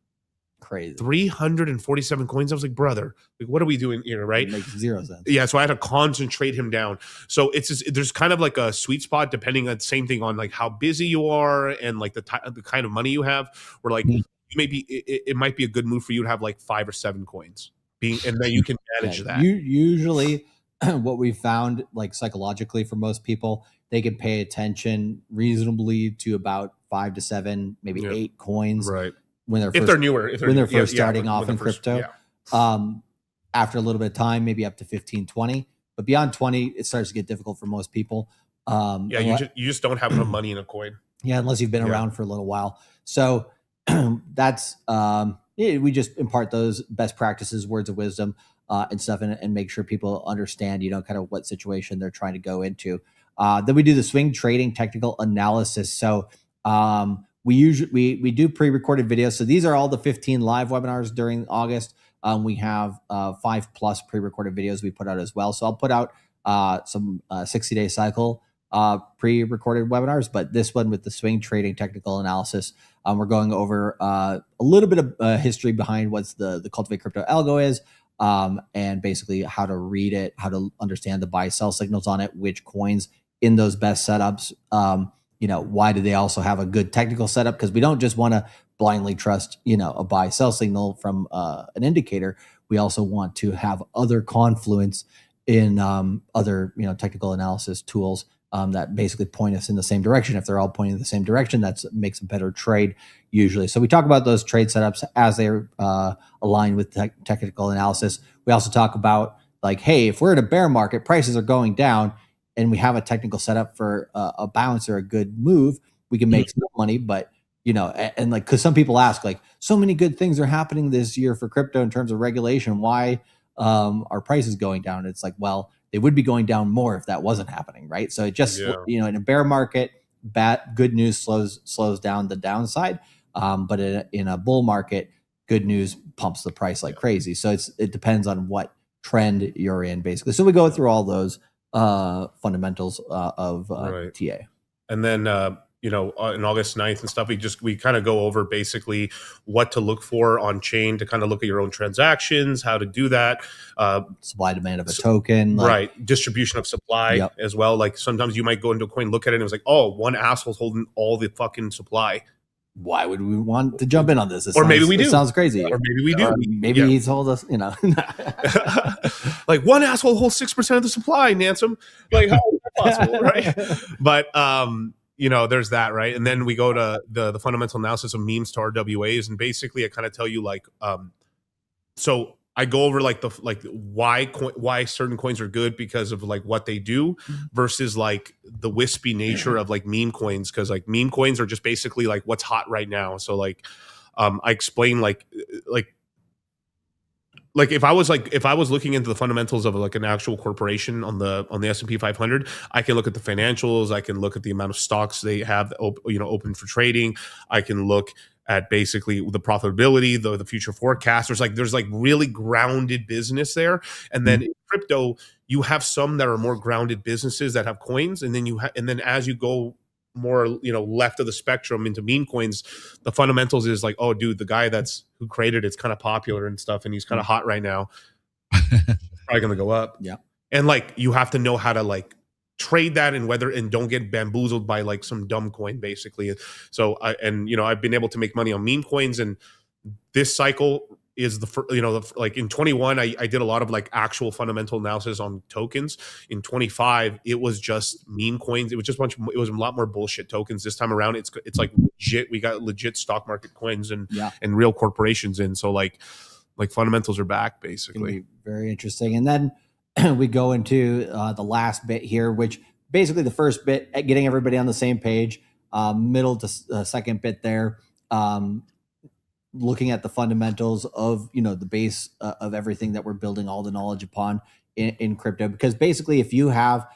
Crazy. 347 coins. I was like, brother, like, what are we doing here, right? It makes 0 sense. Yeah, so I had to concentrate him down. So there's kind of like a sweet spot depending on the same thing on like how busy you are and like the kind of money you have. Where like it might be a good move for you to have like 5 or 7 coins. And then you can manage that. Usually what we found, like psychologically for most people, they can pay attention reasonably to about 5 to 7, maybe 8 coins. Right. When they're first starting off in crypto. After a little bit of time, maybe up to 15, 20. But beyond 20, it starts to get difficult for most people. You just don't have enough money in a coin. Yeah, unless you've been around for a little while. So that's we just impart those best practices, words of wisdom, and stuff, and make sure people understand, kind of what situation they're trying to go into. Then we do the swing trading technical analysis. So we do pre-recorded videos. So these are all the 15 live webinars during August. We have 5+ pre-recorded videos we put out as well. So I'll put out some 60-day cycle pre-recorded webinars, but this one with the swing trading technical analysis, we're going over a little bit of history behind what's the Cultivate Crypto algo is, and basically how to read it, how to understand the buy-sell signals on it, which coins in those best setups, why do they also have a good technical setup? Because we don't just want to blindly trust, a buy-sell signal from an indicator. We also want to have other confluence in other, technical analysis tools that basically point us in the same direction. If they're all pointing in the same direction, that makes a better trade usually. So we talk about those trade setups as they're aligned with technical analysis. We also talk about like, hey, if we're in a bear market, prices are going down, and we have a technical setup for a bounce or a good move, we can make some money, but and like, because some people ask, like, so many good things are happening this year for crypto in terms of regulation. Why are prices going down? It's like, well, they would be going down more if that wasn't happening, right? So it just, in a bear market, good news slows down the downside, but in a bull market, good news pumps the price like crazy. So it depends on what trend you're in, basically. So we go through all those fundamentals of TA. And then on August 9th and stuff, we kind of go over basically what to look for on chain to kind of look at your own transactions, how to do that, supply demand of a token, right? Distribution of supply as well. Like sometimes you might go into a coin, look at it, and it was like, oh, one asshole's holding all the fucking supply. Why would we want to jump in on this? Maybe we do. It sounds crazy. Or maybe we do. Maybe he's told us, like one asshole holds 6% of the supply, Nansom. Like, how is that possible, right? But there's that, right? And then we go to the fundamental analysis of memes to RWAs, and basically I kind of tell you like, so I go over like why certain coins are good because of like what they do versus like the wispy nature of like meme coins, because like meme coins are just basically like what's hot right now. So like I explain like if I was looking into the fundamentals of like an actual corporation on the S&P 500, I can look at the financials, I can look at the amount of stocks they have open for trading, I can look at basically the profitability, the future forecast. There's really grounded business there. And then in crypto, you have some that are more grounded businesses that have coins, and then as you go more left of the spectrum into meme coins, the fundamentals is like, oh dude, the guy who created it's kind of popular and stuff, and he's kind of hot right now. Probably gonna go up. Yeah. And like you have to know how to like trade that and don't get bamboozled by like some dumb coin, basically. So I've been able to make money on meme coins, and this cycle is like in 21 I did a lot of like actual fundamental analysis on tokens. In 25 it was just meme coins. It was just it was a lot more bullshit tokens this time around. It's like legit, we got legit stock market coins and real corporations in. So like fundamentals are back, basically. Very interesting. And then we go into the last bit here, which basically the first bit, getting everybody on the same page, middle to second bit there, looking at the fundamentals of, the base of everything that we're building all the knowledge upon in crypto. Because basically if you have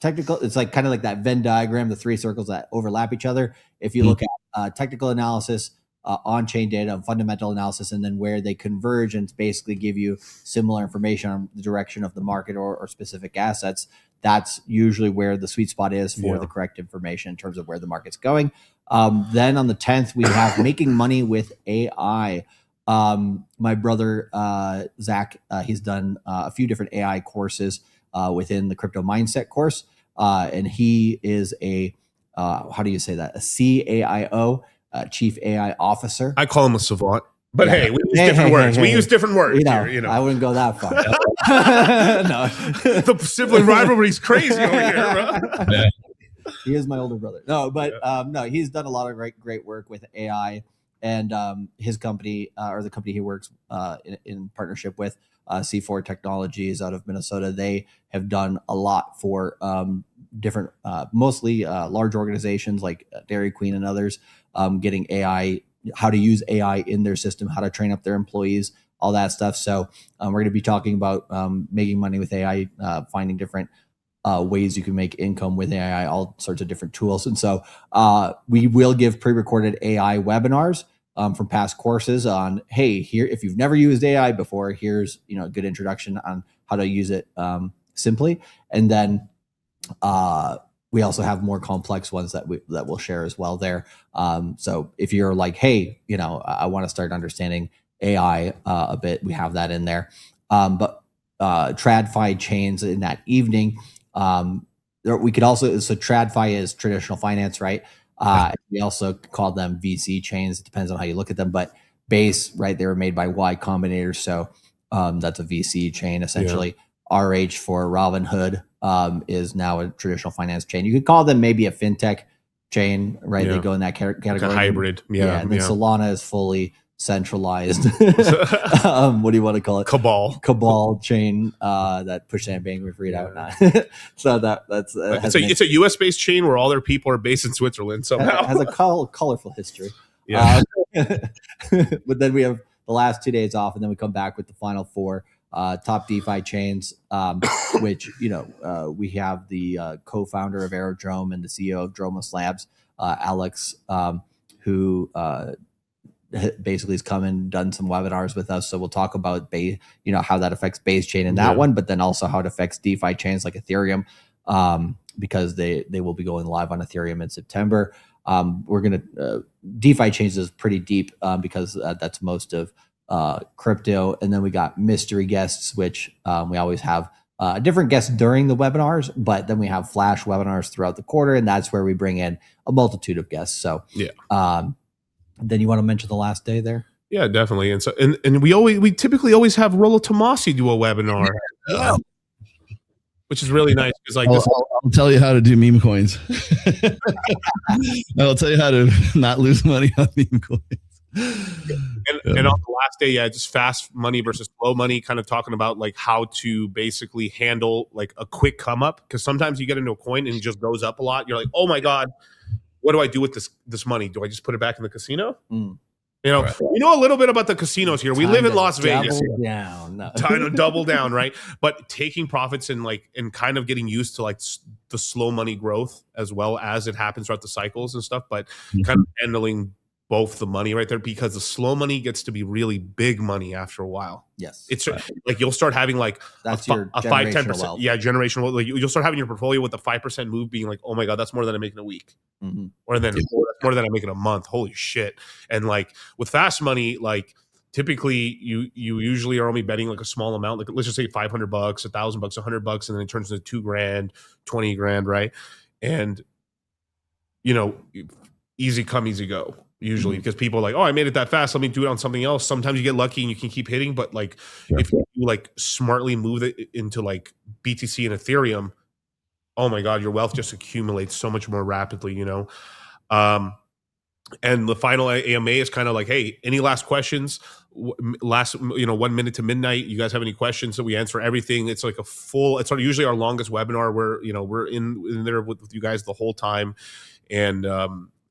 technical, it's like kind of like that Venn diagram, the three circles that overlap each other. If you look at technical analysis, on-chain data, and fundamental analysis, and then where they converge and basically give you similar information on the direction of the market or specific assets, that's usually where the sweet spot is for the correct information in terms of where the market's going. Then on the 10th, we have making money with AI. My brother, Zach, he's done a few different AI courses within the crypto mindset course. And he is a CAIO, Chief AI Officer. I call him a savant, but hey, we use different words. We use different words here. I wouldn't go that far. No, the sibling rivalry is crazy over here, bro. He is my older brother. No, but no, he's done a lot of great work with AI, and his company or the company he works in partnership with, C4 Technologies out of Minnesota. They have done a lot for different, mostly large organizations like Dairy Queen and others, getting AI, how to use AI in their system, how to train up their employees, all that stuff. So we're going to be talking about making money with AI, finding different ways you can make income with AI, all sorts of different tools. And so we will give pre-recorded AI webinars from past courses on, hey, here, if you've never used AI before, here's a good introduction on how to use it simply. And then we also have more complex ones that we'll share as well there. So if you're like, hey, I want to start understanding AI a bit, we have that in there. But TradFi chains in that evening, we could also, so TradFi is traditional finance, right? We also call them VC chains. It depends on how you look at them, but Base, right? They were made by Y Combinator. So that's a VC chain essentially. RH for Robinhood is now a traditional finance chain. You could call them maybe a fintech chain, right? They go in that category. Like a hybrid. And then Solana is fully centralized what do you want to call it, cabal chain that pushed Sam Bankman-Fried out. So that's it's a US based chain where all their people are based in Switzerland somehow. Has a colorful history. But then we have the last 2 days off, and then we come back with the final 4 top DeFi chains, which we have the co-founder of Aerodrome and the CEO of Dromos Labs, Alex, who basically has come and done some webinars with us. So we'll talk about how that affects base chain in that one, but then also how it affects DeFi chains like Ethereum, because they will be going live on Ethereum in September. We're gonna DeFi chains is pretty deep because that's most of crypto, and then we got mystery guests, which we always have different guests during the webinars, but then we have flash webinars throughout the quarter, and that's where we bring in a multitude of guests. So then you want to mention the last day there? Yeah, definitely. And so and we typically always have Rollo Tomasi do a webinar. Which is really nice because I'll tell you how to do meme coins. I'll tell you how to not lose money on meme coins. And on the last day, just fast money versus slow money, kind of talking about like how to basically handle like a quick come up, because sometimes you get into a coin and it just goes up a lot. You're like, oh my god, what do I do with this money? Do I just put it back in the casino? We know a little bit about the casinos here. We live in Las Vegas. Double down, right? But taking profits and kind of getting used to like the slow money growth as well as it happens throughout the cycles and stuff, but kind of handling both the money right there, because the slow money gets to be really big money after a while. Yes. It's like you'll start having like that's a 5-10%. Yeah, generational. Like you'll start having your portfolio with the 5% move being like, oh my god, that's more than I make in a week. Or then that's more than I make in a month. Holy shit. And like with fast money, like typically you usually are only betting like a small amount, like let's just say $500, $1,000, $100, and then it turns into $2,000, $20,000, right? And easy come, easy go. Usually, because people are like, oh, I made it that fast, let me do it on something else. Sometimes you get lucky and you can keep hitting, but like if you like smartly move it into like BTC and Ethereum, oh my god, your wealth just accumulates so much more rapidly, and the final AMA is kind of like, hey, any last questions? Last 1 minute to midnight, you guys have any questions? So we answer everything. It's like it's usually our longest webinar where we're in there with you guys the whole time, and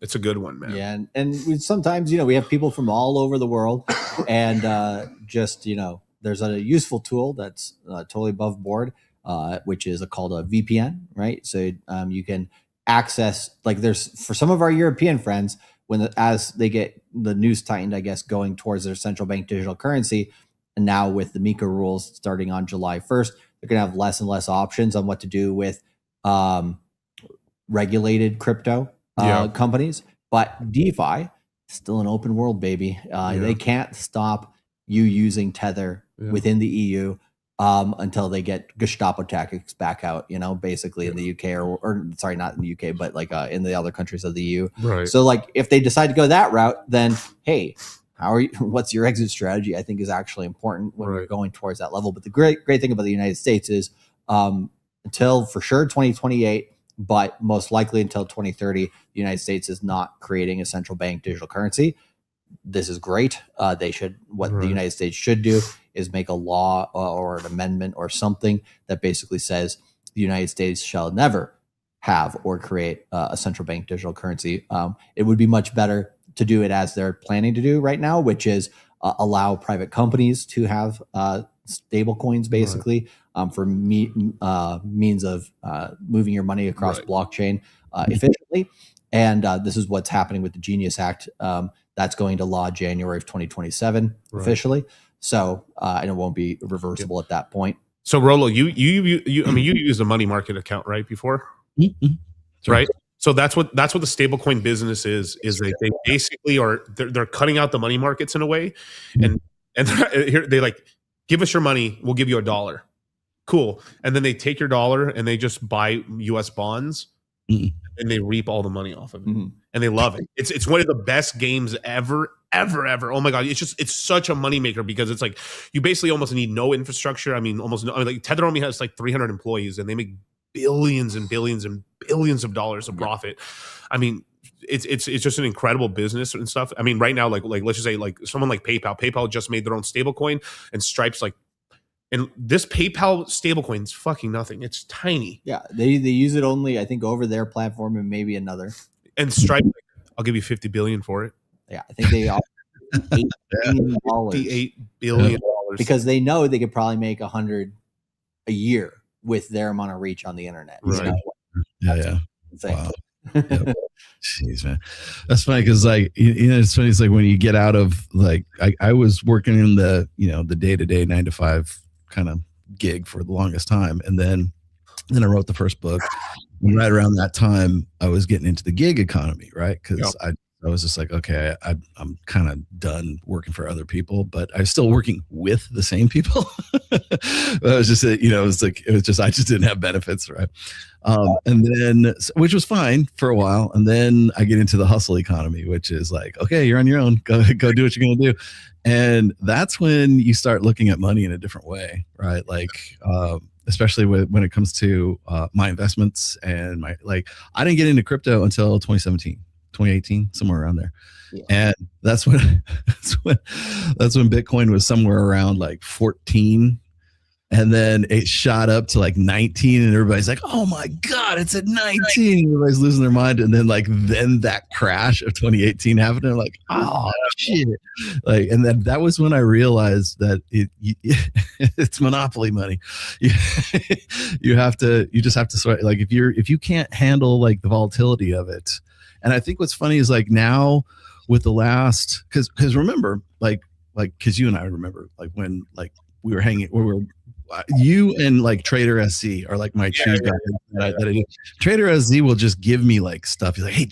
it's a good one, man. Yeah, and sometimes we have people from all over the world, and there's a useful tool that's totally above board, which is called a VPN, right? So you can access, like, there's for some of our European friends, as they get the news tightened, I guess, going towards their central bank digital currency, and now with the MiCA rules starting on July 1st, they're going to have less and less options on what to do with regulated crypto companies. But DeFi, still an open world, baby. They can't stop you using Tether within the EU until they get Gestapo tactics back out, basically in the UK or sorry, not in the UK, but like in the other countries of the EU. Right. So like if they decide to go that route, then hey, what's your exit strategy? I think is actually important when we're going towards that level. But the great thing about the United States is until for sure 2028, but most likely until 2030, the United States is not creating a central bank digital currency. This is great. The United States should do is make a law or an amendment or something that basically says the United States shall never have or create a central bank digital currency. It would be much better to do it as they're planning to do right now, which is allow private companies to have stable coins, basically, for means of moving your money across blockchain efficiently. And this is what's happening with the Genius Act. That's going to law January of 2027 officially. So, and it won't be reversible at that point. So Rollo, you used a money market account, right? Before, right? So that's what the stablecoin business is they basically they're cutting out the money markets in a way, and here they like, give us your money, we'll give you $1. Cool. And then they take your dollar and they just buy US bonds and they reap all the money off of it. And they love it. It's one of the best games ever. Oh my god, it's such a moneymaker because it's like you basically almost need no infrastructure. I mean, like Tether only has like 300 employees and they make billions and billions and billions of dollars of profit. I mean, it's just an incredible business and stuff. I mean, right now, like let's just say like someone like PayPal just made their own stablecoin, and Stripe's like, and this PayPal stablecoin is fucking nothing. It's tiny. Yeah, they use it only, I think, over their platform and maybe another. And Stripe, like, I'll give you $50 billion for it. Yeah, I think they offer $8 billion. $58 billion. Because they know they could probably make 100 a year with their amount of reach on the internet. Right. So, Yeah. Wow. Yep. Jeez, man, that's funny because like it's funny. It's like when you get out of like I was working in the the day-to-day 9 to 5 kind of gig for the longest time, and then I wrote the first book. And right around that time, I was getting into the gig economy, right? Because I was just like, okay, I'm kind of done working for other people, but I was still working with the same people. It was just, I just didn't have benefits, right? And then, which was fine for a while. And then I get into the hustle economy, which is like, okay, you're on your own, go do what you're going to do. And that's when you start looking at money in a different way, right? Like, especially when it comes to my investments and I didn't get into crypto until 2018, somewhere around there. Yeah. And that's when Bitcoin was somewhere around like 14. And then it shot up to like 19, and everybody's like, oh my God, it's at 19. Everybody's losing their mind. And then then that crash of 2018 happened. And I'm like, oh shit. And then that was when I realized that it's monopoly money. You just have to sort of, like, if you can't handle like the volatility of it. And I think what's funny is like now with the last, cause remember, cause you and I remember like when like we were hanging, you and like Trader SC are like my two guys that I do. Trader SC will just give me like stuff. He's like, hey,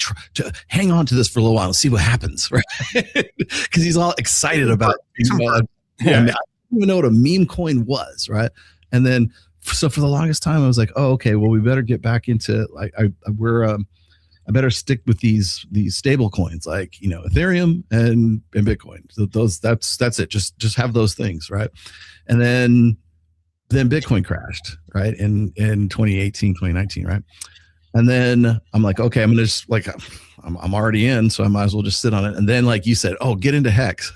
hang on to this for a little while and see what happens, right? Because he's all excited about it. I didn't even know what a meme coin was, right? And then, so for the longest time, I was like, oh, okay, well, we better get back into like I better stick with these stable coins like Ethereum and Bitcoin. So that's it. Just have those things, right? And then Bitcoin crashed, right? In 2018, 2019, right? And then I'm like, okay, I'm gonna just like I'm already in, so I might as well just sit on it. And then like you said, oh, get into Hex.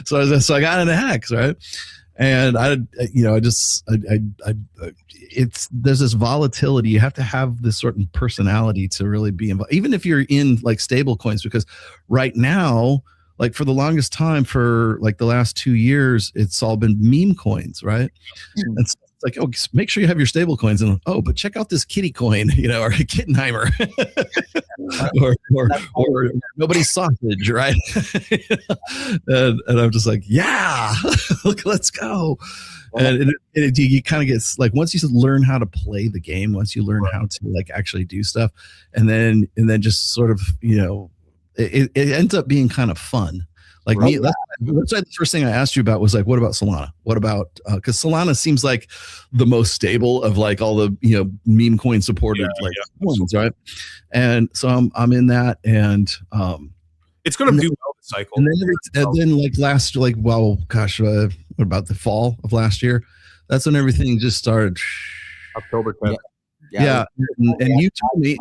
so I got into Hex, right? And there's this volatility. You have to have this certain personality to really be involved, even if you're in like stable coins, because right now, like for the longest time, for like the last 2 years, it's all been meme coins, right? Mm-hmm. And so it's like, oh, make sure you have your stable coins, and but check out this kitty coin, or Kittenheimer, or nobody's sausage, right? and I'm just like, yeah, let's go. And you kind of get like, once you learn how to play the game, once you learn how to like actually do stuff, and then just sort of it ends up being kind of fun. Like me, that's why the first thing I asked you about was like, what about Solana? What about because Solana seems like the most stable of like all the meme coin supported coins, right? And so I'm in that, and it's going to do well this cycle. And then what about the fall of last year? That's when everything just started. October 10th. Yeah. And you told me,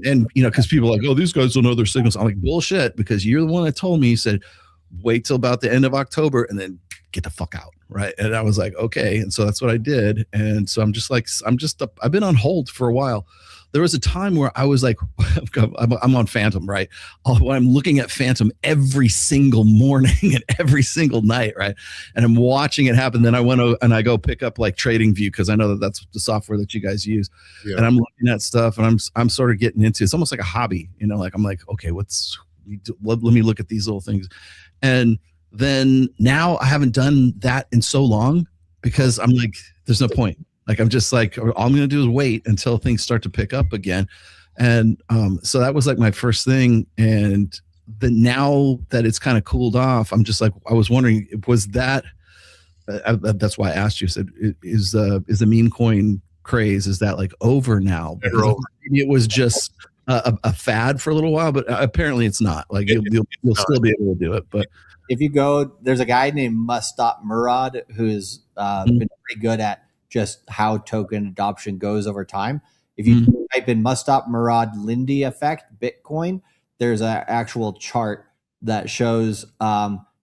and because people are like, oh, these guys don't know their signals. I'm like, bullshit, because you're the one that told me. You said, wait till about the end of October and then get the fuck out, right? And I was like, okay. And so that's what I did. And so I've been on hold for a while. There was a time where I was like, I'm on Phantom, right? I'm looking at Phantom every single morning and every single night, right? And I'm watching it happen. Then I went and I go pick up like TradingView, because I know that that's the software that you guys use. Yeah. And I'm looking at stuff, and I'm sort of getting into, it's almost like a hobby, like I'm like, okay, let me look at these little things. And then now I haven't done that in so long, because I'm like, there's no point. Like, I'm just like, all I'm going to do is wait until things start to pick up again. And so that was like my first thing. And now that it's kind of cooled off, I'm just like, I was wondering, was that, that's why I asked you, said, is the meme coin craze, is that like over now? Maybe it was just a fad for a little while, but apparently it's not. Like you'll still be able to do it. But if you go, there's a guy named Mustab Murad who's been pretty good at just how token adoption goes over time. If you type in Mustap Murad Lindy effect Bitcoin, there's an actual chart that shows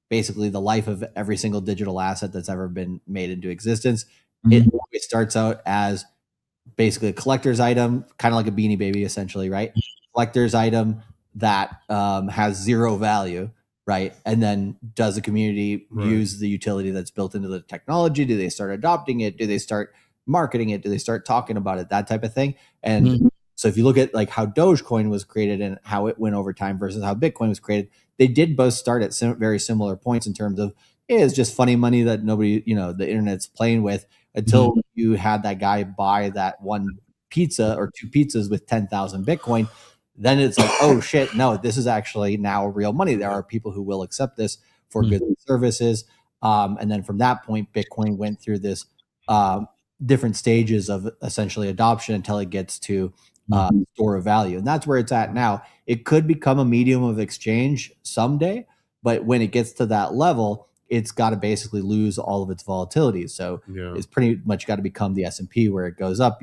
basically the life of every single digital asset that's ever been made into existence. It always starts out as basically a collector's item, kind of like a Beanie Baby, essentially, right? Collector's item that has zero value, right? And then does the community use the utility that's built into the technology? Do they start adopting it? Do they start marketing it? Do they start talking about it? That type of thing. And so if you look at like how Dogecoin was created and how it went over time versus how Bitcoin was created, they did both start at very similar points in terms of it's just funny money that nobody, the internet's playing with, until you had that guy buy that one pizza or two pizzas with 10,000 Bitcoin. Then it's like, oh shit, no, this is actually now real money. There are people who will accept this for goods and services. And then from that point, Bitcoin went through this different stages of essentially adoption until it gets to store of value. And that's where it's at now. It could become a medium of exchange someday, but when it gets to that level, it's got to basically lose all of its volatility. So it's pretty much got to become the S&P where it goes up,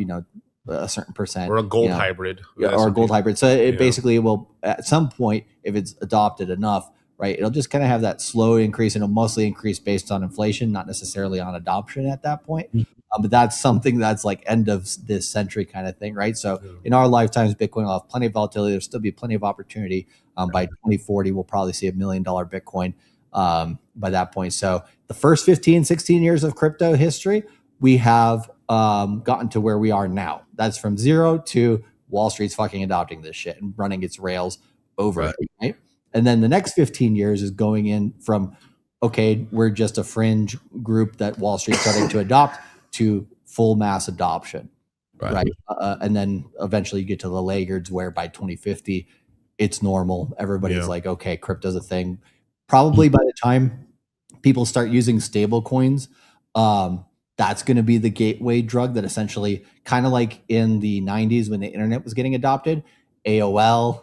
a certain percent. Or a gold hybrid. Or a gold hybrid. So it basically will, at some point, if it's adopted enough, right, it'll just kind of have that slow increase, and it'll mostly increase based on inflation, not necessarily on adoption at that point. But that's something that's like end of this century kind of thing, right? So in our lifetimes, Bitcoin will have plenty of volatility. There'll still be plenty of opportunity. By 2040, we'll probably see $1 million Bitcoin by that point. So the first 15, 16 years of crypto history, we have gotten to where we are now. That's from zero to Wall Street's fucking adopting this shit and running its rails over it, right? And then the next 15 years is going in from, okay, we're just a fringe group that Wall Street's starting to adopt to full mass adoption, right? And then eventually you get to the laggards where by 2050, it's normal. Everybody's like, okay, crypto's a thing. Probably by the time people start using stable coins, that's going to be the gateway drug that essentially, kind of like in the 90s when the internet was getting adopted, AOL,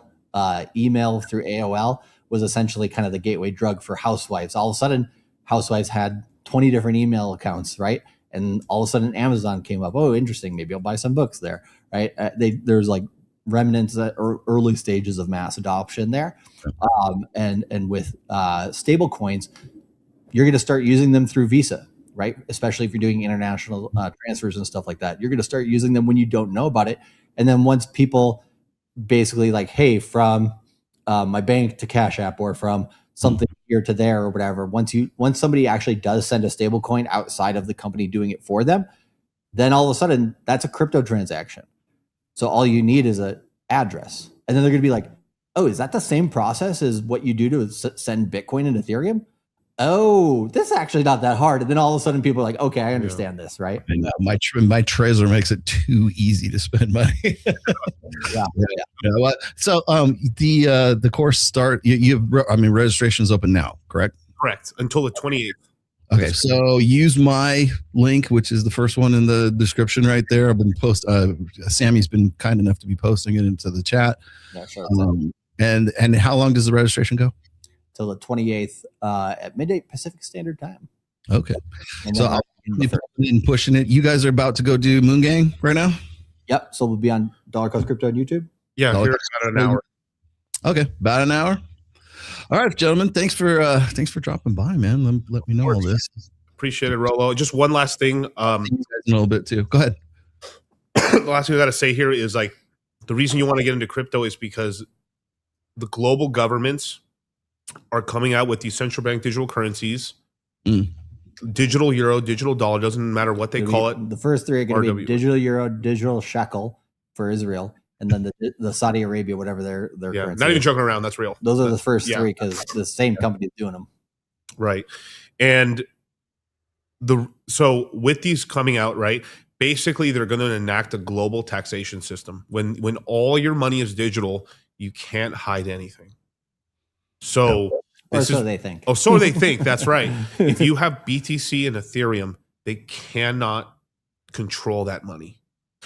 email through AOL was essentially kind of the gateway drug for housewives. All of a sudden, housewives had 20 different email accounts, right? And all of a sudden Amazon came up. Oh, interesting. Maybe I'll buy some books there, right? There's like remnants at early stages of mass adoption there. And with stable coins, you're going to start using them through Visa, right? Especially if you're doing international transfers and stuff like that. You're going to start using them when you don't know about it. And then once people basically like, hey, from my bank to Cash App or from something here to there or whatever, once somebody actually does send a stable coin outside of the company doing it for them, then all of a sudden that's a crypto transaction. So all you need is an address. And then they're going to be like, oh, is that the same process as what you do to send Bitcoin and Ethereum? Oh, this is actually not that hard. And then all of a sudden people are like, okay, I understand this, right? And my Trezor makes it too easy to spend money. So the course start, registration's open now, correct? Correct. Until the 28th. Okay, so use my link, which is the first one in the description right there. I've been Sammy's been kind enough to be posting it into the chat. Yeah, sure. And how long does the registration go? Till the 28th at midday Pacific Standard Time. Okay. And so I'll be pushing it. You guys are about to go do Moon Gang right now? Yep. So we'll be on Dollar Cost Crypto on YouTube. Yeah, here about an hour. Okay, about an hour. All right, gentlemen. Thanks for dropping by, man. Let me know all this. Appreciate it, Rolo. Just one last thing. A little bit too. Go ahead. The last thing I got to say here is like the reason you want to get into crypto is because the global governments are coming out with these central bank digital currencies, digital euro, digital dollar, doesn't matter what they call it. The first three are going to be digital euro, digital shekel for Israel, and then the Saudi Arabia, whatever their currency. Not even joking around. That's real. Those are the first three because the same company is doing them. Right. And so with these coming out, right, basically they're going to enact a global taxation system. When all your money is digital, you can't hide anything. So they think. Oh, so they think. That's right. If you have BTC and Ethereum, they cannot control that money.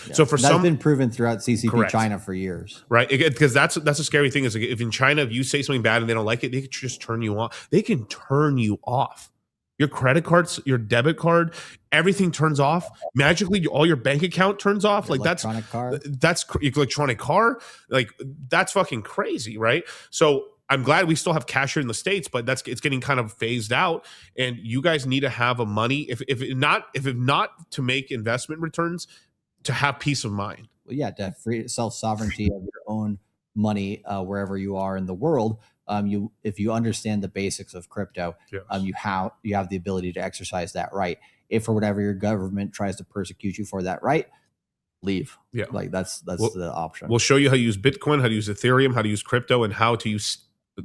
Yeah. So that's been proven throughout CCP China for years, right? Because that's a scary thing. Is like if in China, if you say something bad and they don't like it, they can just turn you off. They can turn you off. Your credit cards, your debit card, everything turns off. Magically, all your bank account turns off. Like electronic car. That's electronic car. Like that's fucking crazy, right? So I'm glad we still have cash here in the States, but it's getting kind of phased out. And you guys need to have a money, if not to make investment returns, to have peace of mind. Well, yeah, to have free self-sovereignty of your own money wherever you are in the world. If you understand the basics of crypto, yes. you have the ability to exercise that right. If for whatever your government tries to persecute you for that right, leave. Yeah, like that's the option. We'll show you how to use Bitcoin, how to use Ethereum, how to use crypto, and how to use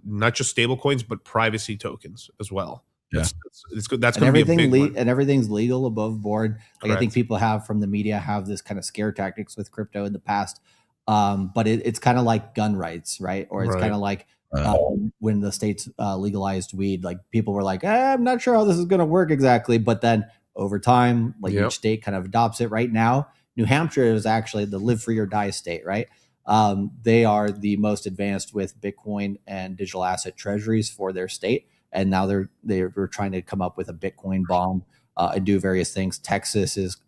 not just stable coins but privacy tokens as well. Yeah, it's good. That's going to be a big one. And everything's legal above board. Like Correct. I think people from the media have this kind of scare tactics with crypto in the past, but it's kind of like gun rights, right? Or it's kind of like when the states legalized weed. Like people were like, I'm not sure how this is going to work exactly, but then over time, like each state kind of adopts it. Right now, New Hampshire is actually the live free or die state, right? They are the most advanced with Bitcoin and digital asset treasuries for their state. And now they're trying to come up with a Bitcoin bomb and do various things. Texas is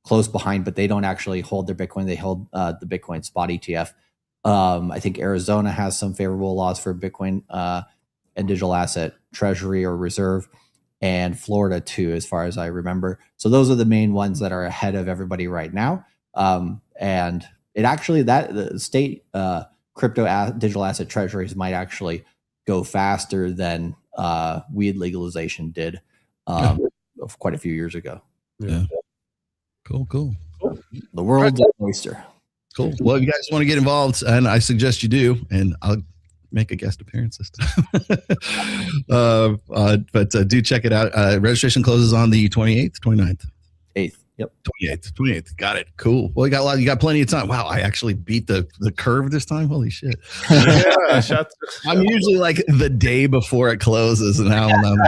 close behind, but they don't actually hold their Bitcoin. They hold the Bitcoin spot ETF. I think Arizona has some favorable laws for Bitcoin and digital asset treasury or reserve, and Florida too, as far as I remember. So those are the main ones that are ahead of everybody right now. And it actually, the state crypto digital asset treasuries might actually go faster than weed legalization did quite a few years ago. Yeah. Cool. The world's an oyster. Cool. Well, if you guys want to get involved, and I suggest you do, and I'll make a guest appearance this time. But do check it out. Registration closes on the 28th, 29th. 8th. Yep. 28th. Got it. Cool. Well, you got plenty of time. Wow, I actually beat the curve this time. Holy shit. I'm usually like the day before it closes, and now I'm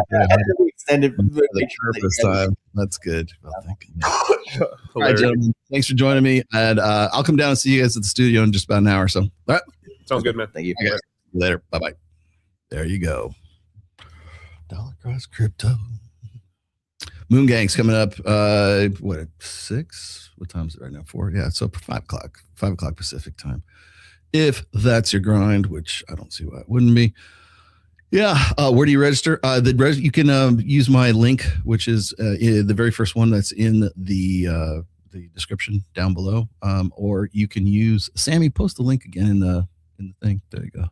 extended the curve this time. That's good. Well, thank you. All right, gentlemen. Thanks for joining me. And I'll come down and see you guys at the studio in just about an hour or so. All right. Sounds good, man. Thank you. Okay. Later. Bye-bye. There you go. Dollar cross crypto. Moon Gang's coming up. What, 6? What time is it right now? 4? Yeah, so 5 o'clock. 5 o'clock Pacific time. If that's your grind, which I don't see why it wouldn't be. Yeah. Where do you register? You can use my link, which is the very first one that's in the description down below. Or you can use Sammy. Post the link again in the thing. There you go.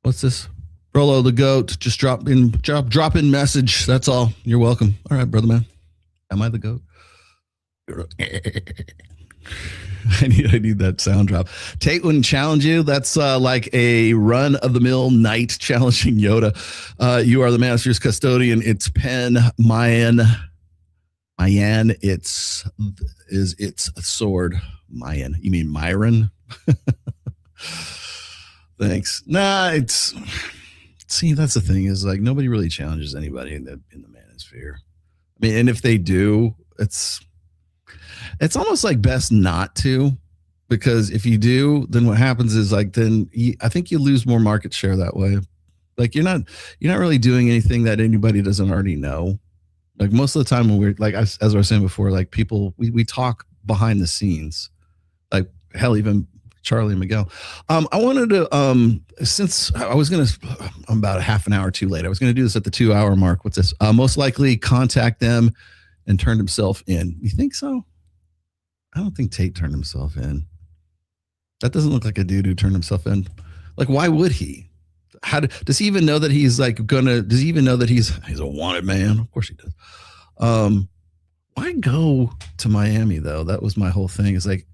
What's this? Rolo the goat. Just drop in message. That's all. You're welcome. All right, brother man. Am I the goat? I need that sound drop. Tate wouldn't challenge you. That's like a run-of-the-mill knight challenging Yoda. You are the master's custodian. It's Pen Mayan. It's a sword. Mayan. You mean Myron? Thanks. Nah, see, that's the thing is like nobody really challenges anybody in the manosphere. I mean, and if they do, it's almost like best not to, because if you do, then what happens is like I think you lose more market share that way. Like you're not really doing anything that anybody doesn't already know. Like most of the time when we're like, as I was saying before, like people we talk behind the scenes, like hell, even Charlie and Miguel. I wanted to since I was gonna, I'm about a half an hour too late. I was gonna do this at the 2-hour mark. What's this? Most likely contact them and turned himself in. You think so? I don't think Tate turned himself in. That doesn't look like a dude who turned himself in. Like, why would he? Does he even know that he's like does he even know that he's a wanted man? Of course he does. Why go to Miami though? That was my whole thing. Is like,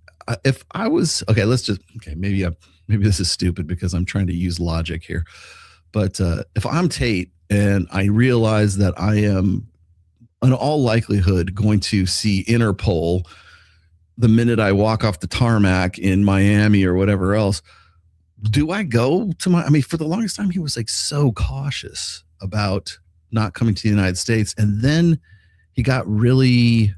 if I was, maybe this is stupid because I'm trying to use logic here. But if I'm Tate and I realize that I am in all likelihood going to see Interpol the minute I walk off the tarmac in Miami or whatever else, do I go to I mean, for the longest time, he was like so cautious about not coming to the United States. And then he got really,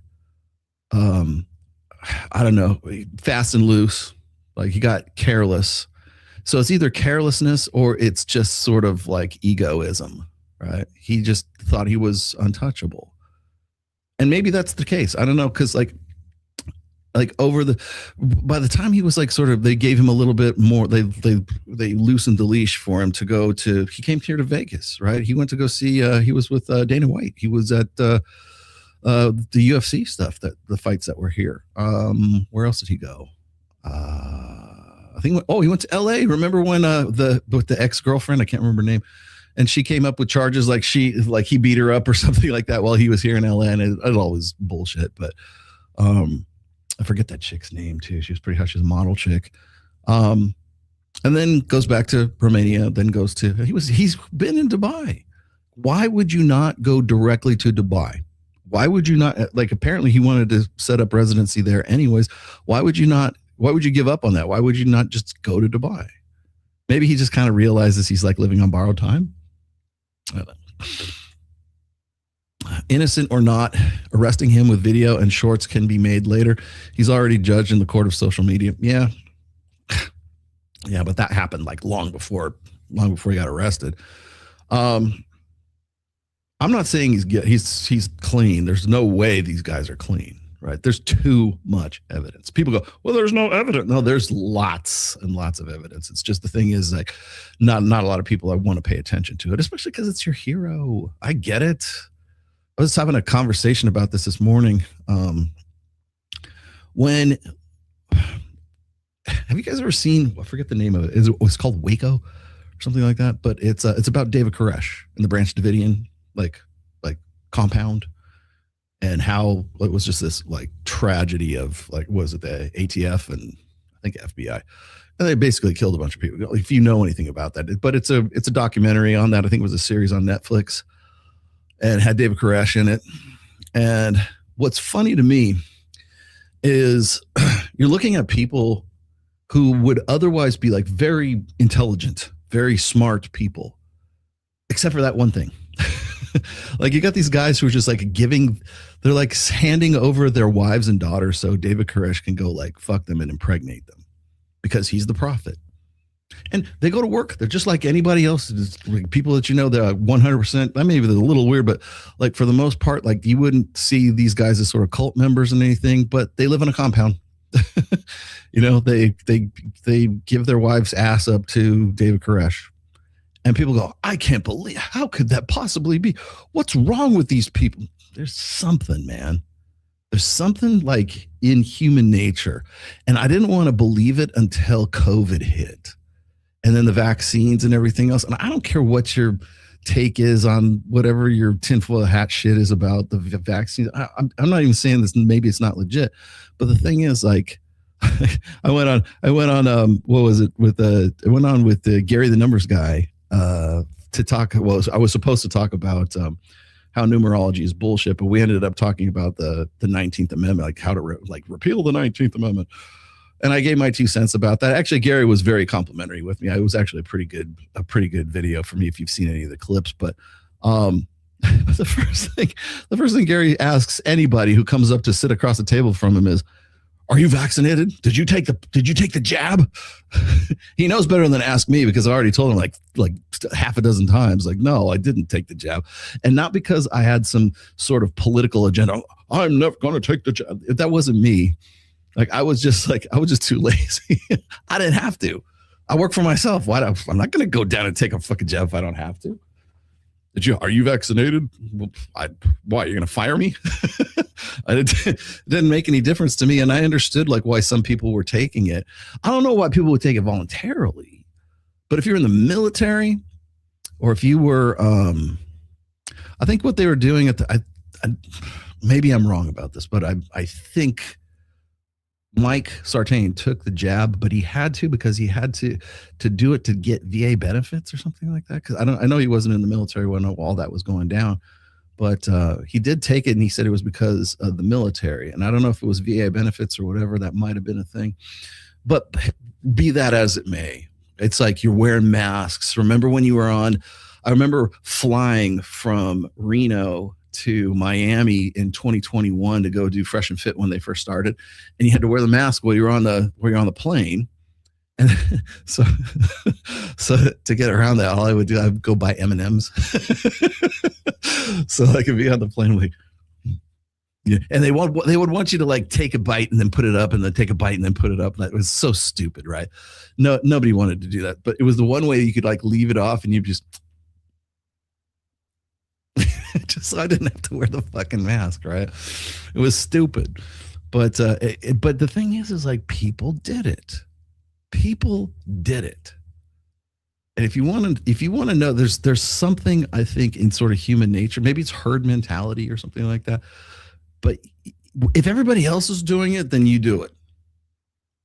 I don't know, fast and loose. Like he got careless. So it's either carelessness or it's just sort of like egoism. right? He just thought he was untouchable. And maybe that's the case. I don't know, because like by the time he was like sort of, they gave him a little bit more, they loosened the leash for him to go to, he came here to Vegas, right? He went to go see, he was with Dana White. He was at the UFC stuff, that the fights that were here. Where else did he go? I think, he went to LA. Remember when with the ex-girlfriend, I can't remember her name, and she came up with charges like he beat her up or something like that while he was here in LA, and it always bullshit. But I forget that chick's name too. She was pretty hot. She's a model chick. And then goes back to Romania, then goes to, he's been in Dubai. Why would you not go directly to Dubai? Why would you not, like, apparently he wanted to set up residency there anyways. Why would you give up on that? Why would you not just go to Dubai? Maybe he just kind of realizes he's like living on borrowed time. I don't know. Innocent or not, arresting him with video and shorts can be made later. He's already judged in the court of social media. Yeah. Yeah, but that happened like long before he got arrested. I'm not saying he's clean. There's no way these guys are clean, right? There's too much evidence. People go, well, there's no evidence. No, there's lots and lots of evidence. It's just, the thing is, like, not a lot of people want to pay attention to it, especially because it's your hero. I get it. I was having a conversation about this morning. When have you guys ever seen, I forget the name of it. It's called Waco or something like that, but it's about David Koresh and the Branch Davidian like compound, and how it was just this like tragedy of, like, was it the ATF and I think FBI, and they basically killed a bunch of people. If you know anything about that, but it's a documentary on that. I think it was a series on Netflix, and had David Koresh in it. And what's funny to me is you're looking at people who would otherwise be like very intelligent, very smart people, except for that one thing. Like, you got these guys who are just like they're like handing over their wives and daughters so David Koresh can go like fuck them and impregnate them because he's the prophet. And they go to work. They're just like anybody else. Like people that, they're 100%. That maybe they're a little weird, but like for the most part, like you wouldn't see these guys as sort of cult members and anything, but they live in a compound. They give their wife's ass up to David Koresh. And people go, I can't believe, how could that possibly be? What's wrong with these people? There's something, man. There's something like in human nature. And I didn't want to believe it until COVID hit. And then the vaccines and everything else. And I don't care what your take is on whatever your tinfoil hat shit is about the vaccines. I'm not even saying this, maybe it's not legit. But the thing is, like, I went on what was it with I went on with Gary the Numbers guy to talk. Well, I was supposed to talk about how numerology is bullshit, but we ended up talking about the 19th Amendment, like how to repeal the 19th Amendment. And I gave my 2 cents about that. Actually, Gary was very complimentary with me. It was actually a pretty good video for me if you've seen any of the clips. But the first thing Gary asks anybody who comes up to sit across the table from him is, "Are you vaccinated? Did you take the jab?" He knows better than to ask me, because I already told him like half a dozen times, like, no, I didn't take the jab. And not because I had some sort of political agenda. I'm never going to take the jab. That wasn't me. Like, I was just too lazy. I didn't have to. I work for myself. I'm not going to go down and take a fucking jab if I don't have to. Are you vaccinated? Why, you're going to fire me? It didn't make any difference to me. And I understood like why some people were taking it. I don't know why people would take it voluntarily, but if you're in the military, or if you were, I think what they were doing maybe I'm wrong about this, but I think Mike Sartain took the jab, but he had to, because he had to do it to get VA benefits or something like that. Because I know he wasn't in the military when all that was going down, but he did take it, and he said it was because of the military. And I don't know if it was VA benefits or whatever. That might have been a thing. But be that as it may, it's like you're wearing masks. Remember when you were I remember flying from Reno to Miami in 2021 to go do Fresh and Fit when they first started, and you had to wear the mask while you're on the plane. And so to get around that, all I would do, I'd go buy M&Ms. So I could be on the plane like, yeah. And they would want you to like take a bite and then put it up, and then take a bite and then put it up. That was so stupid, right? No, nobody wanted to do that, but it was the one way you could like leave it off and you just so I didn't have to wear the fucking mask, right? It was stupid. But but the thing is like people did it. People did it. And if you want to know, there's something I think in sort of human nature. Maybe it's herd mentality or something like that. But if everybody else is doing it, then you do it,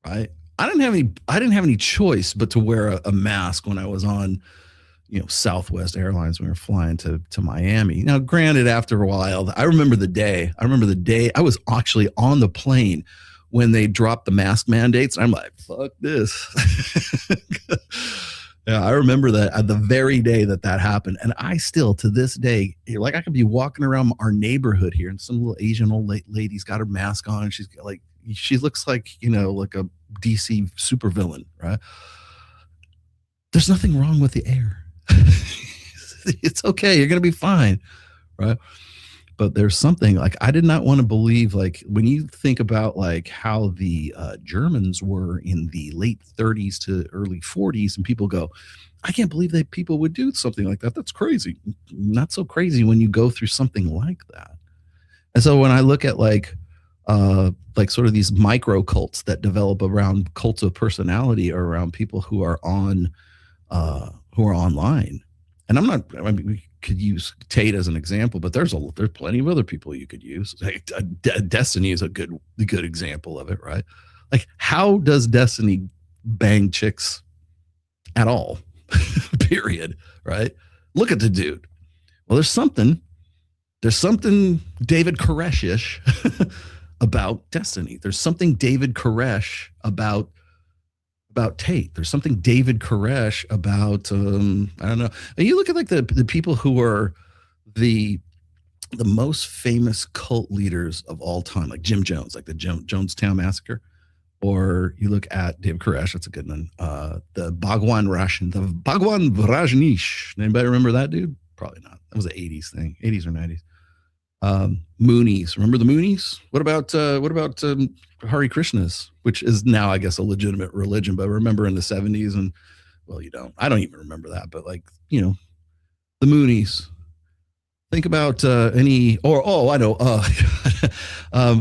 right? I didn't have any choice but to wear a mask when I was on, Southwest Airlines when we were flying to Miami. Now, granted, after a while, I remember the day I was actually on the plane when they dropped the mask mandates. I'm like, fuck this. Yeah, I remember that the very day that happened. And I still, to this day, like I could be walking around our neighborhood here and some little Asian old lady's got her mask on and she looks like, like a DC supervillain, right? There's nothing wrong with the air. It's okay. You're going to be fine, right? But there's something like I did not want to believe, like when you think about like how the Germans were in the late 30s to early 40s, and people go, I can't believe that people would do something like that. That's crazy. Not so crazy when you go through something like that. And so when I look at like sort of these micro cults that develop around cults of personality or around people who are online, and we could use Tate as an example, but there's plenty of other people you could use. Like, Destiny is a good example of it, right? Like, how does Destiny bang chicks at all? Period, right? Look at the dude. Well, there's something David Koresh-ish about Destiny. There's something David Koresh about Tate. There's something David Koresh about I don't know. And you look at like the people who are the most famous cult leaders of all time, like Jim Jones, like the Jonestown Massacre, or you look at David Koresh, that's a good one. The Bhagwan Rajneesh. Anybody remember that dude? Probably not. That was an 80s thing, 80s or 90s. Moonies. Remember the Moonies? What about Hare Krishnas, which is now, I guess, a legitimate religion, but remember in the 70s and, well, you don't. I don't even remember that, but like, the Moonies. Think about I know,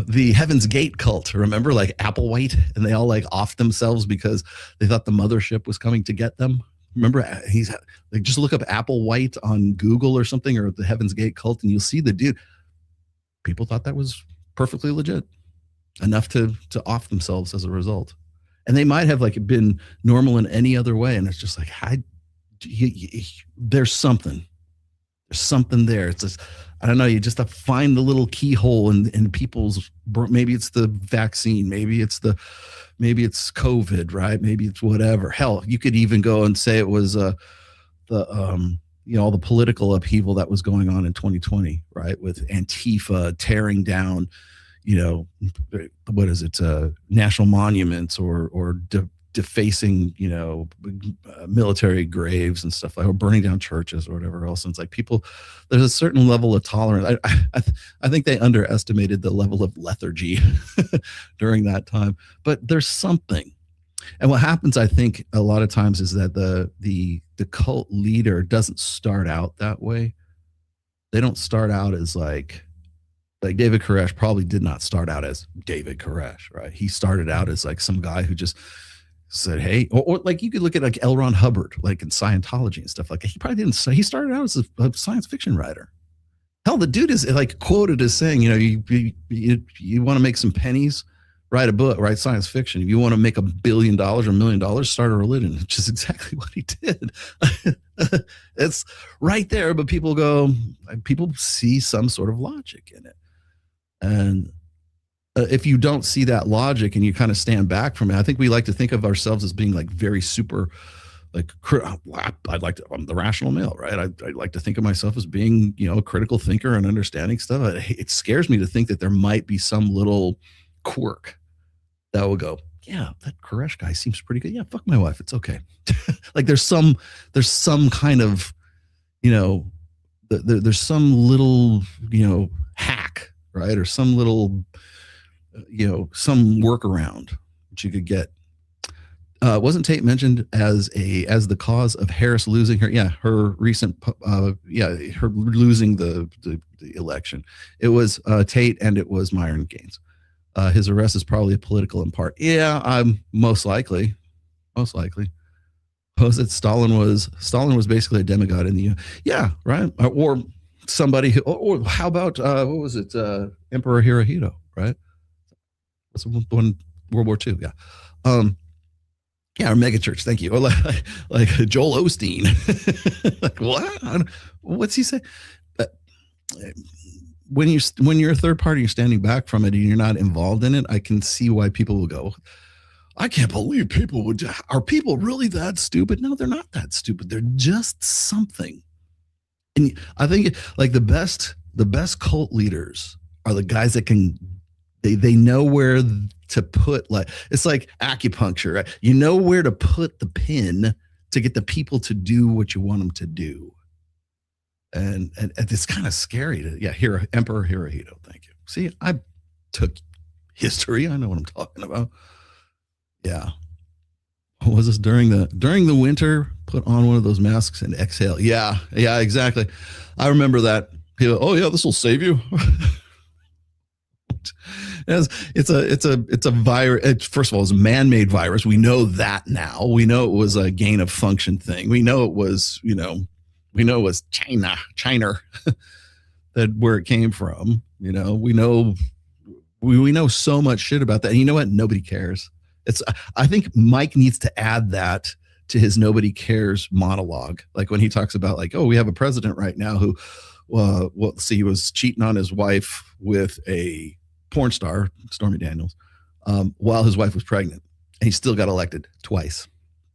the Heaven's Gate cult. Remember, like Applewhite, and they all like offed themselves because they thought the mothership was coming to get them. Remember, he's like, just look up Applewhite on Google or something, or the Heaven's Gate cult, and you'll see the dude. People thought that was perfectly legit, enough to off themselves as a result. And they might have like been normal in any other way. And it's just like, there's something there. It's just, I don't know. You just have to find the little keyhole in people's, maybe it's the vaccine, maybe it's COVID, right? Maybe it's whatever. Hell, you could even go and say it was all the political upheaval that was going on in 2020, right? With Antifa tearing down, what is it? National monuments or defacing, military graves and stuff like, or burning down churches or whatever else. And it's like people, there's a certain level of tolerance. I think they underestimated the level of lethargy during that time, but there's something. And what happens, I think, a lot of times is that the cult leader doesn't start out that way. They don't start out as like David Koresh probably did not start out as David Koresh, right? He started out as like some guy who just said, hey, or like you could look at like L. Ron Hubbard, like in Scientology and stuff like that. He probably didn't say, he started out as a science fiction writer. Hell, the dude is like quoted as saying, you want to make some pennies, write a book, write science fiction. If you want to make $1 billion or $1 million, start a religion, which is exactly what he did. It's right there, but people see some sort of logic in it. And if you don't see that logic and you kind of stand back from it, I think we like to think of ourselves as being like very super, like, I'm the rational male, right? I like to think of myself as being, a critical thinker and understanding stuff. It scares me to think that there might be some little quirk that will go, yeah, that Koresh guy seems pretty good. Yeah, fuck my wife. It's okay. Like there's some kind of, there's some little, hack, right? Or some little, some workaround that you could get. Wasn't Tate mentioned as the cause of Harris losing her recent her losing the election? It was Tate and it was Myron Gaines. His arrest is probably political in part. Yeah, I'm most likely. Was it Stalin was basically a demigod in the right, or somebody who, or how about what was it, Emperor Hirohito, right? That's one, World War II. Or megachurch. Thank you. Or like Joel Osteen. Like what? What's he say? When you're a third party, you're standing back from it and you're not involved in it. I can see why people will go, I can't believe are people really that stupid? No, they're not that stupid. They're just something. And I think like the best cult leaders are the guys that they know where to put, like, it's like acupuncture, right? You know where to put the pin to get the people to do what you want them to do. And it's kind of scary to, Emperor Hirohito. Thank you. See, I took history. I know what I'm talking about. Yeah. What was this during the winter? Put on one of those masks and exhale. Yeah, exactly. I remember that. People, oh yeah, this will save you. It's a virus. First of all, it's a man-made virus. We know that now. We know it was a gain of function thing. We know it was, we know it was China that where it came from. We know so much shit about that. And you know what? Nobody cares. I think Mike needs to add that to his nobody cares monologue. Like when he talks about like, oh, we have a president right now who, he was cheating on his wife with a porn star, Stormy Daniels, while his wife was pregnant, and he still got elected twice.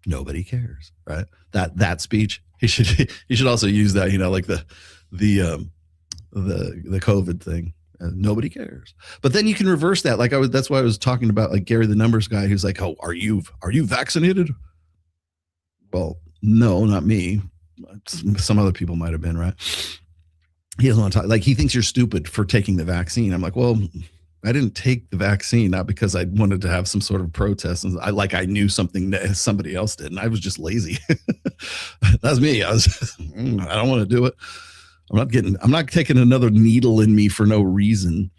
Nobody cares, right? That speech, he should also use that, like the COVID thing. Nobody cares. But then you can reverse that. Like that's why I was talking about like Gary, the numbers guy, who's like, oh, are you vaccinated? Well, no, not me. Some other people might have been, right? He doesn't want to talk. Like he thinks you're stupid for taking the vaccine. I'm like, well, I didn't take the vaccine, not because I wanted to have some sort of protest. And I knew something that somebody else did. And I was just lazy. That's me. I don't want to do it. I'm not taking another needle in me for no reason.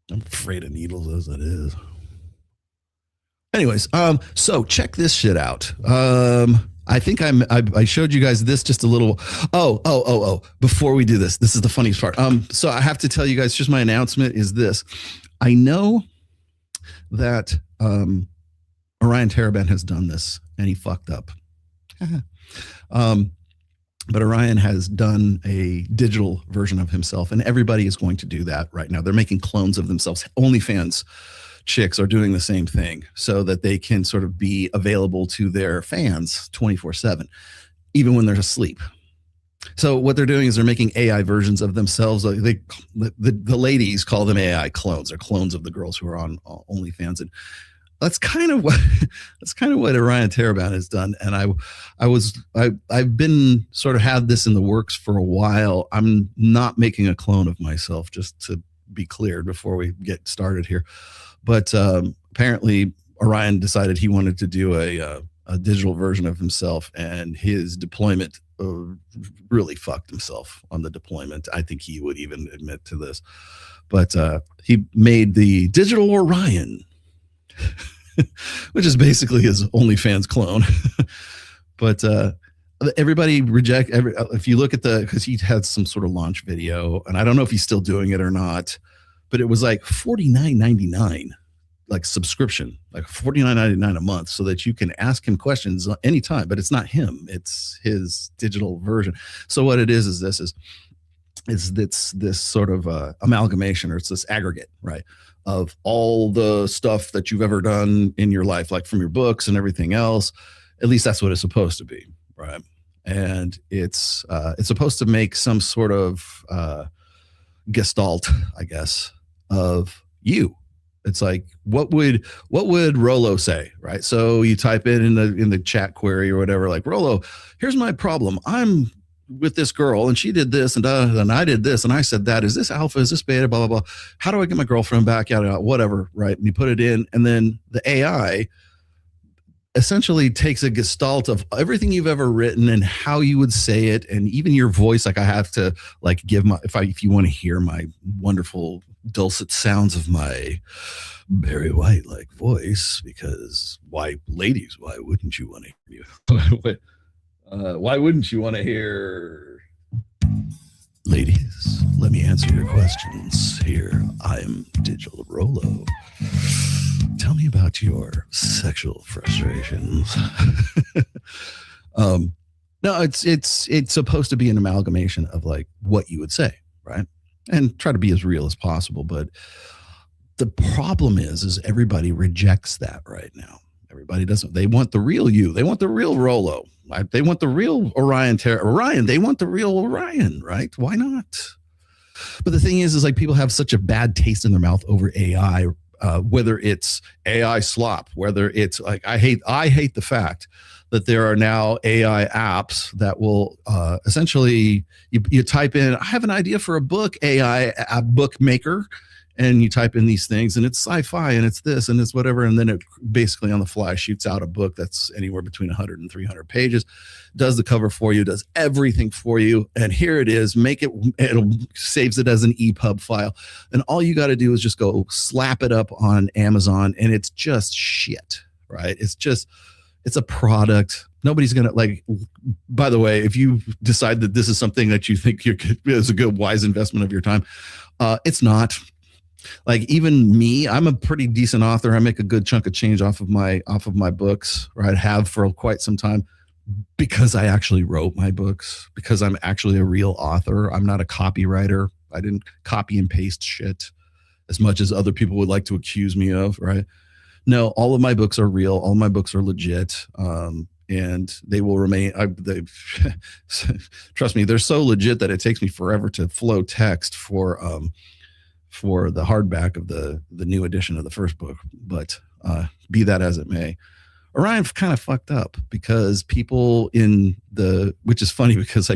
I'm afraid of needles as it is. Anyways, so check this shit out. I think I showed you guys this just a little. Oh, before we do this is the funniest part. So I have to tell you guys, just my announcement is this. I know that Orion Taraban has done this and he fucked up. But Orion has done a digital version of himself, and everybody is going to do that right now. They're making clones of themselves. OnlyFans chicks are doing the same thing so that they can sort of be available to their fans 24/7, even when they're asleep. So what they're doing is they're making AI versions of themselves. The ladies call them AI clones. They're clones of the girls who are on OnlyFans, and that's kind of what Orion Taraban has done. And I've been sort of had this in the works for a while. I'm not making a clone of myself, just to be clear before we get started here. But apparently Orion decided he wanted to do a digital version of himself, and his deployment really fucked himself on the deployment. I think he would even admit to this. But he made the digital Orion, which is basically his OnlyFans clone. But everybody if you look at because he had some sort of launch video, and I don't know if he's still doing it or not, but it was like $49.99, like subscription, like $49.99 a month, so that you can ask him questions anytime. But it's not him; it's his digital version. So what it is this sort of amalgamation, or it's this aggregate, right, of all the stuff that you've ever done in your life, like from your books and everything else. At least that's what it's supposed to be, right? And it's supposed to make some sort of gestalt, I guess, of you. It's like, what would Rolo say, right? So you type in the chat query or whatever, like, Rolo, here's my problem. I'm with this girl and she did this and I did this and I said that. Is this alpha? Is this beta? Blah, blah, blah. How do I get my girlfriend back? Yada, whatever, right? And you put it in, and then the AI essentially takes a gestalt of everything you've ever written and how you would say it, and even your voice. Like, I have to like give my, if you want to hear my wonderful dulcet sounds of my Barry White like voice, because why wouldn't you want to hear you? Why wouldn't you want to hear? Ladies, let me answer your questions here. I'm Digital Rolo. Tell me about your sexual frustrations. No, it's supposed to be an amalgamation of like what you would say, right? And try to be as real as possible. But the problem is everybody rejects that right now. Everybody doesn't. They want the real you. They want the real Rolo. Right? They want the real Orion. They want the real Orion, right? Why not? But the thing is like people have such a bad taste in their mouth over AI. Whether it's AI slop, whether it's like I hate the fact that there are now AI apps that will essentially you type in, I have an idea for a book, AI a book maker, and you type in these things and it's sci-fi and it's this and it's whatever, and then it basically on the fly shoots out a book that's anywhere between 100 and 300 pages, does the cover for you, does everything for you, and here it is. It'll saves it as an EPUB file, and all you got to do is just go slap it up on Amazon, and it's just shit, right? It's a product. Nobody's gonna like. By the way, if you decide that this is something that you think is a good wise investment of your time, it's not. Like even me, I'm a pretty decent author. I make a good chunk of change off of my books, right? Have for quite some time, because I actually wrote my books, because I'm actually a real author. I'm not a copywriter. I didn't copy and paste shit as much as other people would like to accuse me of, right? No, all of my books are real. All my books are legit. And they will remain. Trust me, they're so legit that it takes me forever to flow text for the hardback of the new edition of the first book. But be that as it may, Orion kind of fucked up because people which is funny because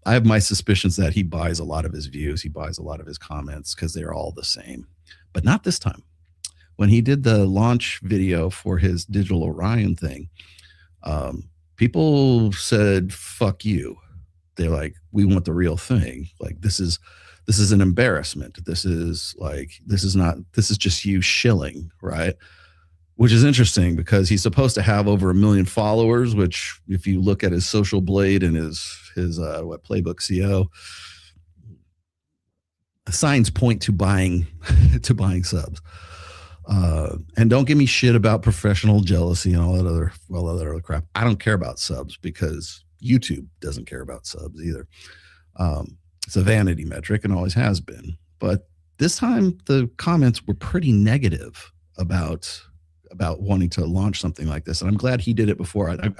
I have my suspicions that he buys a lot of his views. He buys a lot of his comments because they're all the same, but not this time. When he did the launch video for his Digital Orion thing, people said, fuck you. They're like, we want the real thing. Like, this is an embarrassment. This is just you shilling, right? Which is interesting because he's supposed to have over 1 million followers, which if you look at his social blade and his Playbook CO, signs point to buying subs. And don't give me shit about professional jealousy and all that other crap. I don't care about subs because YouTube doesn't care about subs either. It's a vanity metric and always has been. But this time the comments were pretty negative about wanting to launch something like this. And I'm glad he did it before. I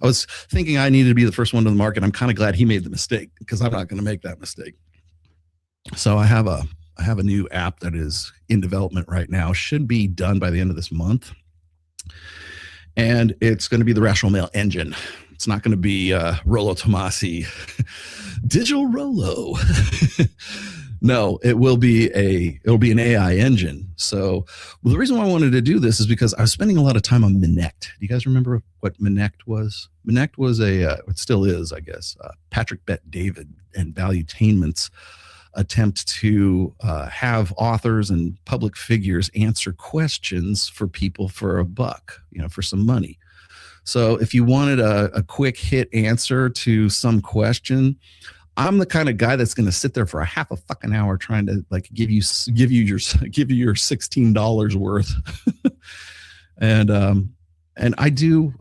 was thinking I needed to be the first one to the market. I'm kind of glad he made the mistake because I'm not going to make that mistake. So I have a new app that is in development right now. Should be done by the end of this month. And it's going to be the Rational Mail engine. It's not going to be Rolo Tomasi, Digital Rolo. No, it'll be an AI engine. So the reason why I wanted to do this is because I was spending a lot of time on Minect. Do you guys remember what Minect was? Minect was it still is, I guess, Patrick Bet David and Valuetainment's attempt to have authors and public figures answer questions for people for a buck, for some money. So if you wanted a quick hit answer to some question, I'm the kind of guy that's going to sit there for a half a fucking hour trying to like give you your $16 worth. And I do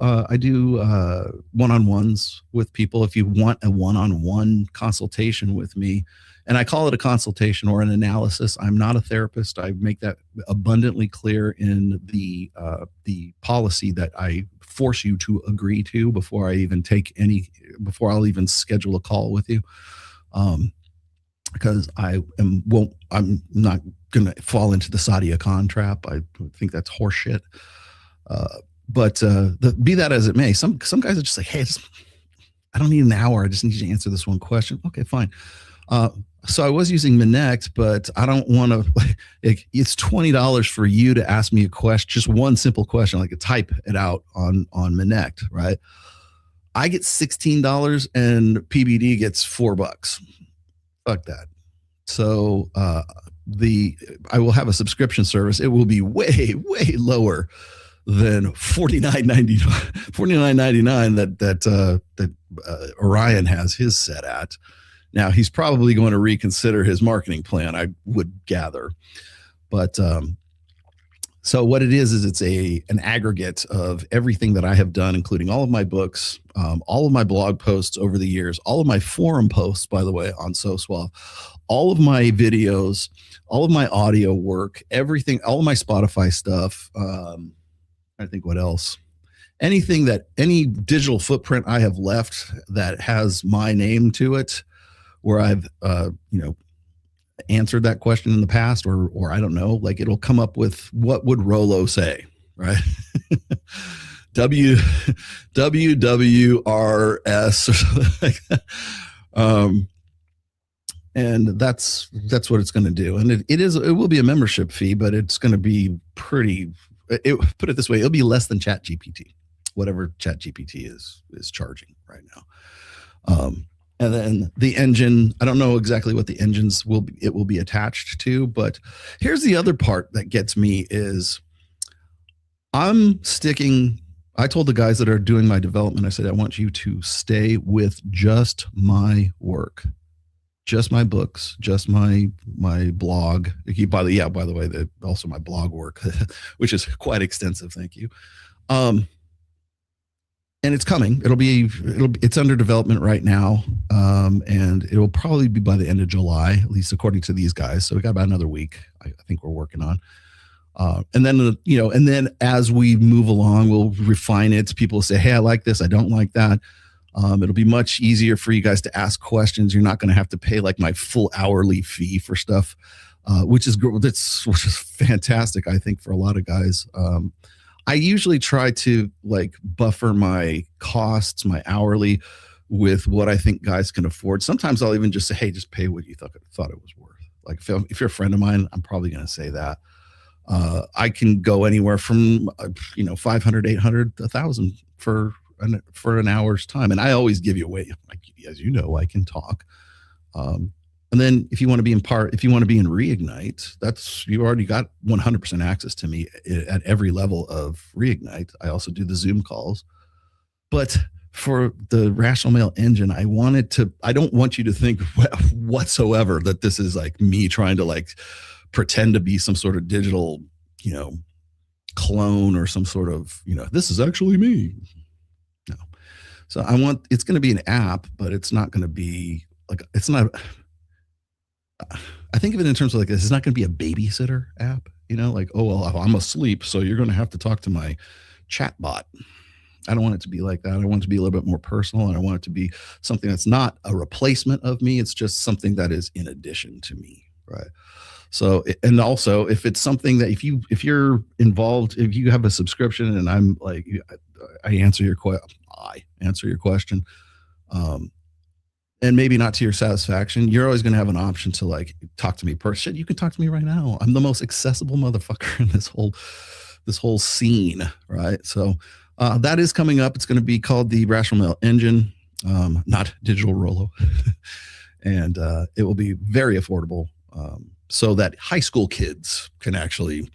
one-on-ones with people. If you want a one-on-one consultation with me, and I call it a consultation or an analysis. I'm not a therapist. I make that abundantly clear in the policy that I force you to agree to before I'll even schedule a call with you. Because I'm not going to fall into the Sadia Khan trap. I think that's horseshit. But be that as it may, some guys are just like, hey, I don't need an hour. I just need you to answer this one question. Okay, fine. So I was using Minect, but I don't want to. It's $20 for you to ask me a question, just one simple question, like type it out on Minect, right? I get $16 and PBD gets $4. Fuck that. So I will have a subscription service. It will be way lower than $49.99 that Orion has his set at. Now he's probably going to reconsider his marketing plan, I would gather. But so what it is it's an aggregate of everything that I have done, including all of my books, all of my blog posts over the years, all of my forum posts, by the way, on SoSwap, all of my videos, all of my audio work, everything, all of my Spotify stuff. I think what else? Any digital footprint I have left that has my name to it, where I've answered that question in the past, or I don't know, like it'll come up with what would Rolo say, right? WWRS or something like that. And that's what it's going to do. And it will be a membership fee, but it's going to be pretty. Put it this way, it'll be less than ChatGPT, whatever ChatGPT is charging right now. And then the engine, I don't know exactly what the engines will be attached to, but here's the other part that gets me is I told the guys that are doing my development, I said, I want you to stay with just my work, just my books, just my blog. By the way, also my blog work, which is quite extensive. Thank you. And it's coming. It's under development right now. And it will probably be by the end of July, at least according to these guys. So we got about another week, I think we're working on. And then as we move along, we'll refine it. People will say, hey, I like this. I don't like that. It'll be much easier for you guys to ask questions. You're not going to have to pay like my full hourly fee for stuff, which is fantastic, I think, for a lot of guys. I usually try to like buffer my costs, my hourly, with what I think guys can afford. Sometimes I'll even just say, hey, just pay what you thought it was worth. Like if you're a friend of mine, I'm probably going to say that. I can go anywhere from 500, 800, 1,000 for an hour's time, and I always give you away. Like, as you know, I can talk. And then if you want to be in Reignite, you already got 100% access to me at every level of Reignite. I also do the Zoom calls. But for the Rational Male Engine, I don't want you to think whatsoever that this is like me trying to like pretend to be some sort of digital, clone or some sort of, this is actually me. No. So it's going to be an app, but it's not going to be like, it's not, I think of it in terms of like, this is not going to be a babysitter app, like, oh, well, I'm asleep, so you're going to have to talk to my chat bot. I don't want it to be like that. I want it to be a little bit more personal, and I want it to be something that's not a replacement of me. It's just something that is in addition to me, right? So, and also if it's something that if you're involved, if you have a subscription and I'm like, I answer your question, and maybe not to your satisfaction, you're always going to have an option to like talk to me personally. You can talk to me right now. I'm the most accessible motherfucker in this whole scene, right? So that is coming up. It's going to be called the Rational Male Engine, not Digital Rolo, and it will be very affordable, so that high school kids can actually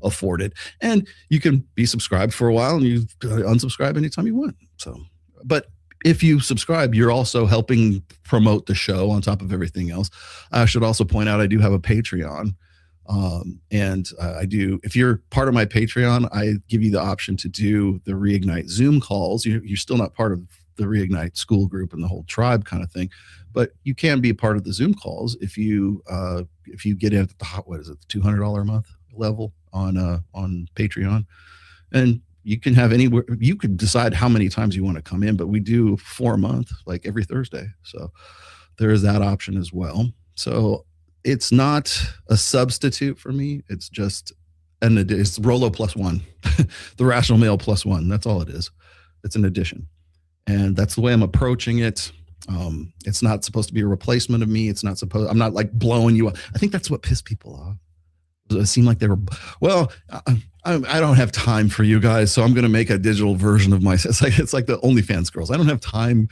afford it. And you can be subscribed for a while, and you unsubscribe anytime you want. So, but if you subscribe, you're also helping promote the show on top of everything else. I should also point out I do have a Patreon. And I do, if you're part of my Patreon, I give you the option to do the Reignite Zoom calls. You're still not part of the Reignite school group and the whole tribe kind of thing, but you can be a part of the Zoom calls if you get in at the the $200 a month level on Patreon. And you can have anywhere, you could decide how many times you want to come in, but we do 4 a month, like every Thursday. So there is that option as well. So it's not a substitute for me. It's just it's Rolo plus one, the rational male plus one. That's all it is. It's an addition. And that's the way I'm approaching it. It's not supposed to be a replacement of me. I'm not like blowing you up. I think that's what pissed people off. It seemed like they were, well, I don't have time for you guys, so I'm going to make a digital version of myself. It's like the OnlyFans girls. I don't have time.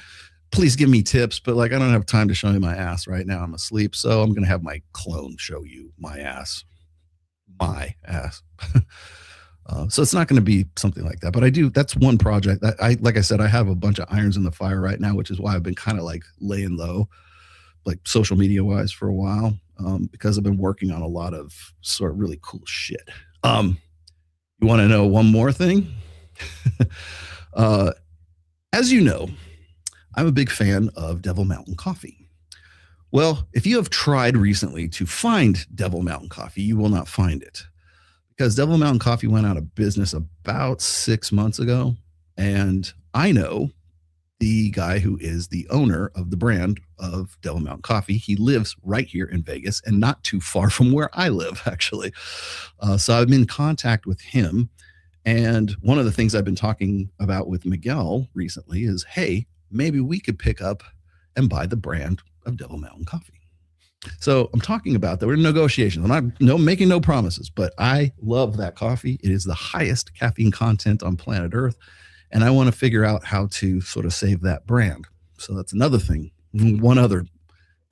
Please give me tips, but like I don't have time to show you my ass right now. I'm asleep, so I'm going to have my clone show you my ass. My ass. So it's not going to be something like that. But that's one project that like I said, I have a bunch of irons in the fire right now, which is why I've been kind of like laying low, like social media wise for a while, because I've been working on a lot of sort of really cool shit. You want to know one more thing? As you know, I'm a big fan of Devil Mountain Coffee. Well, if you have tried recently to find Devil Mountain Coffee, you will not find it. Because Devil Mountain Coffee went out of business about 6 months ago. And I know the guy who is the owner of the brand of Devil Mountain Coffee. He lives right here in Vegas and not too far from where I live, actually. So I've been in contact with him. And one of the things I've been talking about with Miguel recently is, hey, maybe we could pick up and buy the brand of Devil Mountain Coffee. So I'm talking about that. We're in negotiations. I'm not making no promises, but I love that coffee. It is the highest caffeine content on planet Earth. And I want to figure out how to sort of save that brand. So that's another thing. That's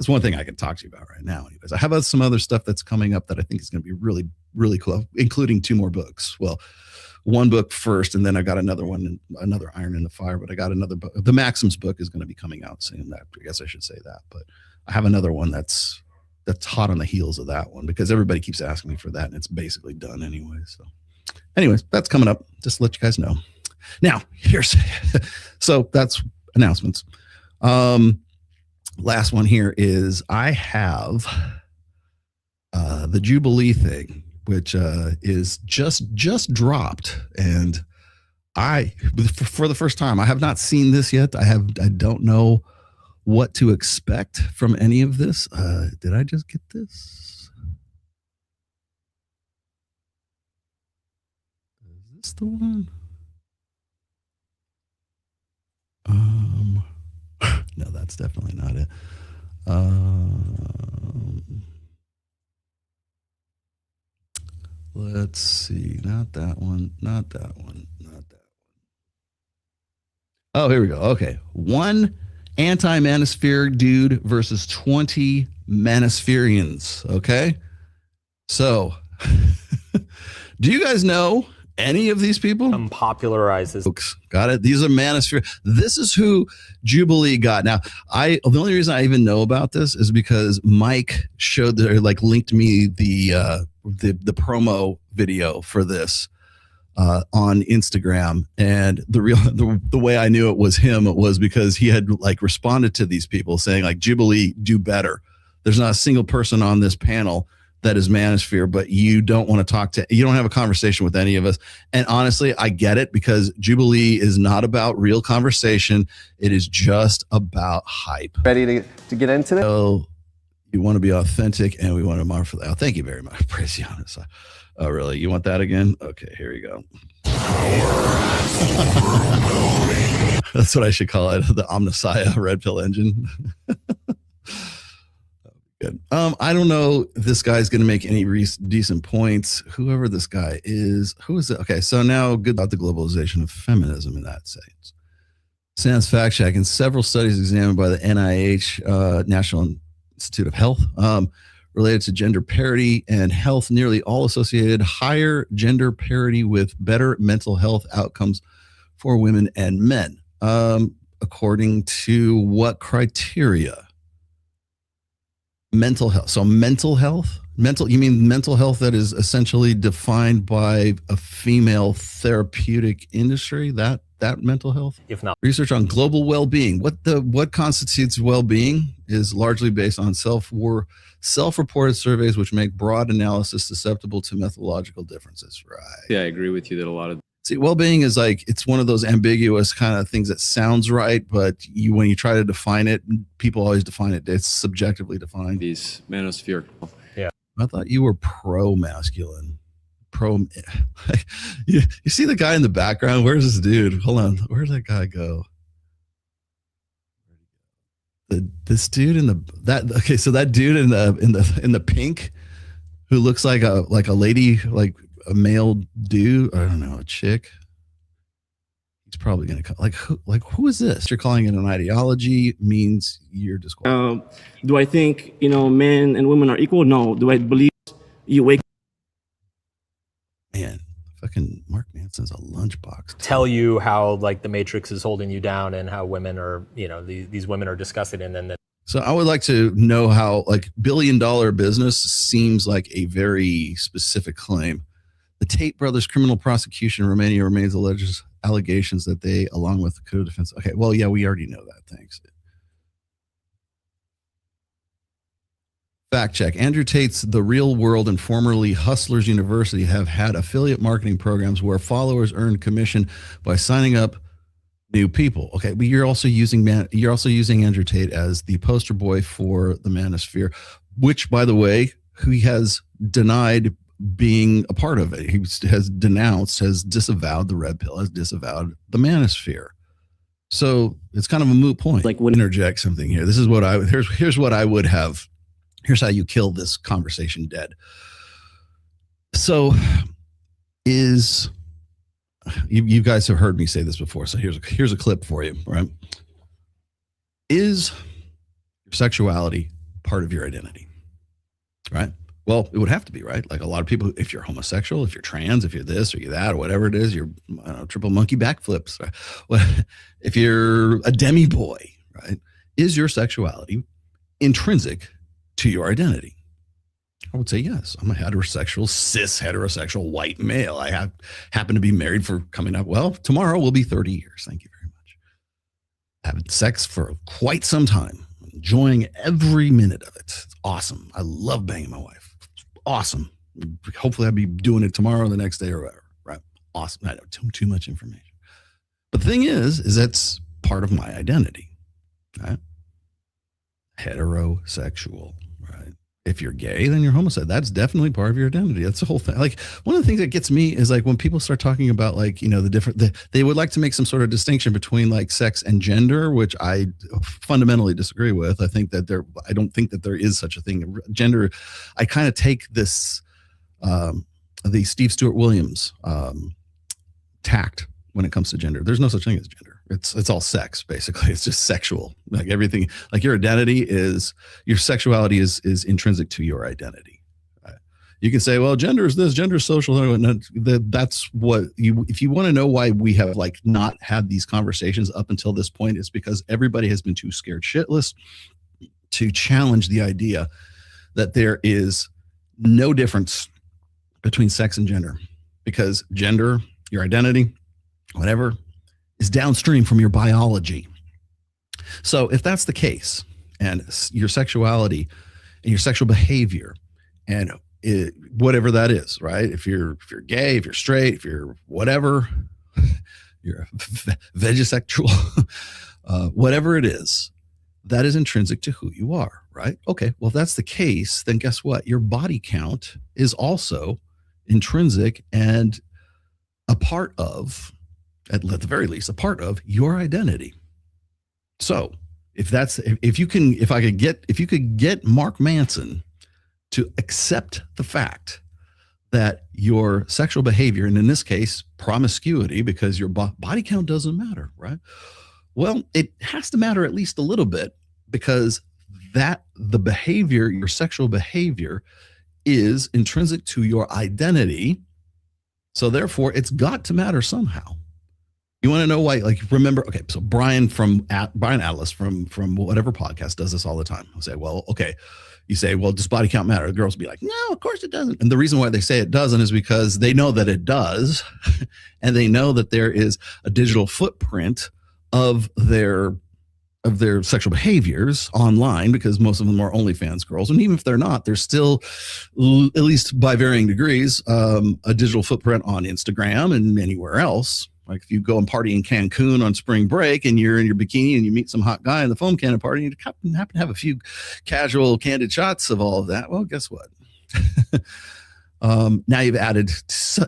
one thing I can talk to you about right now. Anyways, I have some other stuff that's coming up that I think is going to be really, really cool, including 2 more books. Well, one book first, and then I got another one, another iron in the fire, but I got another book. The Maxims book is going to be coming out soon. I guess I should say that, but I have another one that's hot on the heels of that one because everybody keeps asking me for that, and it's basically done anyway. So anyways, that's coming up. Just to let you guys know. Now, so that's announcements. Last one here is I have the Jubilee thing, which is just dropped, and for the first time, I have not seen this yet. I don't know what to expect from any of this. Did I just get this? Is this the one? No, that's definitely not it. Let's see. Not that one. Not that one. Not that one. Oh, here we go. Okay. One anti-manosphere dude versus 20 manospherians. Okay. So, do you guys know any of these people? Popularizes. Folks, got it. These are manosphere. This is who Jubilee got. Now, the only reason I even know about this is because Mike linked me the promo video for this on Instagram, and the way I knew it was him was because he had like responded to these people saying like, Jubilee, do better. There's not a single person on this panel that is manosphere, but you don't want to you don't have a conversation with any of us. And honestly, I get it, because Jubilee is not about real conversation. It is just about hype. Ready to get into this? So you want to be authentic, and we want to mark for that. Oh, thank you very much. Praise you, honest. Oh, really? You want that again? Okay, here we go. That's what I should call it. The Omnissiah Red Pill Engine. Good. I don't know if this guy's going to make any decent points. Whoever this guy is, who is it? Okay, so now good about the globalization of feminism in that sense. Sans fact check. In several studies examined by the NIH, National Institute of Health, related to gender parity and health, nearly all associated higher gender parity with better mental health outcomes for women and men. According to what criteria? Mental health. So mental health, you mean mental health that is essentially defined by a female therapeutic industry, that mental health? If not, research on global well-being. What constitutes well-being is largely based on self-reported surveys, which make broad analysis susceptible to methodological differences. Right. Yeah, I agree with you that a lot of See, well-being is like, it's one of those ambiguous kind of things that sounds right, but when you try to define it, people always define it. It's subjectively defined. These manosphere. Yeah. I thought you were pro-masculine. You see the guy in the background? Where's this dude? Hold on. Where'd that guy go? This dude so that dude in the pink who looks like a lady, like a male dude, I don't know, a chick. He's probably gonna come. Who is this? You're calling it an ideology means you're disqualified. Do I think men and women are equal? No. Do I believe you wake? Man, fucking Mark Manson's a lunchbox. Tell you how like the Matrix is holding you down and how women are, these women are disgusted, and then So I would like to know how like $1 billion business seems like a very specific claim. The Tate brothers' criminal prosecution in Romania remains alleges allegations that they, along with the code of defense. Okay, well, yeah, we already know that. Thanks. Fact check. Andrew Tate's The Real World and formerly Hustlers University have had affiliate marketing programs where followers earn commission by signing up new people. Okay, but you're also using Andrew Tate as the poster boy for the manosphere, which, by the way, he has denied being a part of it. He has disavowed the red pill, has disavowed the manosphere. So it's kind of a moot point. Like, would interject something here. This is what here's what I would have. Here's how you kill this conversation dead. So you guys have heard me say this before. So here's a clip for you, right? Is your sexuality part of your identity? Right? Well, it would have to be, right? Like a lot of people, if you're homosexual, if you're trans, if you're this or you're that or whatever it is, you're triple monkey backflips. Right? Well, if you're a demi boy, right? Is your sexuality intrinsic to your identity? I would say yes. I'm a heterosexual, cis heterosexual white male. I happen to be married for coming up. Well, tomorrow will be 30 years. Thank you very much. Having sex for quite some time, enjoying every minute of it. It's awesome. I love banging my wife. It's awesome. Hopefully I'll be doing it tomorrow or the next day or whatever. Right? Awesome. I know too much information. But the thing is that's part of my identity. Right? Heterosexual. Right? If you're gay, then you're homosexual. That's definitely part of your identity. That's the whole thing. Like one of the things that gets me is like when people start talking about like, they would like to make some sort of distinction between like sex and gender, which I fundamentally disagree with. I don't think that there is such a thing. Gender, I kind of take this, the Steve Stewart Williams tact when it comes to gender. There's no such thing as gender. It's all sex, basically. It's just sexual. Like everything, like your identity is, your sexuality is intrinsic to your identity. You can say, well, gender is this, gender is social. That's what if you want to know why we have like not had these conversations up until this point, it's because everybody has been too scared shitless to challenge the idea that there is no difference between sex and gender, because gender, your identity, whatever, is downstream from your biology. So if that's the case, and your sexuality and your sexual behavior and whatever that is, right? If you're gay, if you're straight, if you're whatever, you're a vegisexual, whatever it is, that is intrinsic to who you are, right? Okay, well, if that's the case, then guess what? Your body count is also intrinsic and a part of, at the very least, a part of your identity. So if you could get Mark Manson to accept the fact that your sexual behavior, and in this case, promiscuity, because your body count doesn't matter, right? Well, it has to matter at least a little bit, because that the behavior, your sexual behavior, is intrinsic to your identity. So therefore, it's got to matter somehow. You want to know why? Like, remember, okay, so Brian Atlas from whatever podcast does this all the time. I'll say, well, okay. You say, well, does body count matter? The girls will be like, no, of course it doesn't. And the reason why they say it doesn't is because they know that it does. And they know that there is a digital footprint of their of their sexual behaviors online, because most of them are OnlyFans girls, and even if they're not, they're still, at least by varying degrees, a digital footprint on Instagram and anywhere else. Like if you go and party in Cancun on spring break and you're in your bikini and you meet some hot guy in the foam cannon party and you happen to have a few casual, candid shots of all of that, well, guess what? Now you've added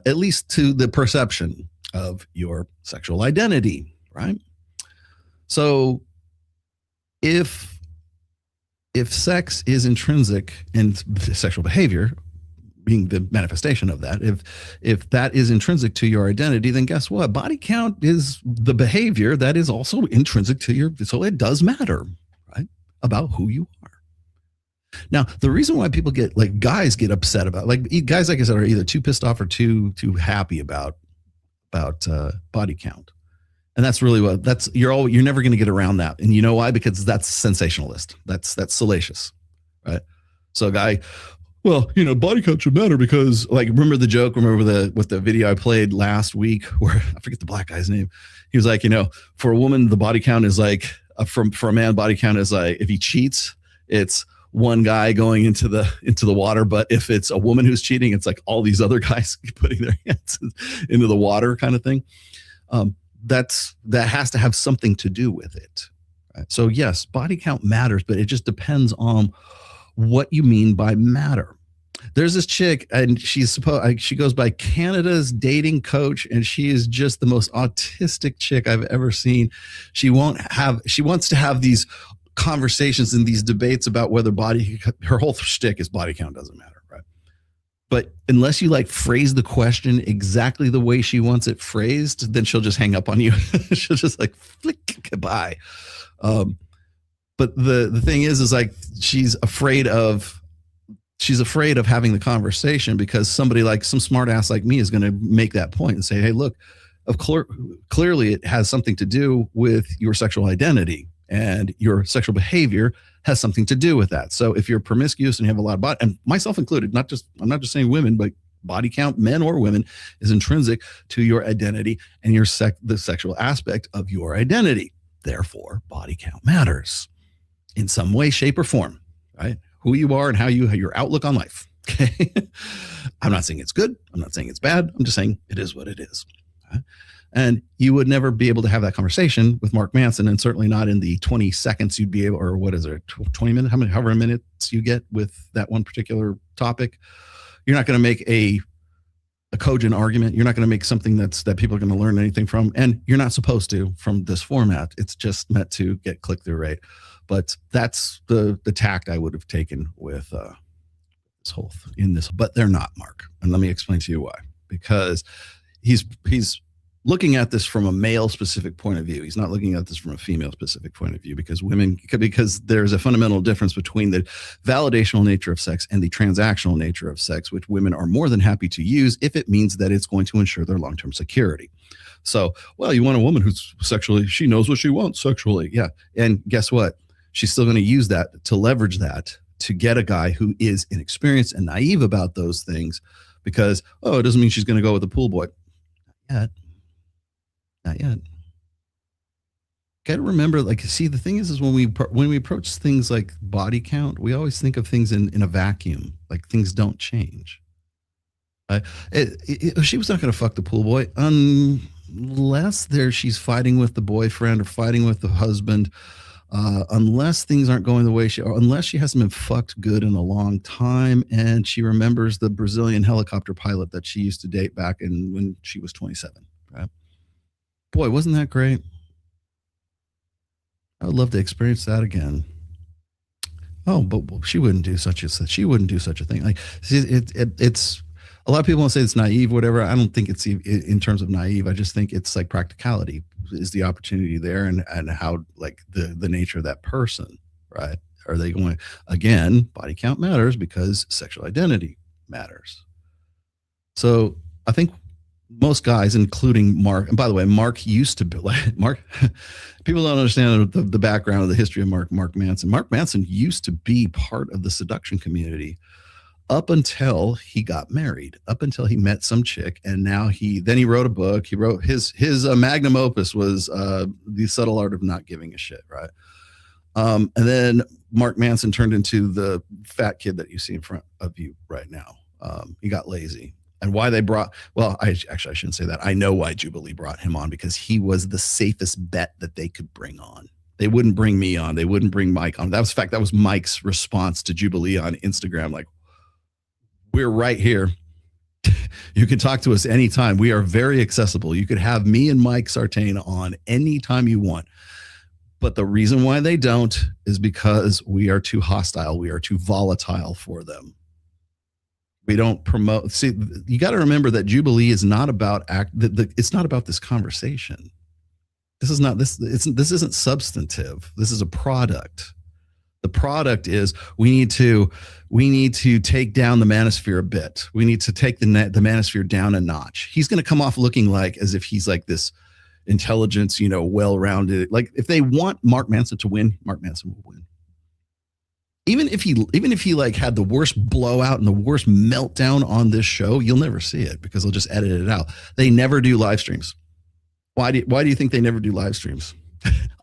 at least to the perception of your sexual identity, right? So if sex is intrinsic in sexual behavior, being the manifestation of that, if that is intrinsic to your identity, then guess what? Body count is the behavior that is also intrinsic to your, so it does matter, right? About who you are. Now, the reason why people get, like, guys get upset about, like, guys, like I said, are either too pissed off or too happy about body count. And that's really what you're never going to get around that. And you know why? Because that's sensationalist. That's salacious, right? So a guy, well, body count should matter because, like, remember the video I played last week where I forget the black guy's name. He was like, for a woman, the body count is like, for a man, body count is like, if he cheats, it's one guy going into the water. But if it's a woman who's cheating, it's like all these other guys putting their hands into the water kind of thing. That has to have something to do with it. Right? So yes, body count matters, but it just depends on what you mean by matter. There's this chick, and she goes by Canada's dating coach, and she is just the most autistic chick I've ever seen. She wants to have these conversations and these debates about whether her whole shtick is body count doesn't matter, right? But unless you phrase the question exactly the way she wants it phrased, then she'll just hang up on you. She'll just flick goodbye. But the thing is like she's afraid of having the conversation because somebody like some smart ass like me is going to make that point and say, hey, look, clearly it has something to do with your sexual identity, and your sexual behavior has something to do with that. So if you're promiscuous and you have a lot of body, and myself included, I'm not just saying women, but body count, men or women, is intrinsic to your identity and the sexual aspect of your identity. Therefore, body count matters in some way, shape, or form, right? Who you are and how your outlook on life. Okay. I'm not saying it's good. I'm not saying it's bad. I'm just saying it is what it is. Okay? And you would never be able to have that conversation with Mark Manson, and certainly not in the 20 seconds you'd be able, or what is it, 20 minutes, however many minutes you get with that one particular topic. You're not going to make a cogent argument. You're not going to make something that people are going to learn anything from, and you're not supposed to from this format. It's just meant to get click-through rate. But that's the tact I would have taken with this whole in this. But they're not, Mark, and let me explain to you why. Because he's looking at this from a male specific point of view. He's not looking at this from a female specific point of view, because there's a fundamental difference between the validational nature of sex and the transactional nature of sex, which women are more than happy to use if it means that it's going to ensure their long-term security. So, well, you want a woman who's she knows what she wants sexually. Yeah. And guess what? She's still going to use that to leverage that to get a guy who is inexperienced and naive about those things, because, it doesn't mean she's going to go with a pool boy. Not yet. Got to remember, the thing is when we approach things like body count, we always think of things in a vacuum, like things don't change. She was not going to fuck the pool boy unless she's fighting with the boyfriend or fighting with the husband, unless things aren't going the way unless she hasn't been fucked good in a long time, and she remembers the Brazilian helicopter pilot that she used to date back when she was 27. Right? Boy, wasn't that great? I would love to experience that again. Oh, but she wouldn't do such a thing. Like, it's a lot of people will say it's naive, whatever. I don't think it's in terms of naive. I just think it's like practicality is the opportunity there, and how the nature of that person, right? Are they going, again, body count matters because sexual identity matters. So I think most guys, including Mark, and by the way, Mark used to be Mark. People don't understand the background of the history of Mark Manson. Mark Manson used to be part of the seduction community up until he got married, up until he met some chick, and now he wrote a book. He wrote his magnum opus was The Subtle Art of Not Giving a Shit, right? And then Mark Manson turned into the fat kid that you see in front of you right now. He got lazy. And why they brought, well, I shouldn't say that. I know why Jubilee brought him on, because he was the safest bet that they could bring on. They wouldn't bring me on. They wouldn't bring Mike on. That was Mike's response to Jubilee on Instagram. Like, we're right here. You can talk to us anytime. We are very accessible. You could have me and Mike Sartain on anytime you want. But the reason why they don't is because we are too hostile. We are too volatile for them. We don't promote. See, you got to remember that Jubilee is not about it's not about this conversation. This is not this. This isn't substantive. This is a product. The product is we need to take down the manosphere a bit. We need to take the manosphere down a notch. He's going to come off looking like as if he's like this intelligence, well-rounded. Like, if they want Mark Manson to win, Mark Manson will win. Even if he like had the worst blowout and the worst meltdown on this show, you'll never see it because they'll just edit it out. They never do live streams. Why do you think they never do live streams?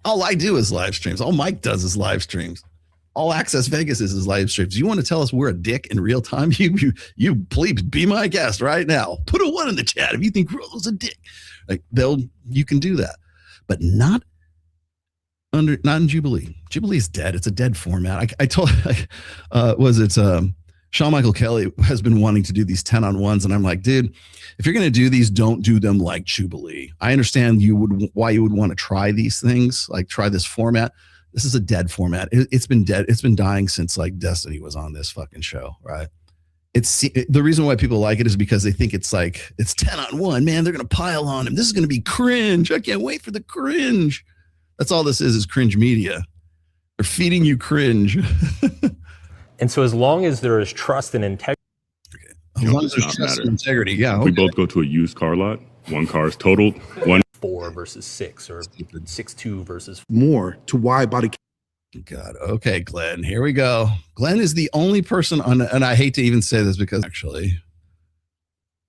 All I do is live streams. All Mike does is live streams. All Access Vegas is live streams. You want to tell us we're a dick in real time? You please be my guest right now. Put a 1 in the chat if you think Rollo's a dick. Like, you can do that, but not in Jubilee. Jubilee is dead. It's a dead format. I told Sean Michael Kelly has been wanting to do these 10-on-1s, and I'm like, dude, if you're going to do these, don't do them like Jubilee. I understand why you would want to try these things, like try this format. This is a dead format. It's been dead. It's been dying since like Destiny was on this fucking show, right? The reason why people like it is because they think it's 10-on-1. Man, they're going to pile on him. This is going to be cringe. I can't wait for the cringe. That's all this is cringe media. They're feeding you cringe. And so as long as there is trust and integrity. As long as there's trust and integrity, yeah. We both go to a used car lot. One car is totaled. 4 versus 6 or 6-2 versus more to why body. God. Okay, Glenn, here we go. Glenn is the only person and I hate to even say this because actually,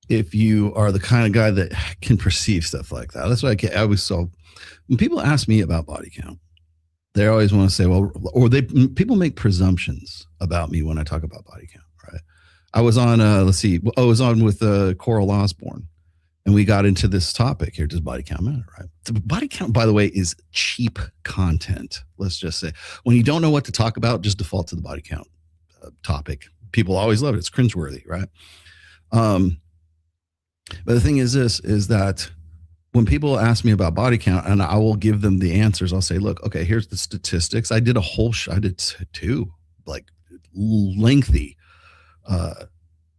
if you are the kind of guy that can perceive stuff like that, that's why I always saw when people ask me about body count, they always want to say, well, or people make presumptions about me when I talk about body count, right? I was on, I was on with Coral Osborne, and we got into this topic here. Does body count matter, right? So body count, by the way, is cheap content. Let's just say when you don't know what to talk about, just default to the body count topic. People always love it. It's cringeworthy, right? But the thing is that when people ask me about body count and I will give them the answers, I'll say, look, okay, here's the statistics. I did I did 2 like lengthy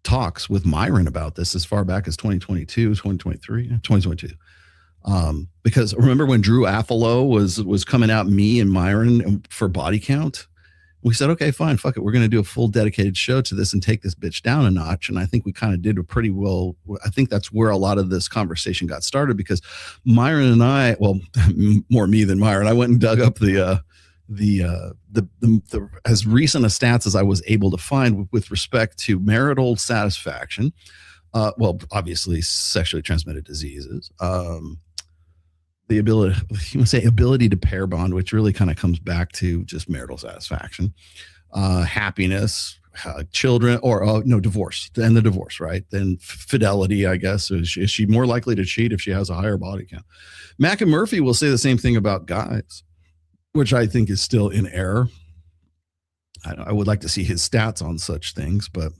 talks with Myron about this as far back as 2022. Because remember when Drew Affalo was coming out, me and Myron for body count, we said, okay, fine, fuck it. We're going to do a full dedicated show to this and take this bitch down a notch. And I think we kind of did a pretty well. I think that's where a lot of this conversation got started because Myron and I, well, more me than Myron, I went and dug up the as recent a stats as I was able to find with respect to marital satisfaction. Well, obviously sexually transmitted diseases, the ability to pair bond, which really kind of comes back to just marital satisfaction, happiness, children, or no, divorce, then the divorce, right? Then fidelity, I guess. Is she more likely to cheat if she has a higher body count? Mac and Murphy will say the same thing about guys, which I think is still in error. I would like to see his stats on such things, but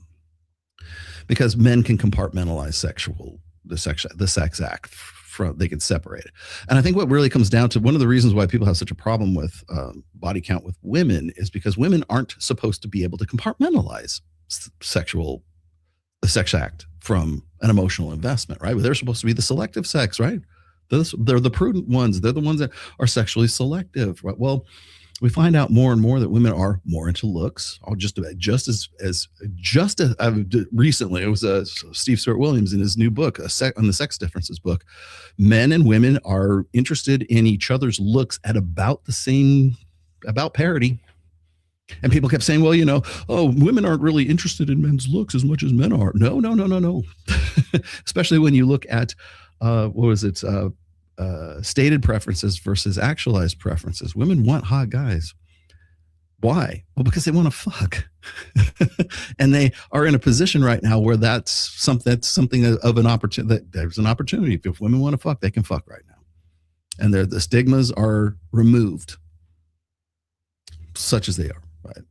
because men can compartmentalize the sex act, they can separate it. And I think what really comes down to one of the reasons why people have such a problem with body count with women is because women aren't supposed to be able to compartmentalize the sex act from an emotional investment, right? They're supposed to be the selective sex, right? They're the prudent ones. They're the ones that are sexually selective, right? Well, we find out more and more that women are more into looks. Just as recently, it was Steve Stewart Williams in his new book, on the Sex Differences book. Men and women are interested in each other's looks at about parity. And people kept saying, well, women aren't really interested in men's looks as much as men are. No. Especially when you look at stated preferences versus actualized preferences. Women want hot guys. Why? Well, because they want to fuck. And they are in a position right now where that's something of an opportunity. There's an opportunity. If women want to fuck, they can fuck right now. And the stigmas are removed, such as they are, right?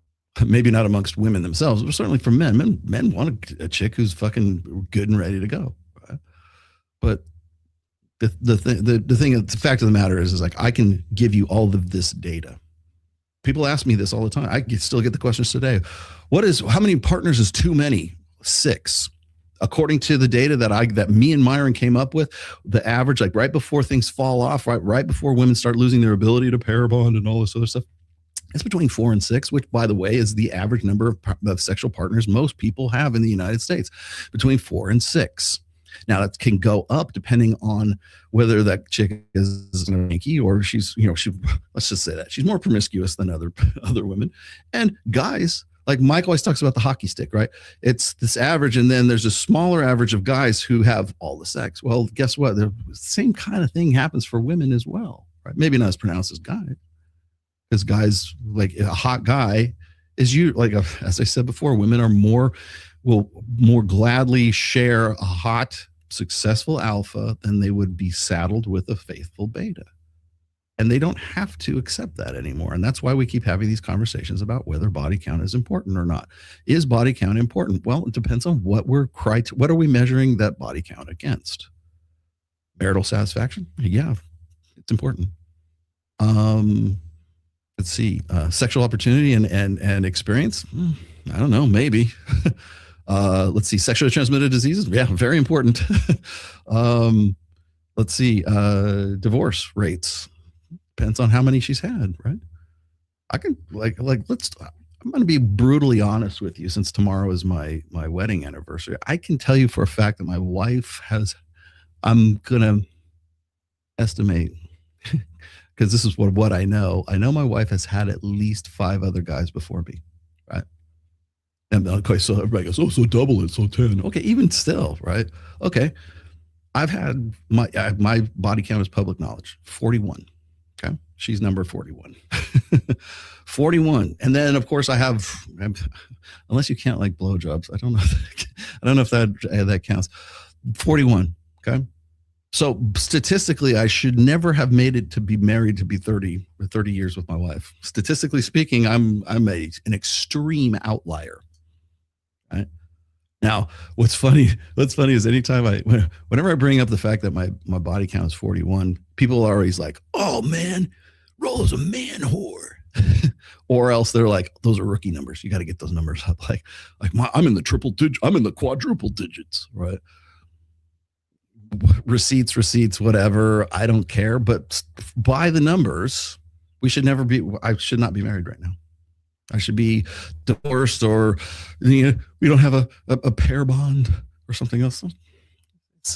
Maybe not amongst women themselves, but certainly for men. Men want a chick who's fucking good and ready to go, right? But the fact of the matter is like, I can give you all of this data. People ask me this all the time. I still get the questions today. How many partners is too many? 6. According to the data that me and Myron came up with, the average, like right before things fall off, right before women start losing their ability to pair bond and all this other stuff, it's between 4 and 6, which, by the way, is the average number of sexual partners most people have in the United States, between 4 and 6. Now, that can go up depending on whether that chick is a Yankee or she's, let's just say that she's more promiscuous than other women. And guys, like Mike always talks about the hockey stick, right? It's this average, and then there's a smaller average of guys who have all the sex. Well, guess what? The same kind of thing happens for women as well, right? Maybe not as pronounced as guys, because guys, like a hot guy is as I said before, women will more gladly share a hot, successful alpha than they would be saddled with a faithful beta. And they don't have to accept that anymore. And that's why we keep having these conversations about whether body count is important or not. Is body count important? Well, it depends on what are we measuring that body count against? Marital satisfaction? Yeah, it's important. Let's see, sexual opportunity and experience? I don't know, maybe. Let's see, sexually transmitted diseases? Yeah, very important. Let's see, divorce rates. Depends on how many she's had, right? I can I'm going to be brutally honest with you, since tomorrow is my wedding anniversary. I can tell you for a fact that my wife I'm going to estimate, because this is what I know. I know my wife has had at least 5 other guys before me, right? And okay, so everybody goes, oh, so double it, so 10. Okay, even still, right? Okay, I've had my body count is public knowledge, 41. Okay, she's number 41. 41. And then, of course, I have, unless you count like blowjobs, I don't know if that counts. 41. Okay. So statistically, I should never have made it to be married to be 30 years with my wife. Statistically speaking, I'm an extreme outlier. Right? Now, what's funny is whenever I bring up the fact that my body count is 41, people are always like, oh man, Rollo's a man whore. Or else they're like, those are rookie numbers. You got to get those numbers up. I'm in the quadruple digits, right? Receipts, whatever. I don't care. But by the numbers, I should not be married right now. I should be divorced, or we don't have a pair bond or something else.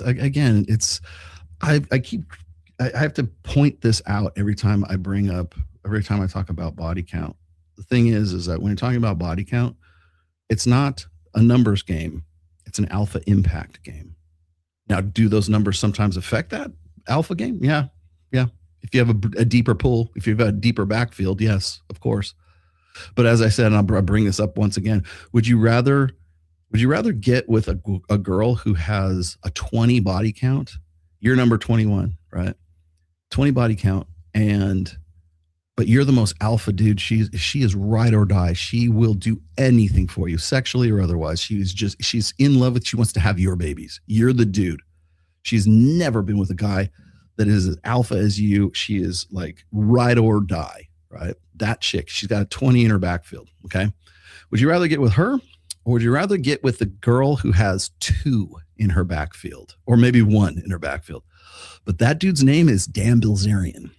I have to point this out every time I talk about body count. The thing is that when you're talking about body count, it's not a numbers game. It's an alpha impact game. Now, do those numbers sometimes affect that alpha game? Yeah. If you have a deeper pool, if you've got a deeper backfield, yes, of course. But as I said, and I'll bring this up once again, would you rather get with a girl who has a 20 body count? You're number 21, right? 20 body count, but you're the most alpha dude. She is ride or die. She will do anything for you, sexually or otherwise. She's in love with, she wants to have your babies. You're the dude. She's never been with a guy that is as alpha as you. She is like ride or die, right? That chick, she's got a 20 in her backfield. Okay. Would you rather get with her, or would you rather get with the girl who has 2 in her backfield, or maybe 1 in her backfield? But that dude's name is Dan Bilzerian.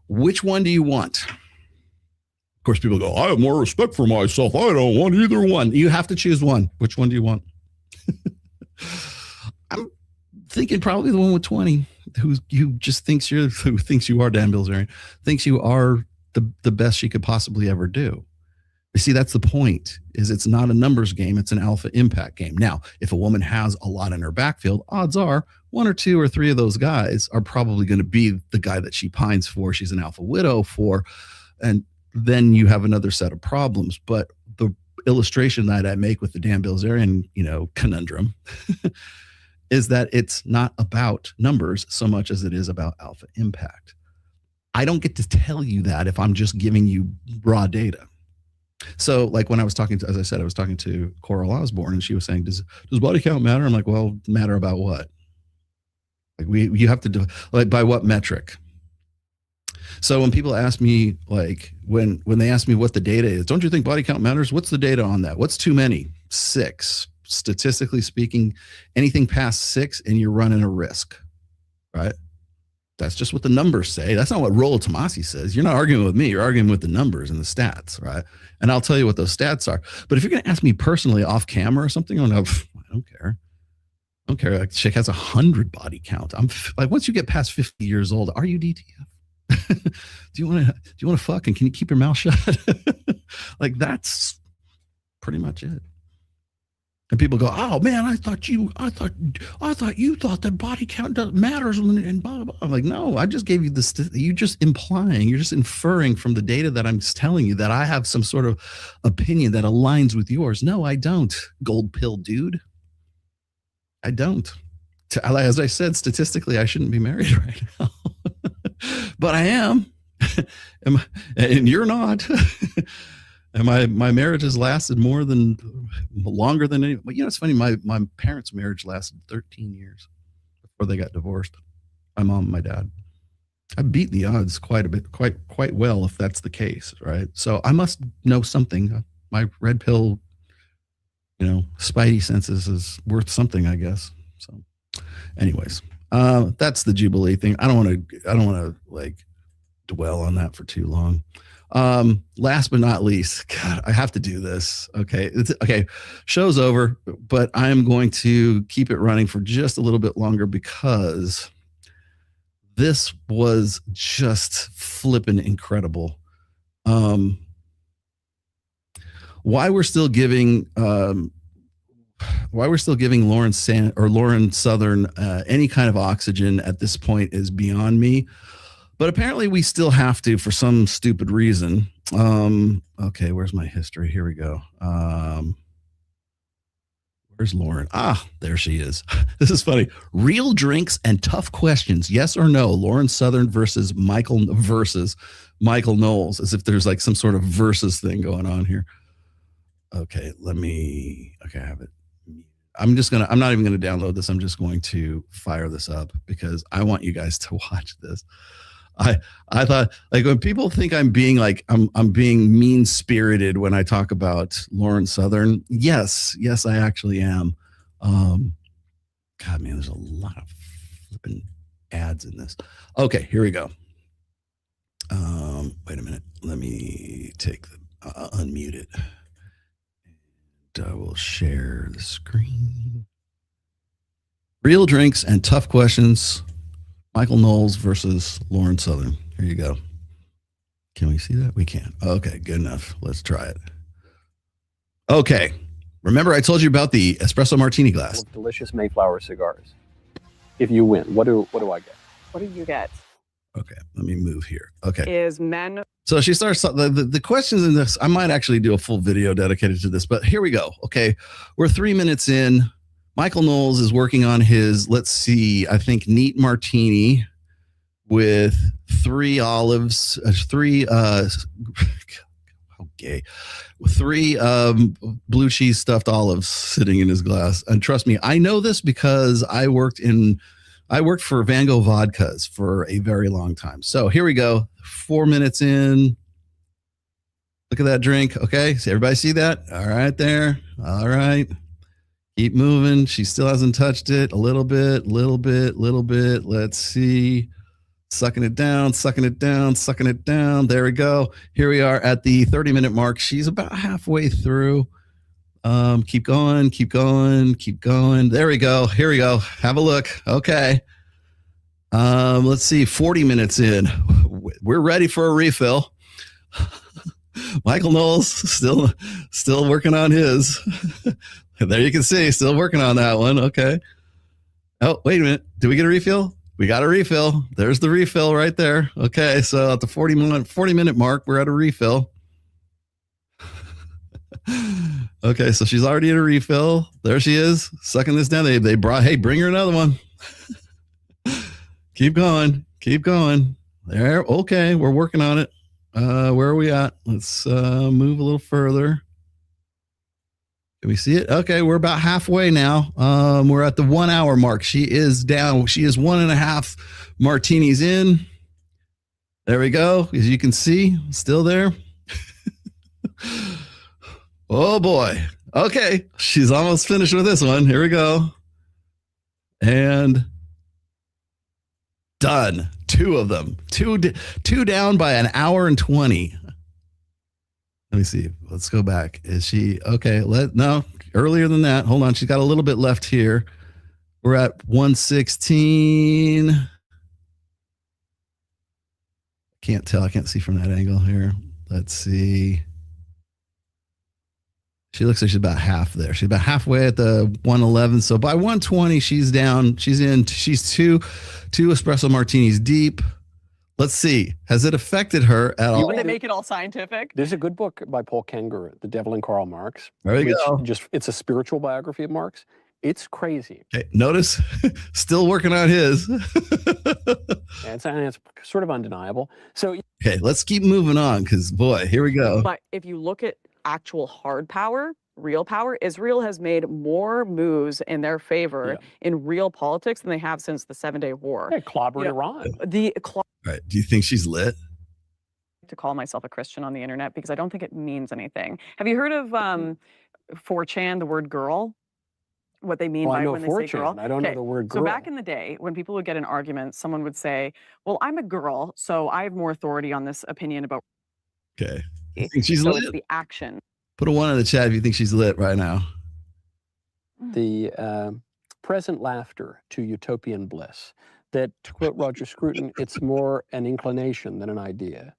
Which one do you want? Of course, people go, I have more respect for myself. I don't want either one. You have to choose one. Which one do you want? I'm thinking probably the one with 20, who thinks you are Dan Bilzerian, thinks you are the best she could possibly ever do. You see, that's the point, is it's not a numbers game. It's an alpha impact game. Now, if a woman has a lot in her backfield, odds are 1 or 2 or 3 of those guys are probably going to be the guy that she pines for. She's an alpha widow for. And then you have another set of problems. But the illustration that I make with the Dan Bilzerian, conundrum is that it's not about numbers so much as it is about alpha impact. I don't get to tell you that if I'm just giving you raw data. So like when I was talking to, as I said, I was talking to Coral Osborne, and she was saying, does body count matter? I'm like, well, matter about what? Like you have to do, like, by what metric? So when people ask me, like when they ask me what the data is, don't you think body count matters? What's the data on that? What's too many? 6. Statistically speaking, anything past 6 and you're running a risk, right? That's just what the numbers say. That's not what Rollo Tomasi says. You're not arguing with me. You're arguing with the numbers and the stats, right? And I'll tell you what those stats are. But if you're going to ask me personally off camera or something, I don't care. I don't care. Like, chick has 100 body count. I'm like, once you get past 50 years old, are you DTF? do you want to fuck, and can you keep your mouth shut? Like, that's pretty much it. And people go, oh man, I thought you thought that body count matters and blah, blah, blah. I'm like, no, I just gave you this. You're just inferring from the data that I'm telling you that I have some sort of opinion that aligns with yours. No, I don't, gold pill dude. I don't. As I said, statistically, I shouldn't be married right now, but I am, and you're not. And my marriage has lasted longer than any. But it's funny. My parents' marriage lasted 13 years before they got divorced. My mom and my dad. I beat the odds quite a bit, quite well, if that's the case, right? So I must know something. My red pill, spidey senses is worth something, I guess. So, anyways, that's the Jubilee thing. I don't want to like dwell on that for too long. Last but not least, God, I have to do this. Okay. Okay. Show's over, but I'm going to keep it running for just a little bit longer because this was just flipping incredible. Why we're still giving Lauren Southern any kind of oxygen at this point is beyond me. But apparently we still have to for some stupid reason. Okay, where's my history? Here we go. Where's Lauren? Ah, there she is. This is funny. Real drinks and tough questions. Yes or no? Lauren Southern versus Michael Knowles, as if there's like some sort of versus thing going on here. Okay, I have it. I'm not even going to download this. I'm just going to fire this up because I want you guys to watch this. I thought, like, when people think I'm being like I'm being mean spirited when I talk about Lauren Southern, yes, I actually am. God, man, there's a lot of flipping ads in this. Okay, here we go. Wait a minute. Let me unmute it. And I will share the screen. Real drinks and tough questions. Michael Knowles versus Lauren Southern. Here you go. Can we see that? We can. Okay, good enough. Let's try it. Okay. Remember I told you about the espresso martini glass. Delicious Mayflower cigars. If you win, what do I get? What do you get? Okay, let me move here. Okay. Is men. So she starts the questions in this. I might actually do a full video dedicated to this, but here we go. Okay. We're 3 minutes in. Michael Knowles is working on his, let's see, I think neat martini with 3 olives, 3 how gay, 3 blue cheese stuffed olives sitting in his glass. And trust me, I know this because I worked for Van Gogh Vodkas for a very long time. So here we go. 4 minutes in. Look at that drink. Okay. So everybody see that? All right there. All right. Keep moving. She still hasn't touched it. A little bit. Let's see. Sucking it down. There we go. Here we are at the 30-minute mark. She's about halfway through. Keep going. There we go. Here we go. Have a look. Okay. Let's see. 40 minutes in. We're ready for a refill. Michael Knowles still working on his. There you can see, still working on that one. Okay. Oh, wait a minute. Did we get a refill? We got a refill. There's the refill right there. Okay, so at the 40 minute mark, we're at a refill. Okay, so she's already at a refill. There she is, sucking this down. They brought, hey, bring her another one. Keep going. There. Okay, we're working on it. Where are we at? Let's move a little further. Can we see it? Okay, we're about halfway now. We're at the 1 hour mark. She is down. She is 1.5 martinis in. There we go. As you can see, still there. Oh boy. Okay, she's almost finished with this one. Here we go. And done. 2 of them. Two down by 1 hour and 20. Let me see. Let's go back. Is she okay? No, earlier than that. Hold on. She's got a little bit left here. We're at 116. Can't tell. I can't see from that angle here. Let's see. She looks like she's about half there. She's about halfway at the 111. So by 120, she's down. She's in. She's two espresso martinis deep. Let's see. Has it affected her at all? When they make it all scientific. There's a good book by Paul Kenger, The Devil and Karl Marx. There you go. It's a spiritual biography of Marx. It's crazy. Okay, notice, still working on his. It's sort of undeniable. So okay, let's keep moving on because boy, here we go. But if you look at actual hard power, real power, Israel has made more moves in their favor in real politics than they have since the 7-Day War. Yeah, clobbered Iran. All right. Do you think she's lit? To call myself a Christian on the internet because I don't think it means anything. Have you heard of 4chan, the word girl? What they mean by when they say girl? I don't know the word girl. So back in the day, when people would get in arguments, someone would say, well, I'm a girl, so I have more authority on this opinion about. Okay. You think she's so lit? It's the action. Put a 1 in the chat if you think she's lit right now. The present laughter to utopian bliss. That, to quote Roger Scruton, it's more an inclination than an idea.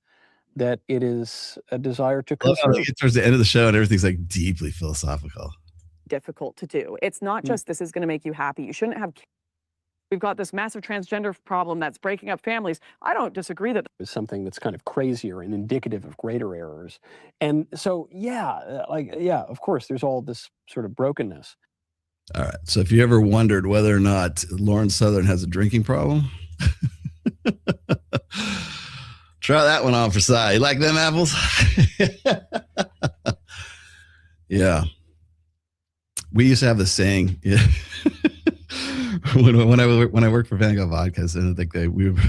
That it is a desire to conserve. It towards the end of the show and everything's like deeply philosophical. Difficult to do. It's not just this is going to make you happy. You shouldn't have. We've got this massive transgender problem that's breaking up families. I don't disagree that it's something that's kind of crazier and indicative of greater errors. And so, of course, there's all this sort of brokenness. All right. So if you ever wondered whether or not Lauren Southern has a drinking problem, try that one on for size. You like them apples? Yeah. We used to have the saying, when I worked for Van Gogh Vodkas, and I think we were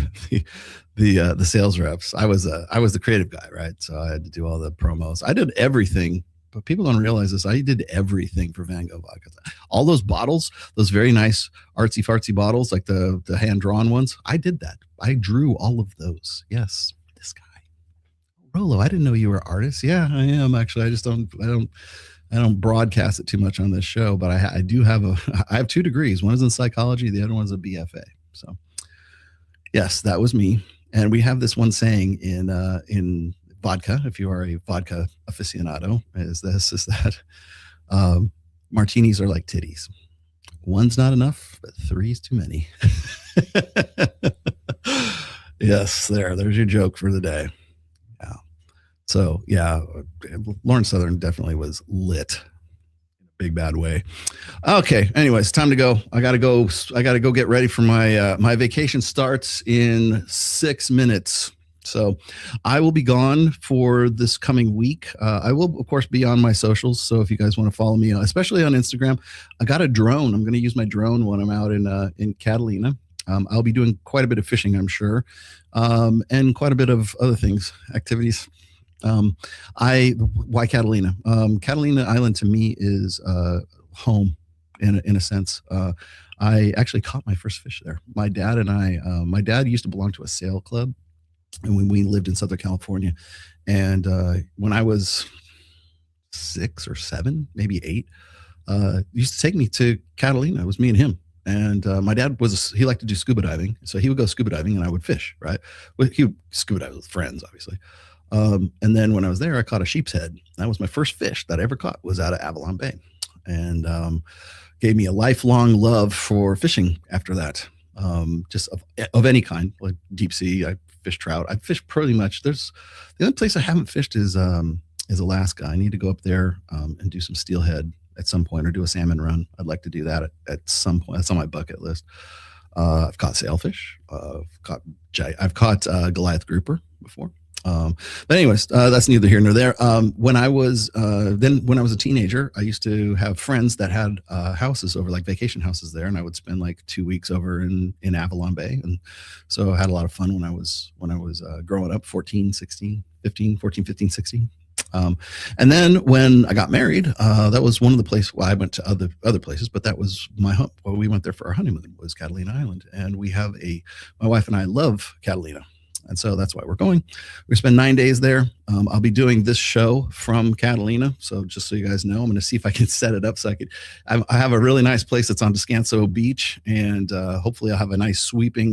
the sales reps. I was the creative guy, right? So I had to do all the promos. I did everything, but people don't realize this. I did everything for Van Gogh Vodkas. All those bottles, those very nice artsy fartsy bottles, like the hand drawn ones. I did that. I drew all of those. Yes, this guy, Rolo. I didn't know you were an artist. Yeah, I am actually. I don't broadcast it too much on this show, but I do have I have 2 degrees. One is in psychology. The other one's a BFA. So yes, that was me. And we have this one saying in vodka, if you are a vodka aficionado, is that martinis are like titties. 1's not enough, but 3's too many. Yes, there's your joke for the day. So yeah, Lauren Southern definitely was lit in a big bad way. Okay. Anyways, time to go. I gotta go get ready for my vacation starts in 6 minutes. So I will be gone for this coming week. I will, of course, be on my socials. So if you guys want to follow me, especially on Instagram, I got a drone. I'm going to use my drone when I'm out in Catalina. I'll be doing quite a bit of fishing, I'm sure, and quite a bit of other things, activities. Why Catalina? Catalina Island to me is home in a sense. I actually caught my first fish there. My dad and I, my dad used to belong to a sail club, and when we lived in Southern California, and when I was 6 or 7, maybe 8, he used to take me to Catalina. It was me and him. And my dad he liked to do scuba diving, so he would go scuba diving and I would fish. Right, he would scuba dive with friends, obviously. And then when I was there, I caught a sheep's head. That was my first fish that I ever caught, was out of Avalon Bay, and gave me a lifelong love for fishing after that. just of any kind, like deep sea. I fish trout. I fish pretty much. The only place I haven't fished is Alaska. I need to go up there and do some steelhead at some point, or do a salmon run. I'd like to do that at some point. That's on my bucket list. I've caught sailfish. I've caught Goliath grouper before. But anyways, that's neither here nor there. When I was a teenager, I used to have friends that had houses over, like vacation houses there, and I would spend like 2 weeks over in Avalon Bay, and so I had a lot of fun when I was growing up, 14, 16. And then when I got married, that was one of the places. Well, I went to other places, but that was we went there for our honeymoon, was Catalina Island, and my wife and I love Catalina. And so that's why we're going. We spend 9 days there. I'll be doing this show from Catalina. So just so you guys know, I'm going to see if I can set it up so I have a really nice place that's on Descanso Beach, and hopefully I'll have a nice sweeping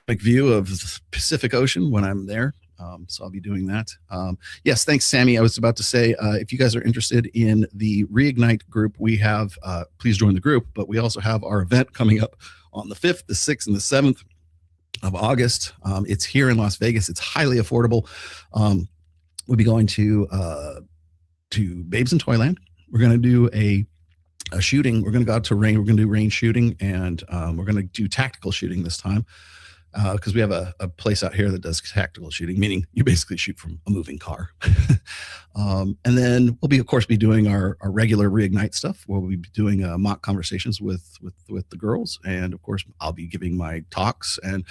view of the Pacific Ocean when I'm there. So I'll be doing that. Yes, thanks, Sammy. I was about to say, if you guys are interested in the Reignite group, we have, please join the group, but we also have our event coming up on the 5th, the 6th, and the 7th of August. It's here in Las Vegas. It's highly affordable. We'll be going to Babes in Toyland. We're going to do a shooting. We're going to go out to rain. We're going to do rain shooting, and we're going to do tactical shooting this time, because we have a place out here that does tactical shooting, meaning you basically shoot from a moving car. And then we'll of course be doing our regular Reignite stuff, where we'll be doing mock conversations with the girls, and of course I'll be giving my talks, and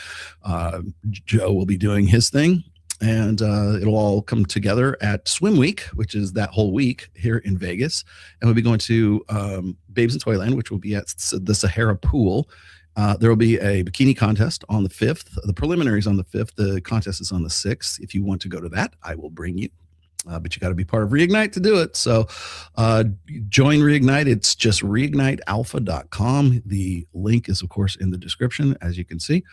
Joe will be doing his thing, and it'll all come together at Swim Week, which is that whole week here in Vegas, and we'll be going to Babes in Toyland, which will be at the Sahara Pool. There will be a bikini contest on the 5th. The preliminary is on the 5th. The contest is on the 6th. If you want to go to that, I will bring you. But you got to be part of Reignite to do it. So join Reignite. It's just reignitealpha.com. The link is, of course, in the description, as you can see.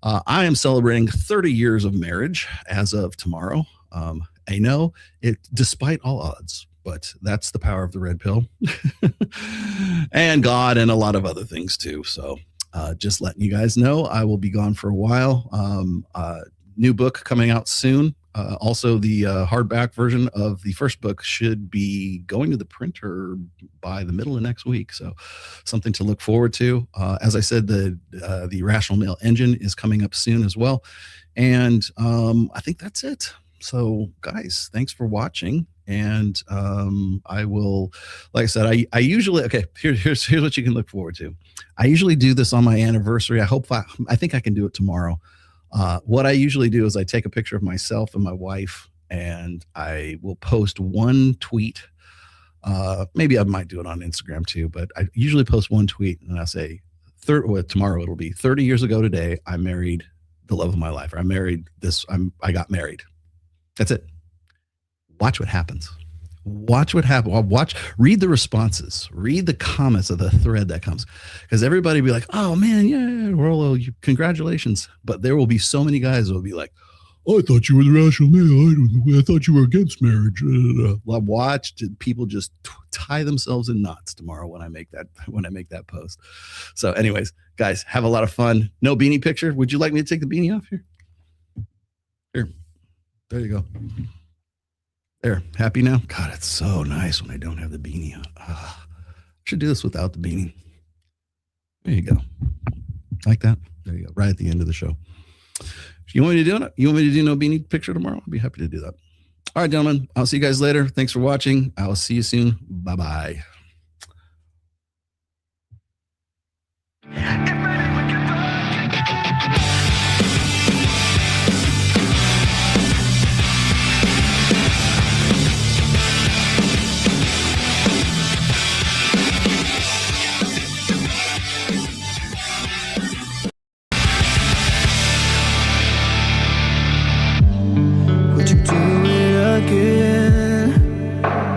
I am celebrating 30 years of marriage as of tomorrow. I know it, despite all odds, but that's the power of the red pill and God and a lot of other things too. So just letting you guys know, I will be gone for a while. New book coming out soon. Also, the hardback version of the first book should be going to the printer by the middle of next week. So something to look forward to. As I said, the Irrational Male Engine is coming up soon as well. And I think that's it. So guys, thanks for watching. And I will, like I said, I usually, okay, here's what you can look forward to. I usually do this on my anniversary. I think I can do it tomorrow. What I usually do is I take a picture of myself and my wife, and I will post one tweet. Maybe I might do it on Instagram too, but I usually post one tweet, and I say, tomorrow it'll be 30 years ago today, I married the love of my life. Or I got married. That's it. Watch what happens. Watch what happens. Read the responses. Read the comments of the thread that comes, because everybody will be like, "Oh man, yeah, well, congratulations!" But there will be so many guys that will be like, "Oh, I thought you were the rational male. I thought you were against marriage." Well, watch people just tie themselves in knots tomorrow when I make that post. So, anyways, guys, have a lot of fun. No beanie picture. Would you like me to take the beanie off here? Here, there you go. There, happy now? God, it's so nice when I don't have the beanie on. I should do this without the beanie. There you go. Like that? There you go. Right at the end of the show. You want me to do it? You want me to do no beanie picture tomorrow? I'll be happy to do that. All right, gentlemen. I'll see you guys later. Thanks for watching. I will see you soon. Bye-bye.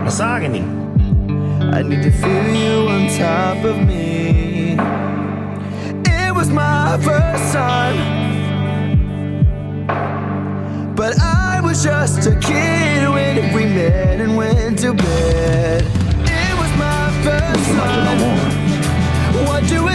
Misogyny. I need to feel you on top of me. It was my first time, but I was just a kid when we met and went to bed. It was my first time. What do we